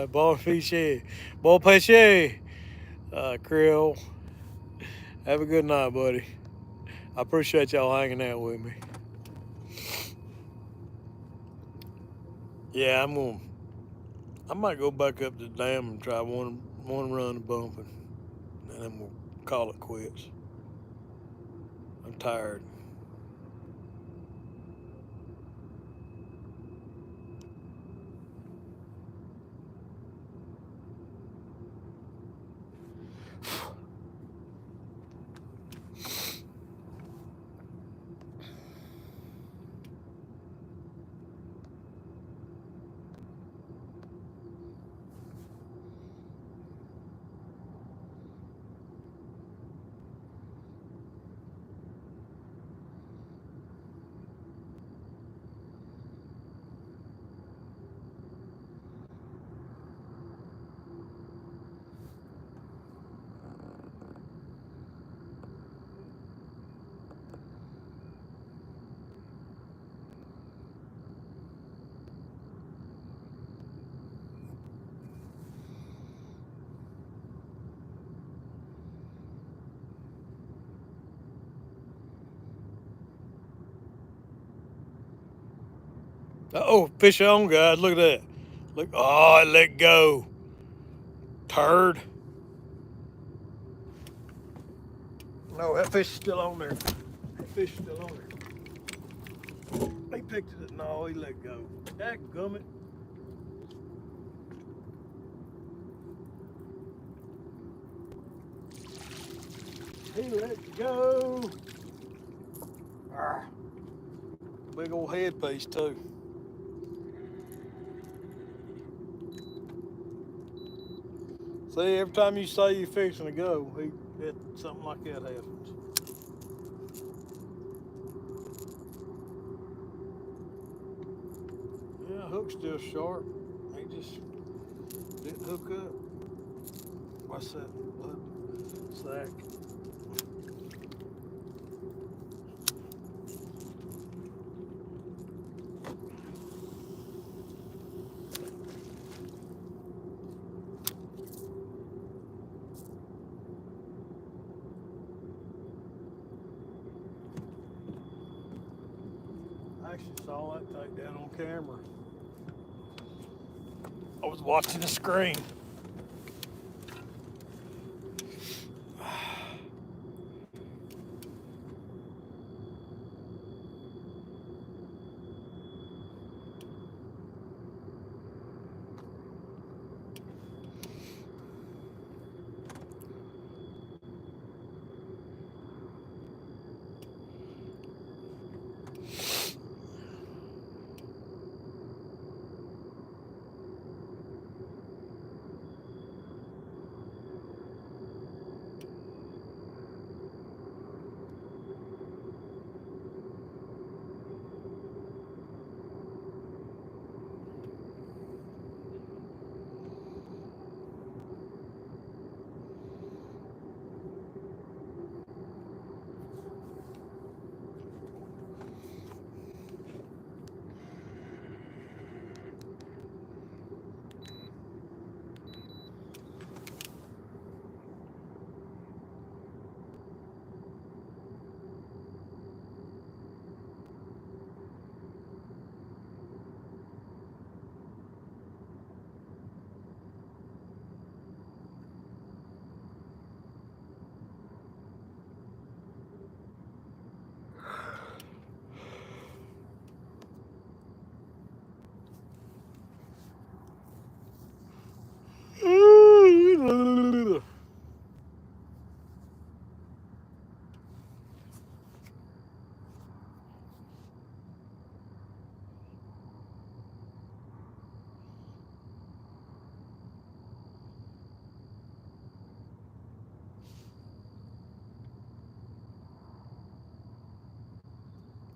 Bon fiche. Bon pêché. Krill. Have a good night, buddy. I appreciate y'all hanging out with me. Yeah, I might go back up to the dam and try one run of bumping, and then we'll call it quits. I'm tired. Oh, fish on, guys. Look at that. Look. Oh, it let go. Turd. No, that fish is still on there. That fish is still on there. He picked it. No, he let go. Dadgummit. He let go. Ah, big old headpiece too. See, every time you say you're fixing to go, something like that happens. Yeah, hook's still sharp. He just didn't hook up. What's that? Sack. I actually saw that takedown on camera. I was watching the screen.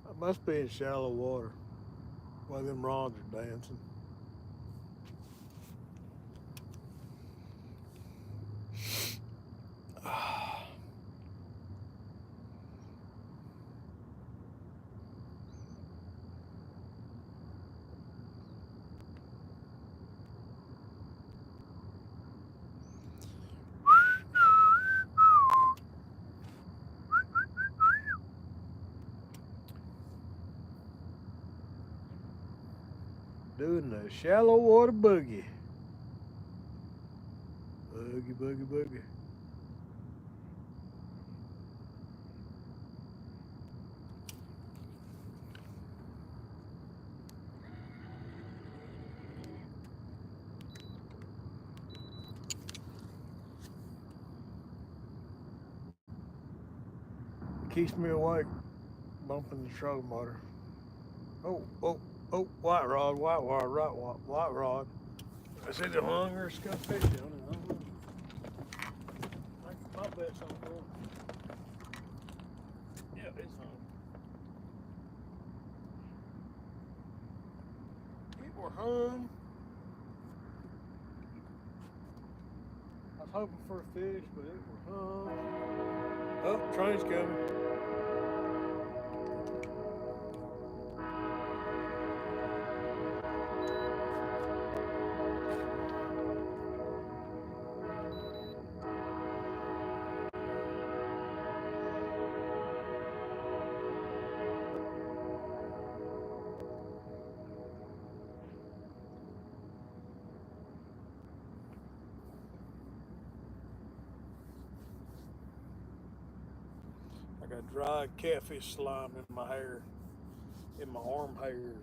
I must be in shallow water while them rods are dancing. Doing the shallow water boogie. Boogie, boogie, boogie. Keeps me awake, bumping the trolling motor. Oh, oh, oh, white rod, white rod. Is it a hunger or got fish on it? I don't know. My bet's on one. Yeah, it's hungry. It were hung. I was hoping for a fish, but it were hung. Oh, train's coming. I got dried catfish slime in my hair, in my arm hairs.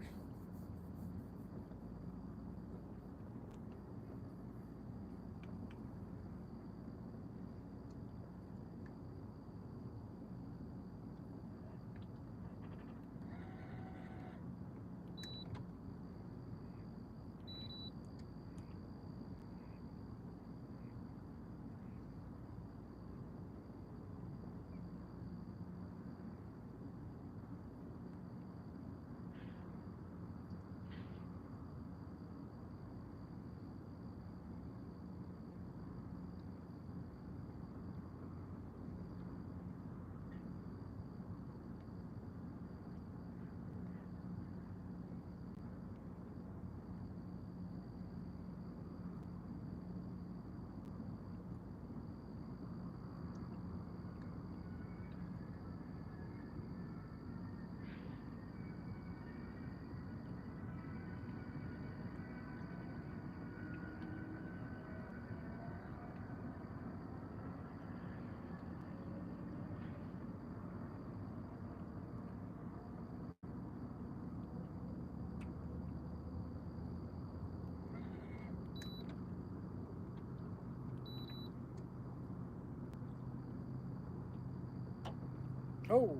Oh,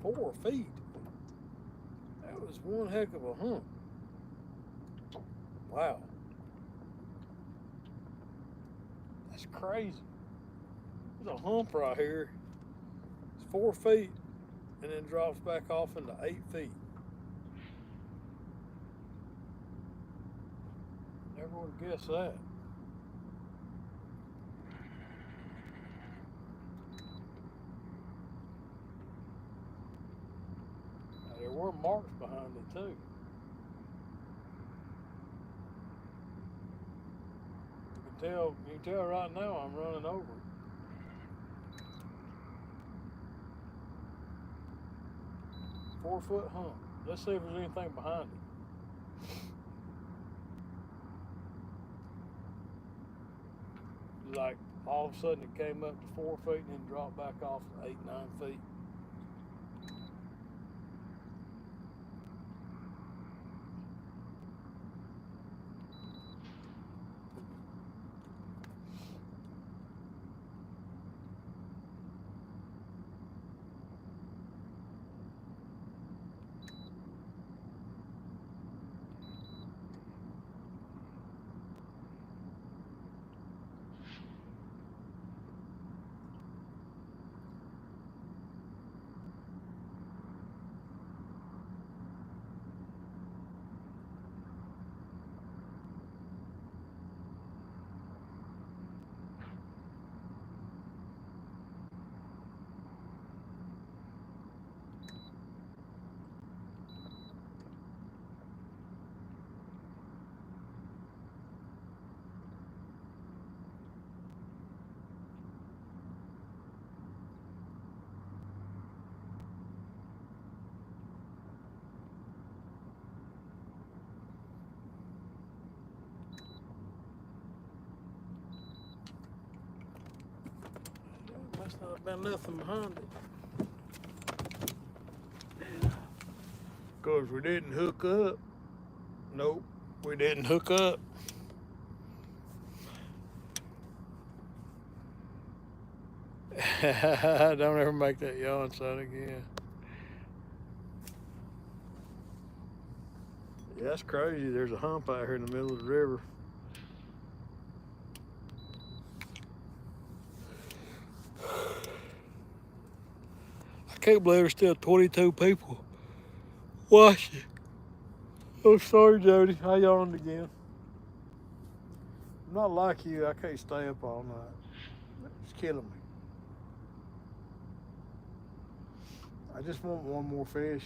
4 feet. That was one heck of a hump. Wow. That's crazy. There's a hump right here. It's 4 feet and then drops back off into 8 feet. Never would have guessed that. Now, there were marks behind it too. You can tell right now I'm running over it. 4 foot hump. Let's see if there's anything behind it. Like all of a sudden it came up to 4 feet and then dropped back off to 8, 9 feet. Must not have been nothing behind it. Of course, we didn't hook up. Nope, we didn't hook up. Don't ever make that yawn sound again. Yeah, that's crazy. There's a hump out here in the middle of the river. I can't believe there's still 22 people watching. I'm sorry, Jody. I yawned again. I'm not like you. I can't stay up all night. It's killing me. I just want one more fish.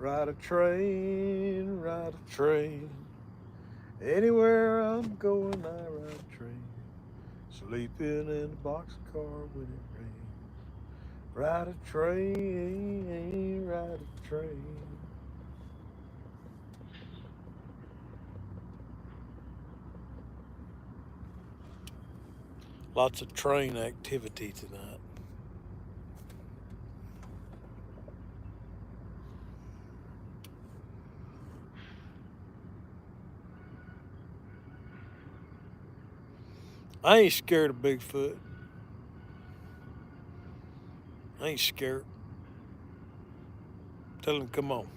Ride a train, ride a train. Anywhere I'm going, I ride a train. Sleeping in a boxcar when it rains. Ride a train, ride a train. Lots of train activity tonight. I ain't scared of Bigfoot. I ain't scared. Tell him, come on.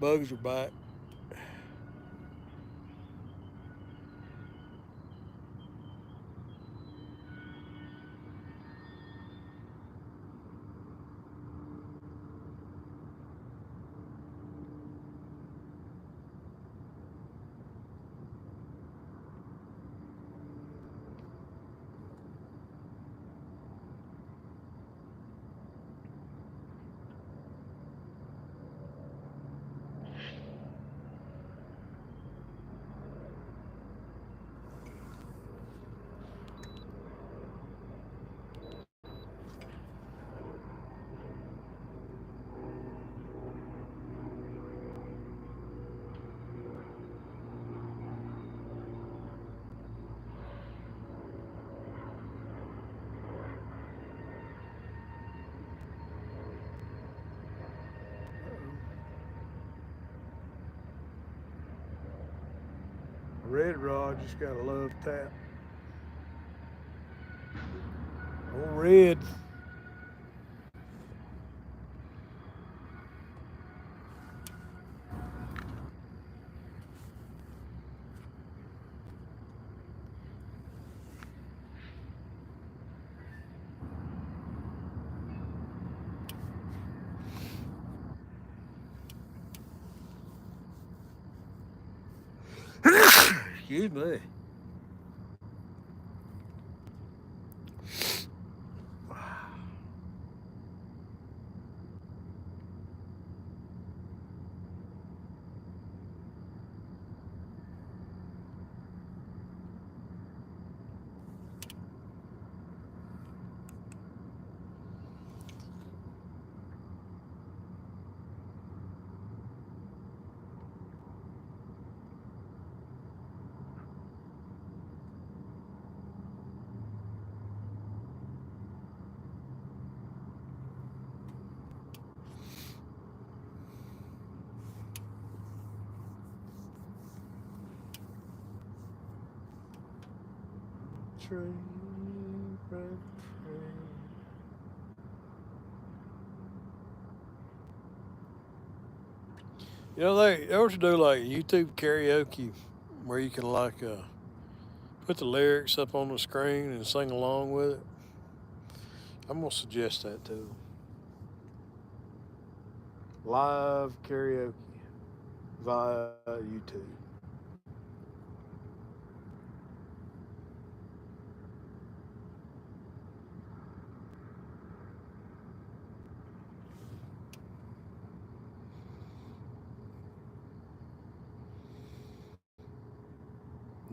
Bugs are back. Red rod just got a love tap. Oh, red. Excuse me. Train, red train. You know, they ought to do like YouTube karaoke where you can like put the lyrics up on the screen and sing along with it. I'm gonna suggest that too. Live karaoke via YouTube.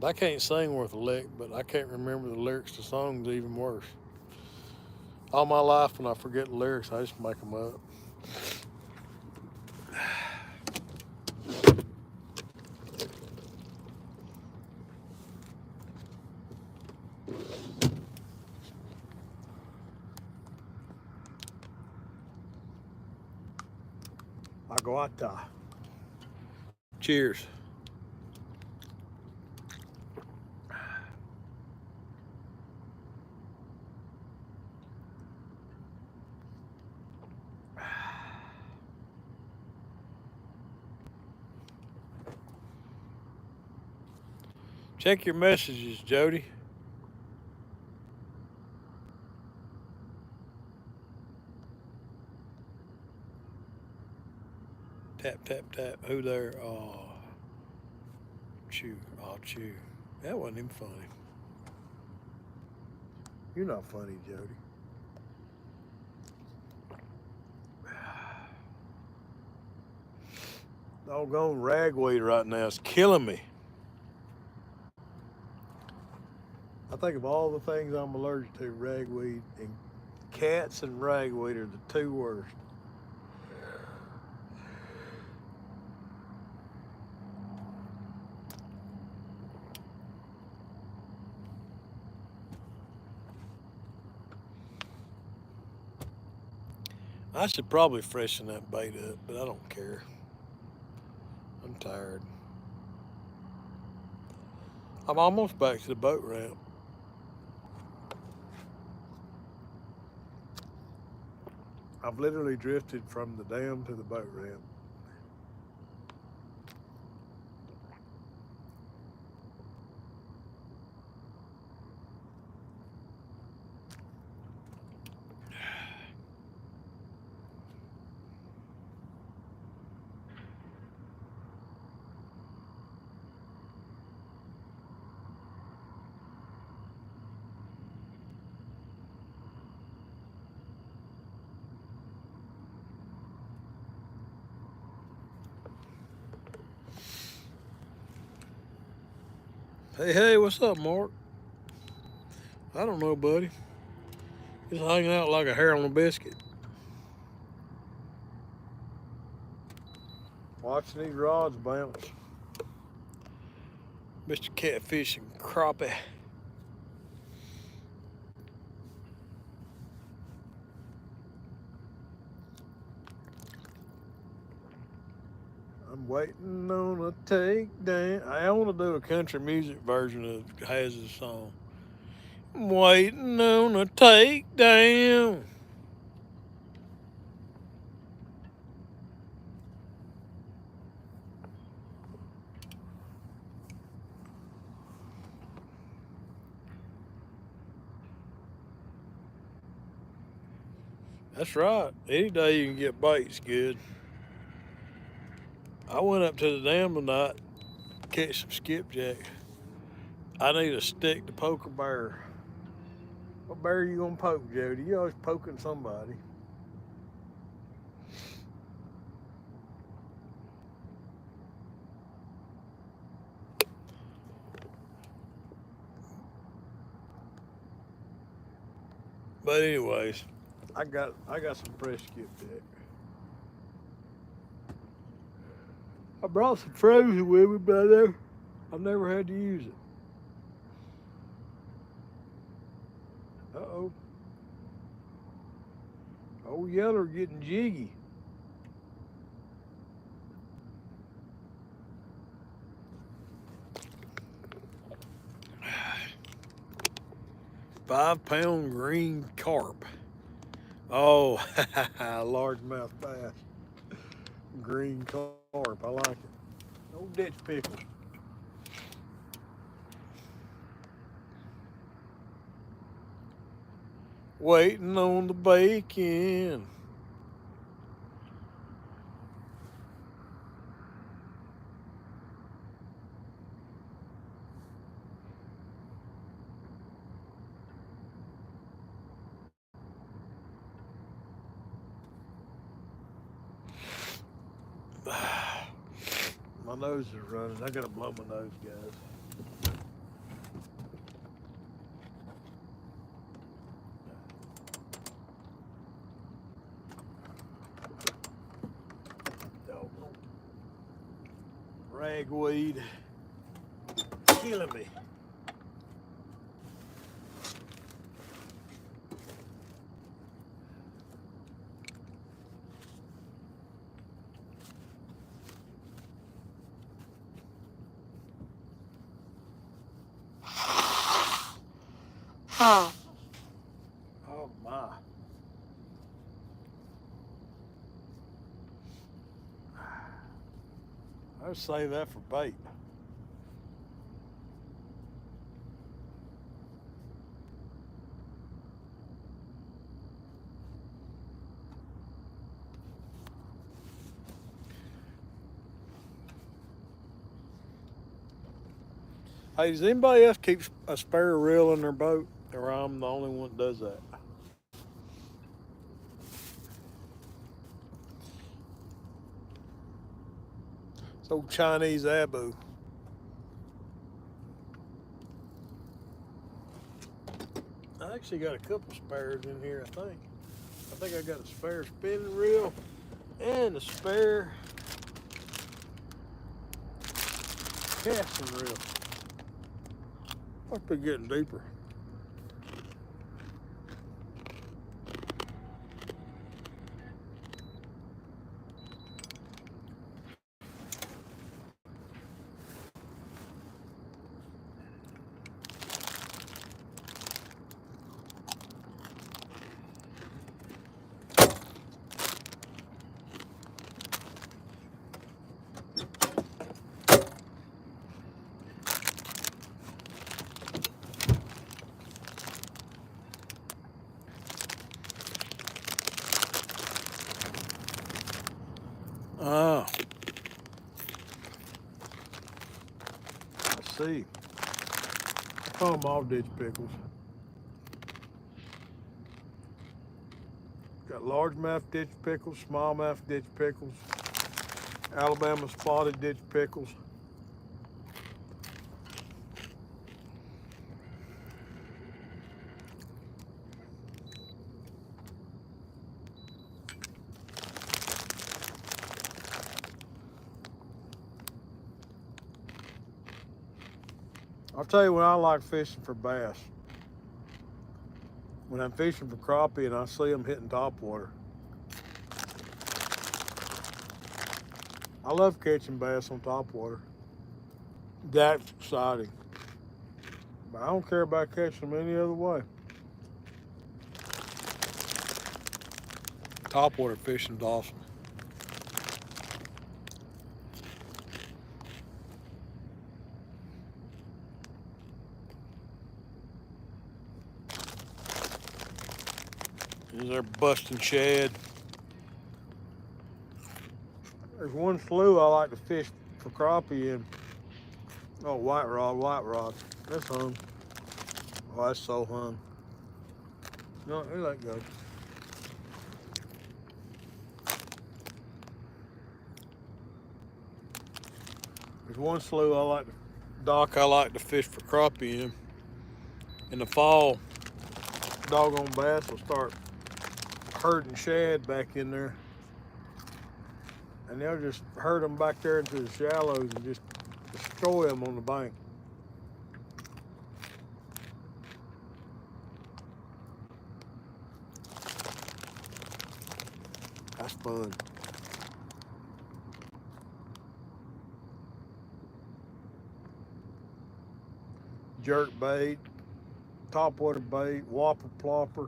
I can't sing worth a lick, but I can't remember the lyrics to songs even worse. All my life, when I forget the lyrics, I just make them up. Aguata. Cheers. Check your messages, Jody. Tap, tap, tap. Who there? Oh, chew. Oh, chew. That wasn't even funny. You're not funny, Jody. Doggone ragweed right now is killing me. I think of all the things I'm allergic to, ragweed and cats and ragweed are the two worst. I should probably freshen that bait up, but I don't care. I'm tired. I'm almost back to the boat ramp. I've literally drifted from the dam to the boat ramp. Hey, hey, what's up, Mark? I don't know, buddy. Just hanging out like a hair on a biscuit. Watching these rods bounce. Mr. Catfish and Crappie. I'm waiting on a takedown. I want to do a country music version of Haz's song. I'm waiting on a takedown. That's right. Any day you can get bait's good. I went up to the dam tonight to catch some skipjack. I need a stick to poke a bear. What bear are you gonna poke, Jody? You always poking somebody. But anyways, I got some fresh skipjack. I brought some frozen with me, but I've never had to use it. Uh-oh. Oh, yeller getting jiggy. £5 green carp. Oh, largemouth bass. green carp. I like it. Old ditch pickles. Waiting on the bacon. My nose is running. I gotta blow my nose, guys. Doggone ragweed killing me. Oh my. I'd save that for bait. Hey, does anybody else keep a spare reel in their boat? Or I'm the only one that does that? It's old Chinese Abu. I actually got a couple spares in here, I think. I think I got a spare spinning reel and a spare casting reel. Must be getting deeper. Ah, let's see. I call them all ditch pickles. Got largemouth ditch pickles, smallmouth ditch pickles, Alabama spotted ditch pickles. I'll tell you when I like fishing for bass. When I'm fishing for crappie and I see them hitting topwater. I love catching bass on topwater. That's exciting. But I don't care about catching them any other way. Topwater fishing's awesome. They're busting shad. There's one slough I like to fish for crappie in. Oh, white rod. That's hung. Oh, that's so hung. No, let that go. There's one slough I like to fish for crappie in. In the fall, doggone bass will start herding shad back in there. And they'll just herd them back there into the shallows and just destroy them on the bank. That's fun. Jerk bait, topwater bait, whopper plopper.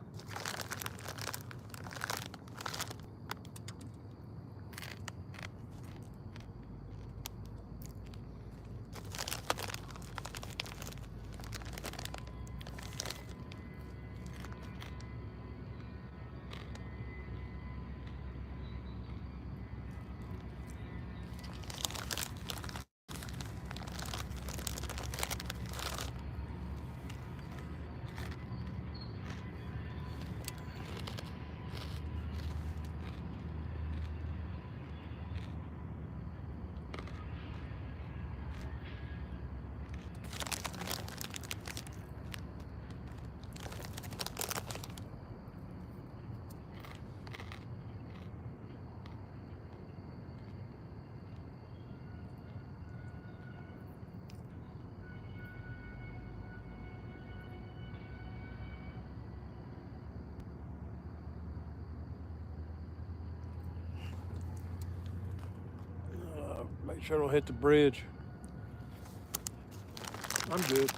Make sure I don't hit the bridge. I'm good.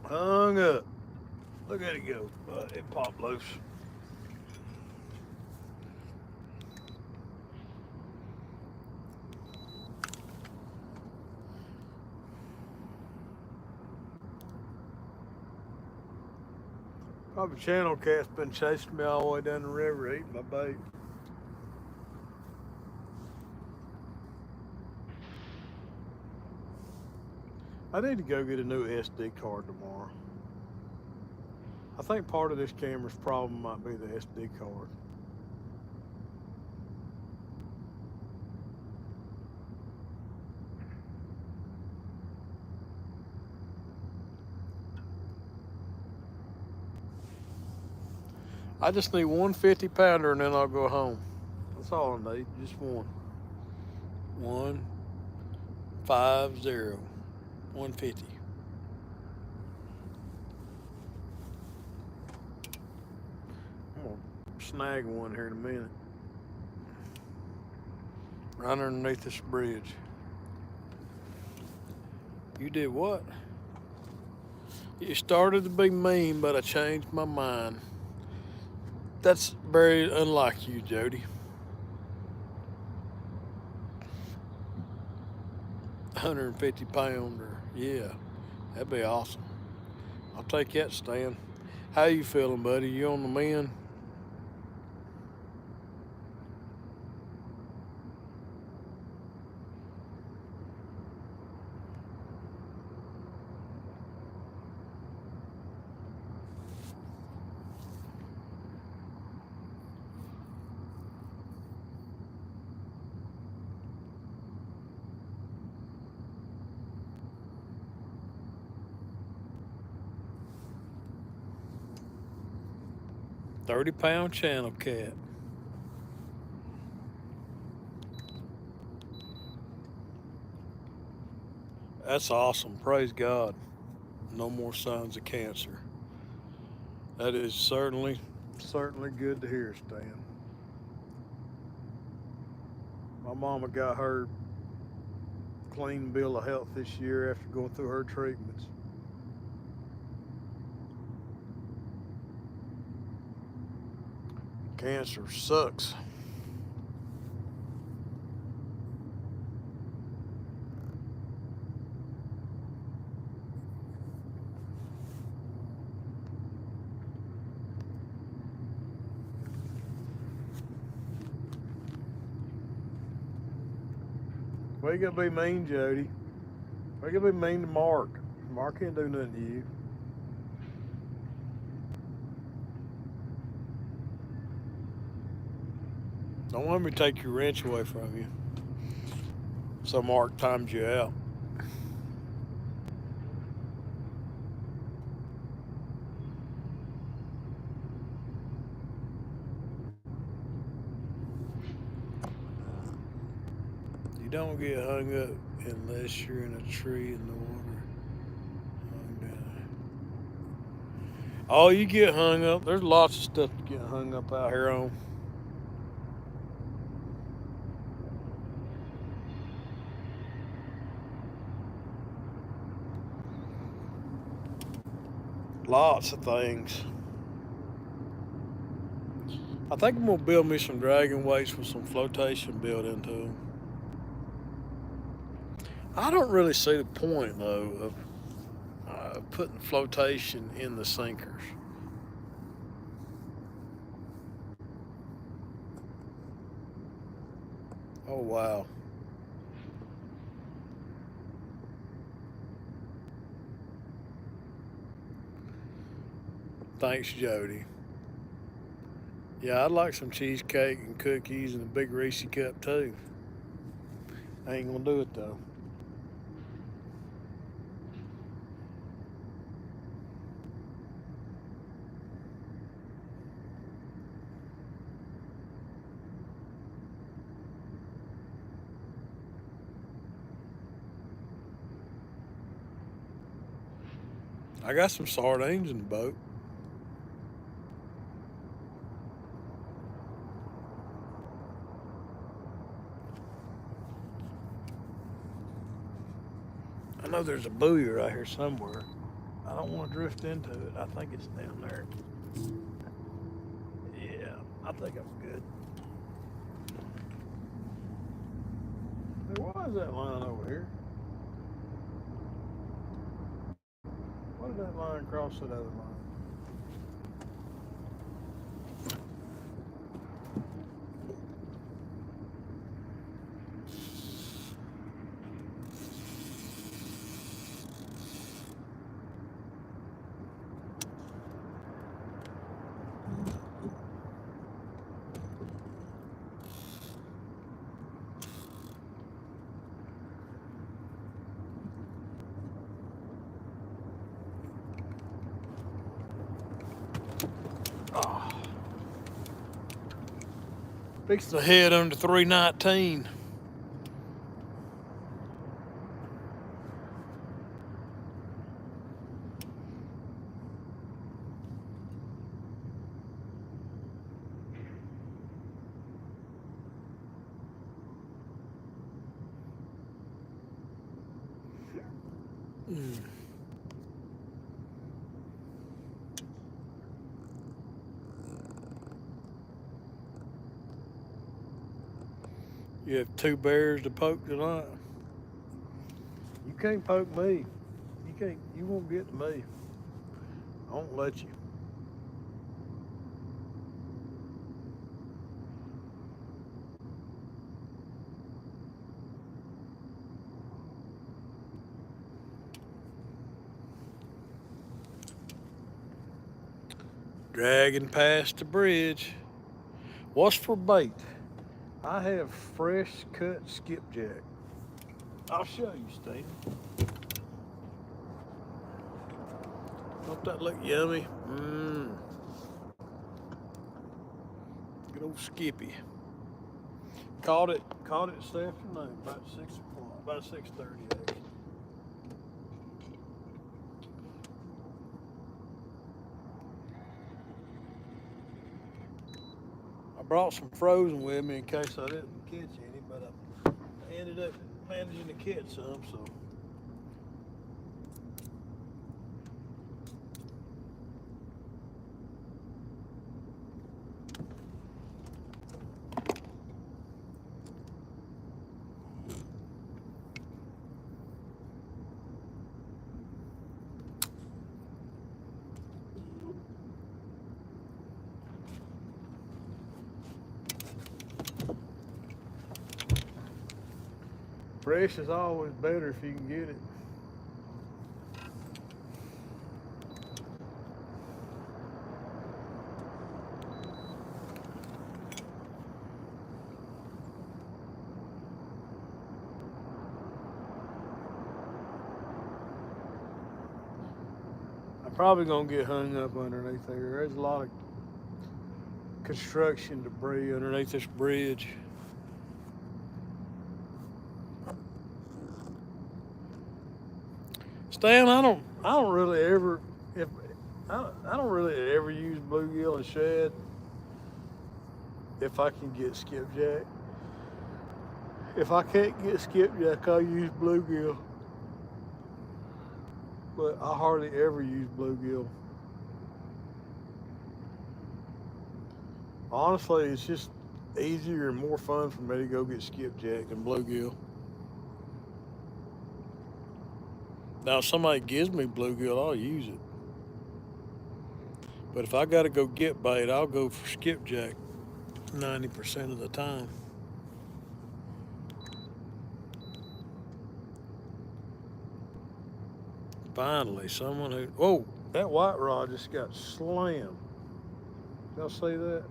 Hung up. Look at it go. It popped loose. Probably channel cat's been chasing me all the way down the river eating my bait. I need to go get a new SD card tomorrow. I think part of this camera's problem might be the SD card. I just need one 50-pounder and then I'll go home. That's all I need, just one. 150. 150. I'm gonna snag one here in a minute. Right underneath this bridge. You did what? You started to be mean, but I changed my mind. That's very unlike you, Jody. 150-pounder, yeah, that'd be awesome. I'll take that, Stan. How you feeling, buddy? You on the mend? £30 channel cat. That's awesome. Praise God. No more signs of cancer. That is certainly good to hear, Stan. My mama got her clean bill of health this year after going through her treatments. Cancer sucks. Why you gotta be mean, Jody? Why you gotta be mean to Mark? Mark can't do nothing to you. Don't let me take your wrench away from you. So Mark times you out. You don't get hung up unless you're in a tree in the water. Hung down. Oh, you get hung up. There's lots of stuff to get hung up out here on. Lots of things. I think I'm gonna build me some dragon weights with some flotation built into them. I don't really see the point though of putting flotation in the sinkers. Oh wow. Thanks, Jody. Yeah, I'd like some cheesecake and cookies and a big Reese cup too. I ain't gonna do it though. I got some sardines in the boat. I know there's a buoy right here somewhere. I don't want to drift into it. I think it's down there. Yeah, I think I'm good. Hey, why is that line over here? Why did that line cross that other line? Oh, fix the head under 319. You have two bears to poke tonight. You can't poke me. You can't. You won't get to me. I won't let you. Dragging past the bridge. What's for bait? I have fresh cut skipjack. I'll show you, Steve. Don't that look yummy? Mmm. Good old Skippy. Caught it this afternoon, about 6 o'clock, about 6:30 actually. I brought some frozen with me in case I didn't catch any, but I ended up managing to catch some, so. Fresh is always better if you can get it. I'm probably gonna get hung up underneath there. There's a lot of construction debris underneath this bridge. Stan, I don't really ever, if I don't really ever use bluegill and shad if I can get skipjack. If I can't get skipjack, I'll use bluegill. But I hardly ever use bluegill. Honestly, it's just easier and more fun for me to go get skipjack than bluegill. Now, if somebody gives me bluegill, I'll use it. But if I got to go get bait, I'll go for skipjack 90% of the time. Finally, someone who. Oh, that white rod just got slammed. Y'all see that?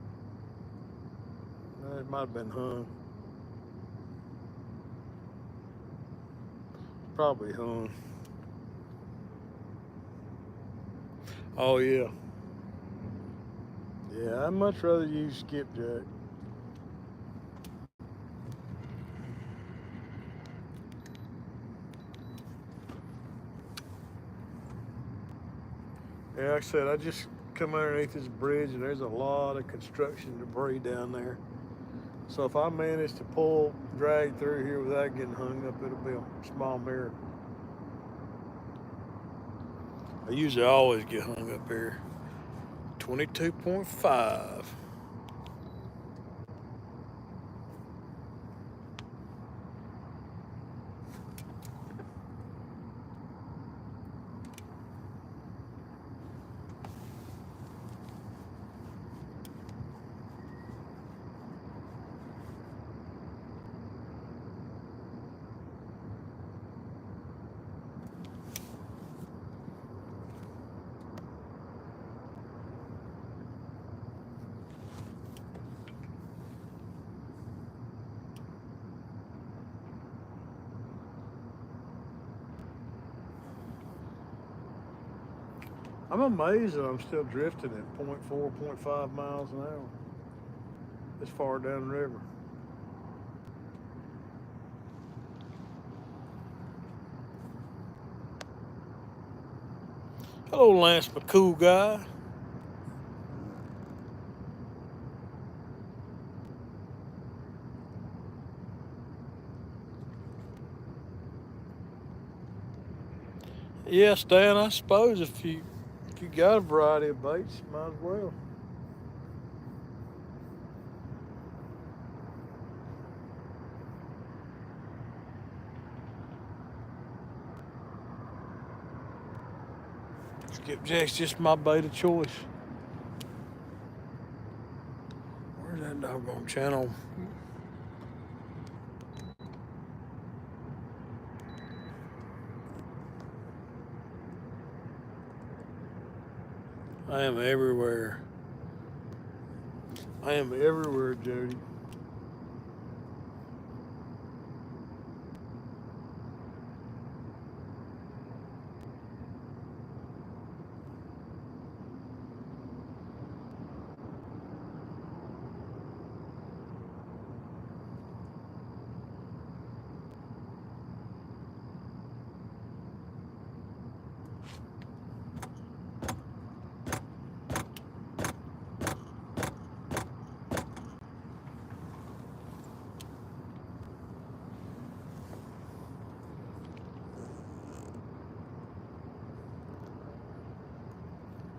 It might have been hung. Probably hung. Oh yeah. Yeah, I'd much rather use skipjack. Yeah, like I said, I just come underneath this bridge and there's a lot of construction debris down there. So if I manage to drag through here without getting hung up, it'll be a small miracle. I usually always get hung up here. 22.5. I'm amazed that I'm still drifting at 0.4, 0.5 miles an hour this far down the river. Hello, Lance, my cool guy. Yeah, Stan, I suppose if you got a variety of baits, you might as well. Skipjack's just my bait of choice. Where's that doggone channel? I am everywhere. I am everywhere, Jody.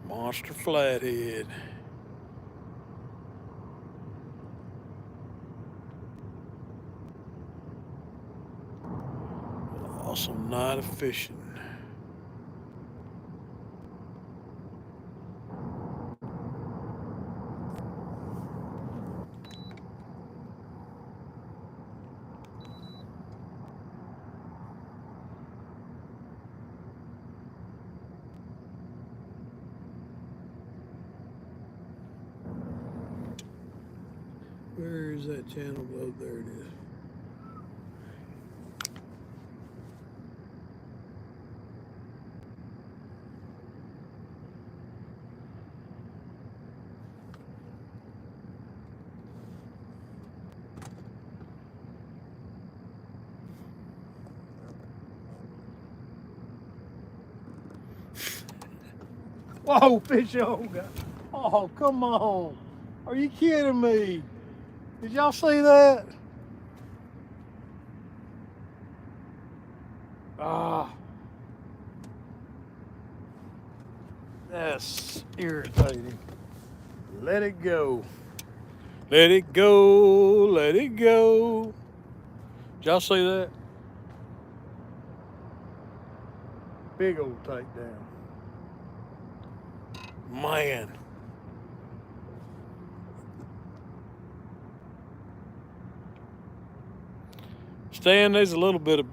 Monster flathead. Awesome night of fishing. Where is that channel? Oh, there it is. Whoa, fish on. Oh, come on. Are you kidding me? Did y'all see that? Ah. That's irritating. Let it go. Let it go. Let it go. Did y'all see that? Big old takedown. Man. Stan, there's a little bit of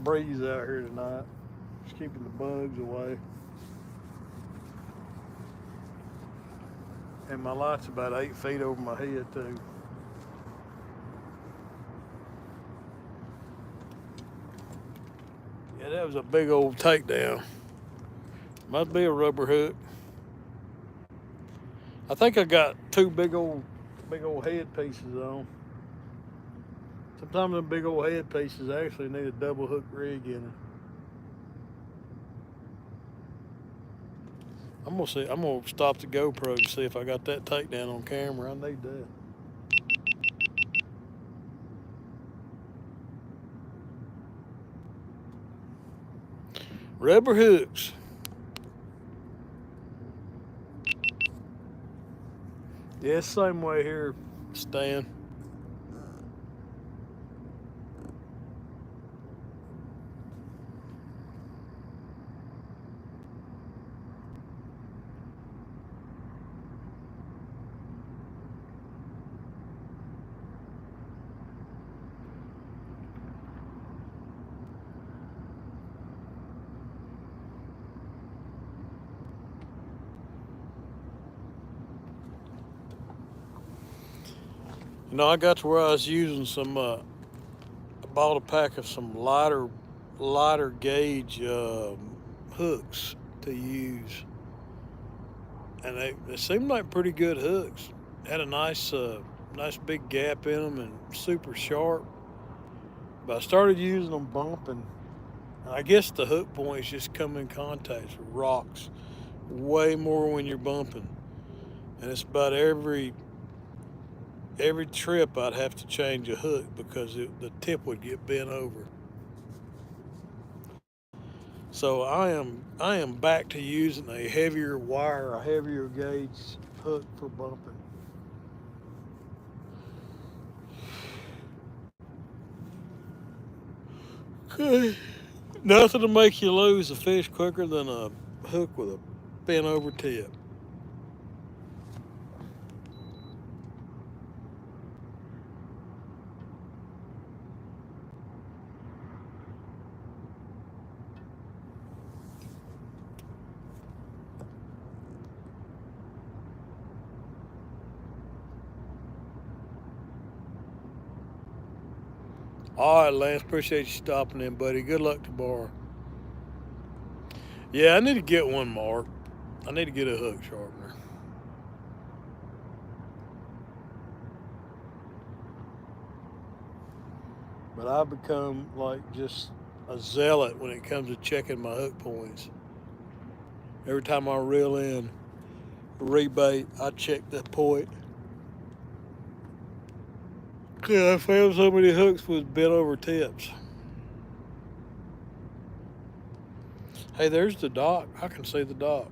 breeze out here tonight. Just keeping the bugs away. And my light's about 8 feet over my head too. Yeah, that was a big old takedown. Must be a rubber hook. I think I got two big old head pieces on. Sometimes them big old head pieces actually need a double hook rig in them. I'm gonna see. I'm gonna stop the GoPro to see if I got that takedown on camera. I need that. Rubber hooks. Yeah, it's the same way here, Stan. You know, I got to where I was using some. I bought a pack of some lighter gauge hooks to use, and they seemed like pretty good hooks. Had a nice big gap in them and super sharp. But I started using them bumping. And I guess the hook points just come in contact with rocks way more when you're bumping, and it's about every trip I'd have to change a hook because the tip would get bent over. So I am back to using a heavier wire, a heavier gauge hook for bumping. Okay. Nothing to make you lose a fish quicker than a hook with a bent over tip. All right, Lance, appreciate you stopping in, buddy. Good luck tomorrow. Yeah, I need to get one, Mark. I need to get a hook sharpener. But I've become like just a zealot when it comes to checking my hook points. Every time I reel in a rebait, I check that point. Yeah, I found so many hooks with bent over tips. Hey, there's the dock. I can see the dock.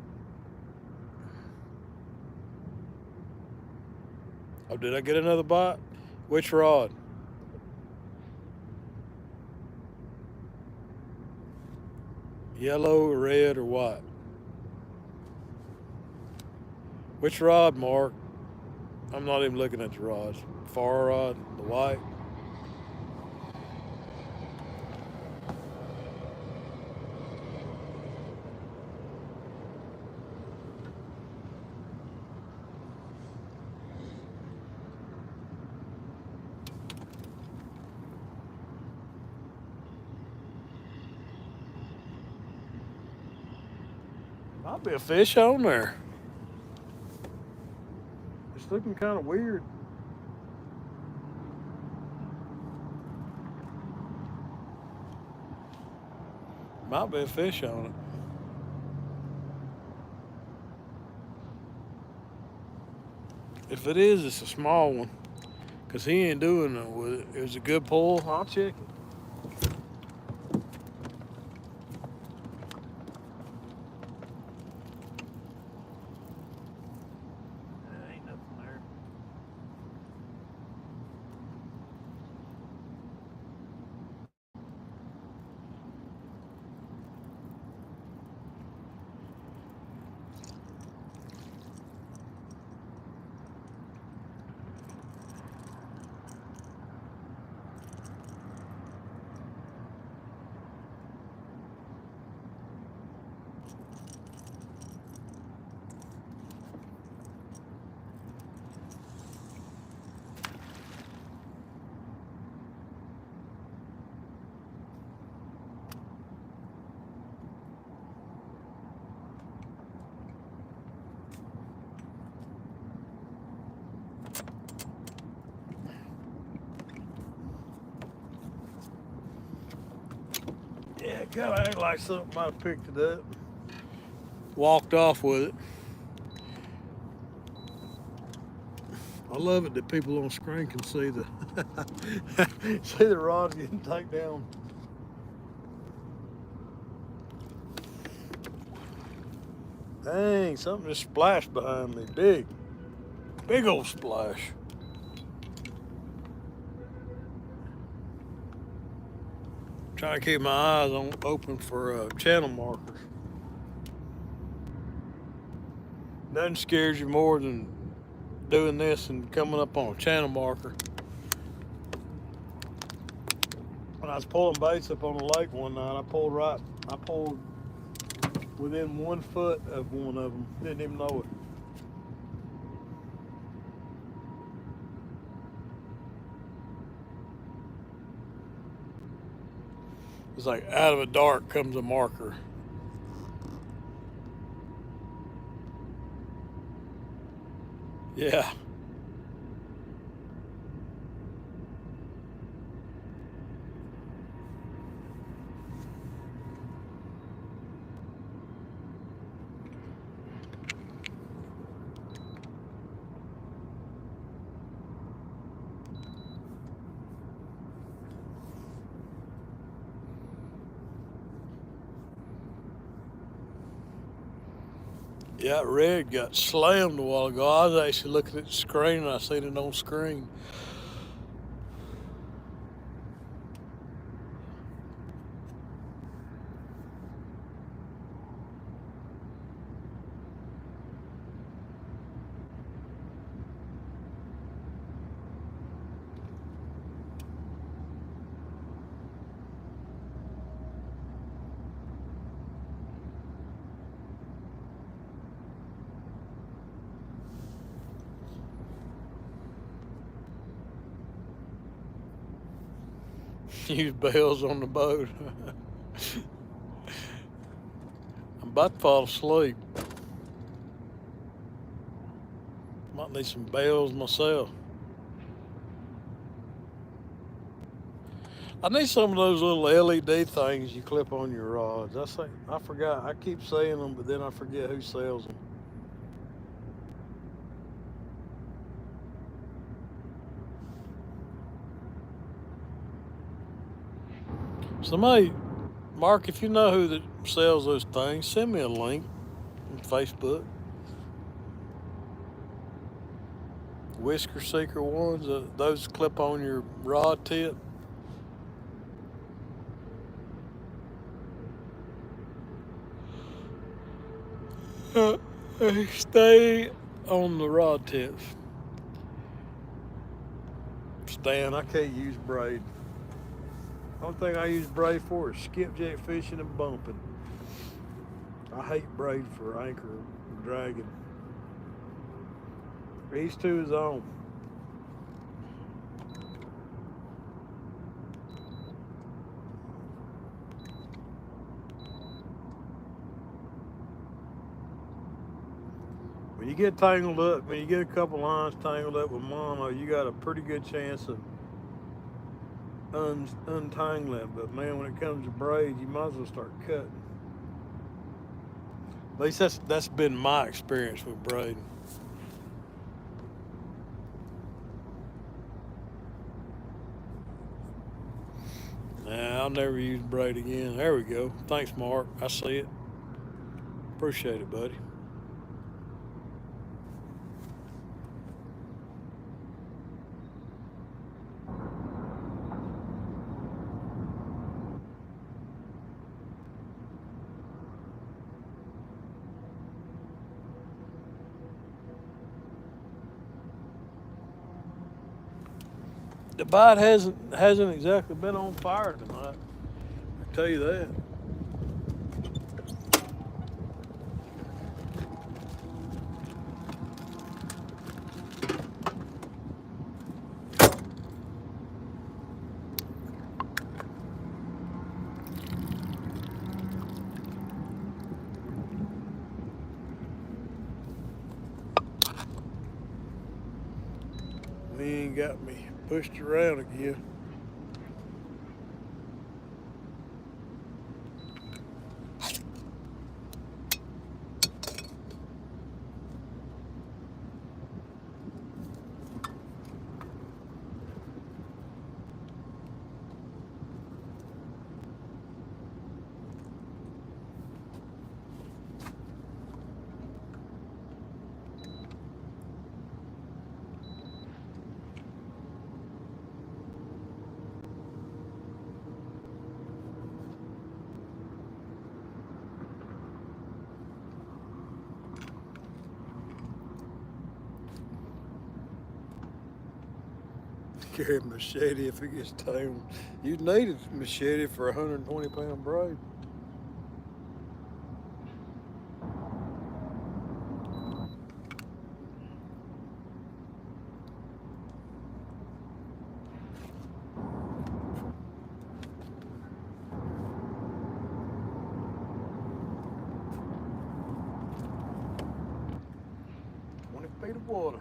Oh, did I get another bite? Which rod? Yellow, red, or white? Which rod, Mark? I'm not even looking at the rods. Far rod, the white. Might be a fish on there. It's looking kind of weird. Might be a fish on it. If it is, it's a small one. Because he ain't doing it with it. It was a good pull. I'll check it. Ain't nothing there. Yeah, it kind of act like something might have picked it up. Walked off with it. I love it that people on screen can see the see the rod getting taken down. Dang, something just splashed behind me. Big old splash. Trying to keep my eyes open for channel markers. Nothing scares you more than doing this and coming up on a channel marker. When I was pulling baits up on the lake one night, I pulled within 1 foot of one of them. Didn't even know it. It's like out of the dark comes a marker. Yeah. Yeah, that red got slammed a while ago. I was actually looking at the screen and I seen it on screen. Use bells on the boat. I'm about to fall asleep. Might need some bells myself. I need some of those little LED things you clip on your rods. I forgot. I keep saying them, but then I forget who sells them. Somebody, Mark, if you know who that sells those things, send me a link on Facebook. Whisker Seeker ones, those clip on your rod tip. Stay on the rod tips. Stan, I can't use braid. Only thing I use braid for is skipjack fishing and bumping. I hate braid for anchor and dragging. Each to his own. When you get tangled up, when you get a couple lines tangled up with mama, you got a pretty good chance of untangling it. But man, when it comes to braid, you might as well start cutting. At least that's been my experience with braiding. Nah, I'll never use braid again. There we go. Thanks, Mark. I see it. Appreciate it, buddy. The bite hasn't exactly been on fire tonight. I tell you that. He ain't got me pushed around again. Carry a machete if it gets tangled. You need a machete for a 120-pound braid. Feet of water.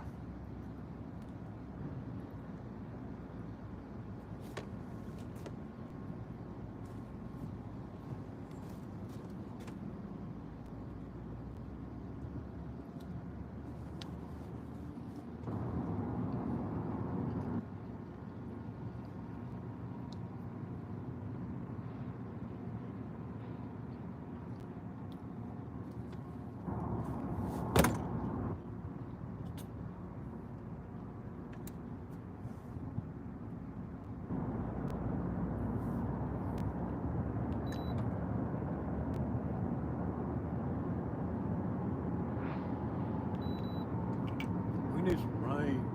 We need some rain.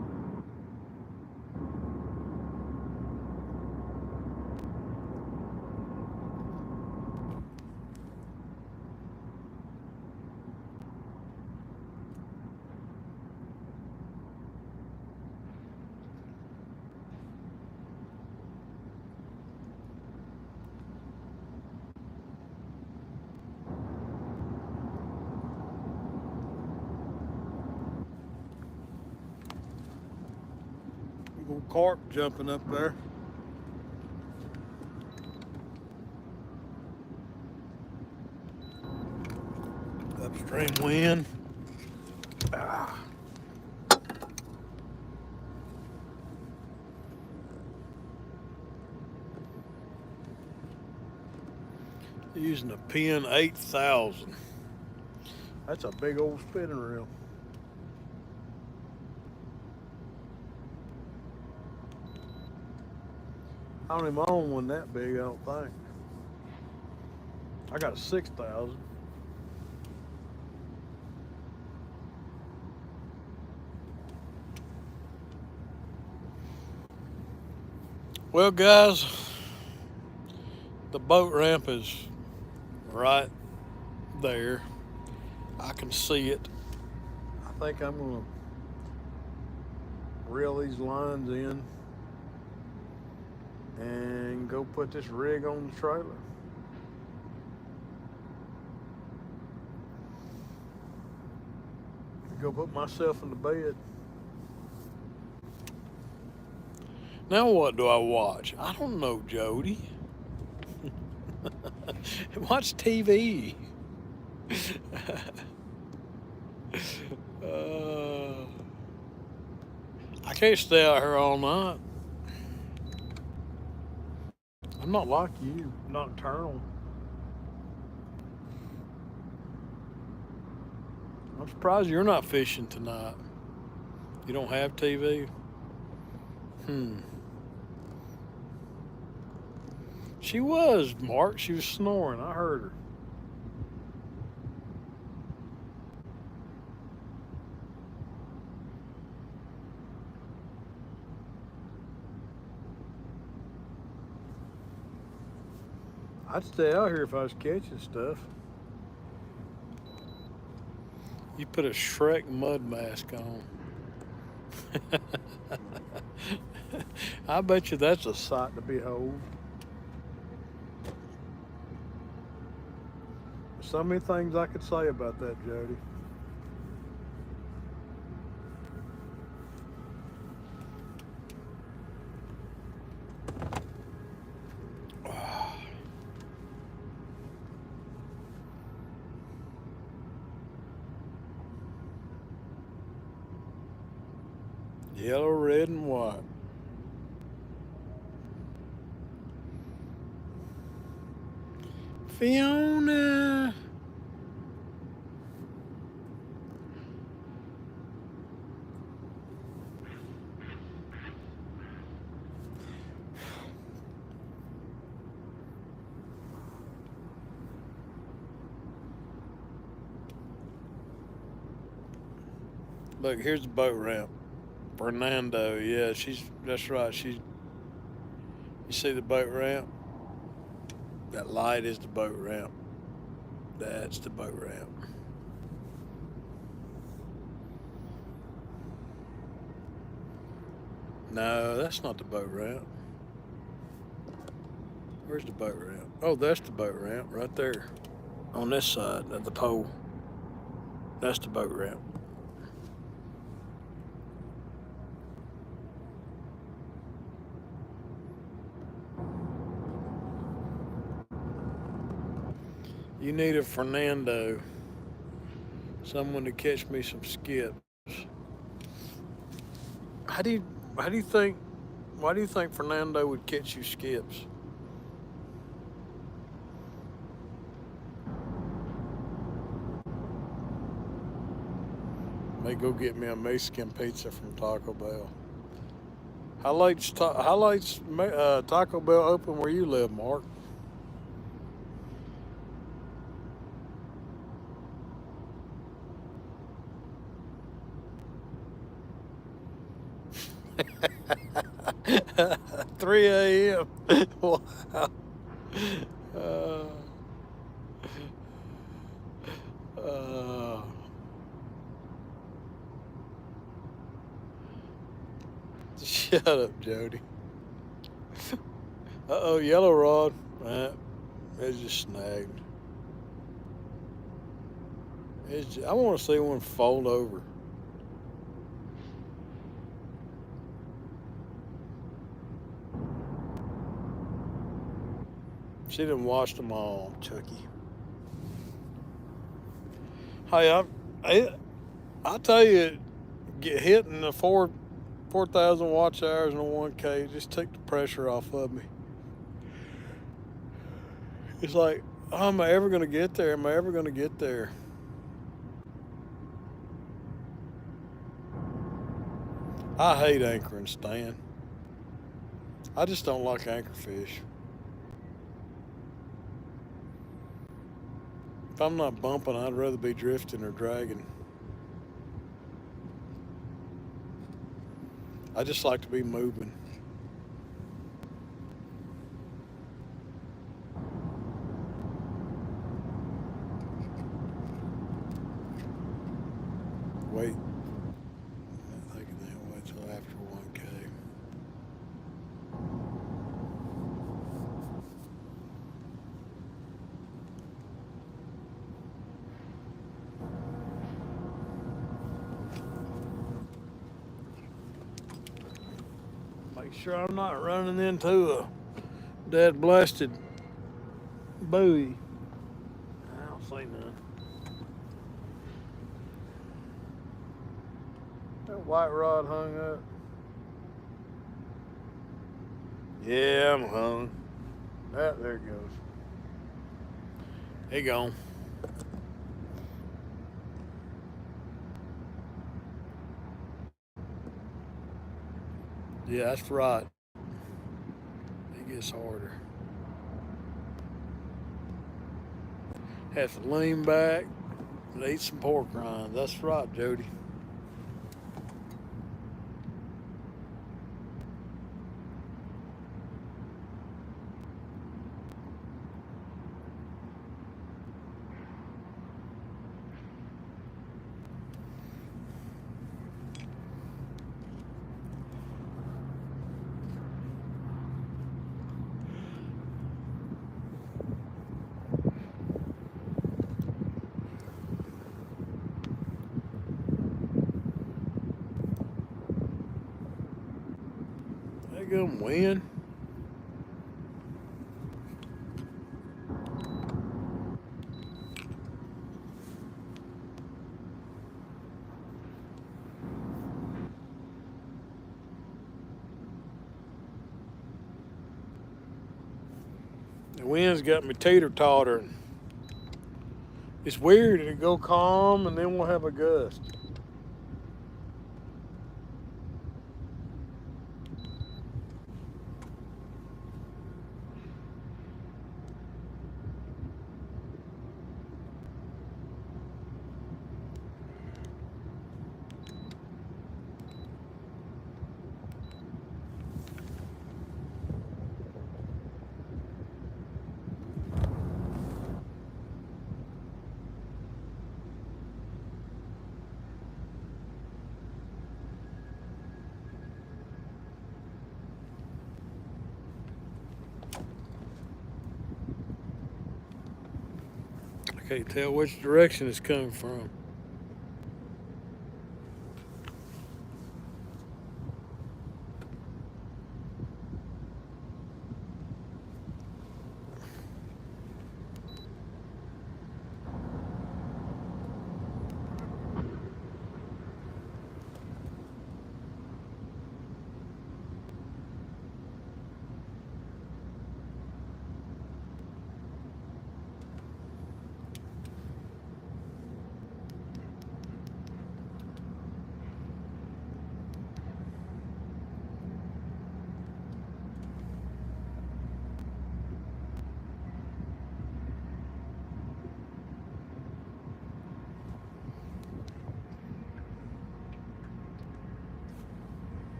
Little carp jumping up there. Upstream wind. Ah. Using a Penn 8000. That's a big old spinning reel. I don't even own one that big, I don't think. I got a 6000. Well, guys, the boat ramp is right there. I can see it. I think I'm gonna reel these lines in and go put this rig on the trailer. Go put myself in the bed. Now what do I watch? I don't know, Jody. Watch TV. I can't stay out here all night. I'm not like you, nocturnal. I'm surprised you're not fishing tonight. You don't have TV? She was, Mark. She was snoring. I heard her. I'd stay out here if I was catching stuff. You put a Shrek mud mask on. I bet you that's a sight to behold. So many things I could say about that, Jody. Yellow, red, and white. Fiona. Look, here's the boat ramp. Fernando, yeah, that's right. You see the boat ramp? That light is the boat ramp. That's the boat ramp. No, that's not the boat ramp. Where's the boat ramp? Oh, that's the boat ramp right there. On this side of the pole. That's the boat ramp. You need a Fernando. Someone to catch me some skips. How do you how do you think why do you think Fernando would catch you skips? May go get me a Mexican pizza from Taco Bell. How late's Taco Bell open where you live, Mark? Three a.m. Wow. Uh, uh, Shut up, Jody. Uh oh, yellow rod. It's just snagged. I want to see one fold over. She didn't wash them all, Chucky. Hey, I tell you, get hitting the 4,000 watch hours in a 1K just took the pressure off of me. It's like, oh, am I ever gonna get there? Am I ever gonna get there? I hate anchoring, Stan. I just don't like anchorfish. If I'm not bumping, I'd rather be drifting or dragging. I just like to be moving. Wait, I think then wait till after 1K. Make sure I'm not running into a dead blasted buoy. I don't see none. That white rod hung up. Yeah, I'm hung. There it goes. He gone. Yeah, that's right. It gets harder. Have to lean back and eat some pork rinds. That's right, Jody. They go win. The wind's got me teeter tottering. It's weird. It'll go calm and then we'll have a gust. I can't tell which direction it's coming from.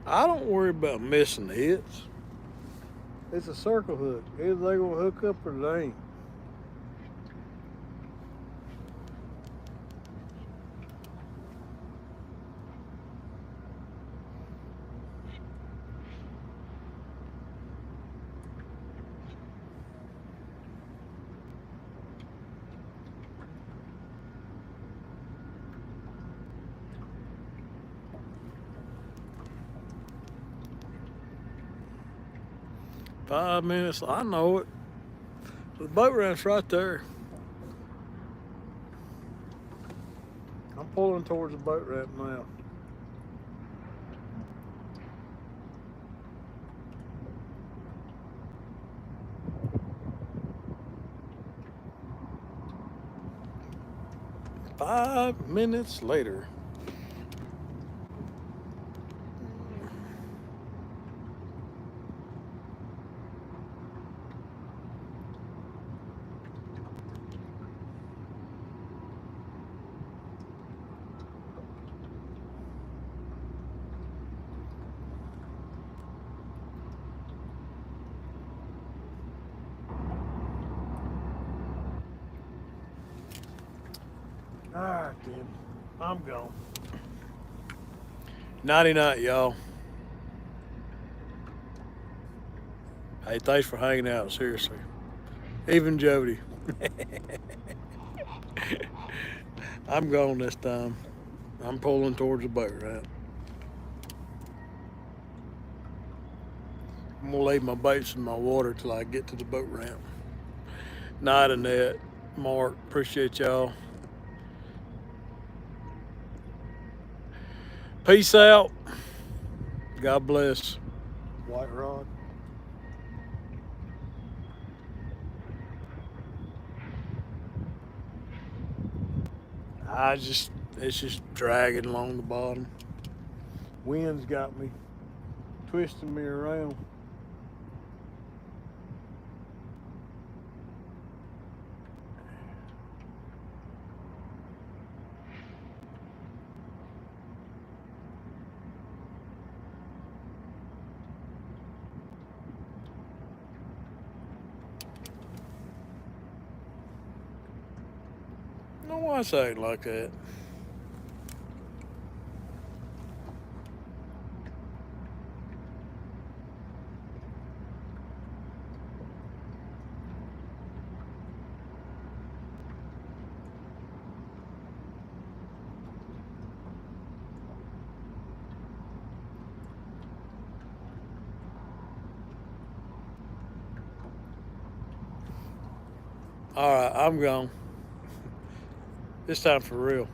I don't worry about missing hits. It's a circle hook. Either they gonna hook up or they ain't. Five minutes, I know it. The boat ramp's right there. I'm pulling towards the boat ramp now. Five minutes later. All right, then. I'm gone. Nighty night, y'all. Hey, thanks for hanging out, seriously. Even Jody. I'm gone this time. I'm pulling towards the boat ramp. I'm gonna leave my baits in my water till I get to the boat ramp. Night, Annette, Mark, appreciate y'all. Peace out. God bless. White Rod. It's just dragging along the bottom. Wind's got me, twisting me around. I don't know why it's acting like that. All right, I'm gone. This time for real.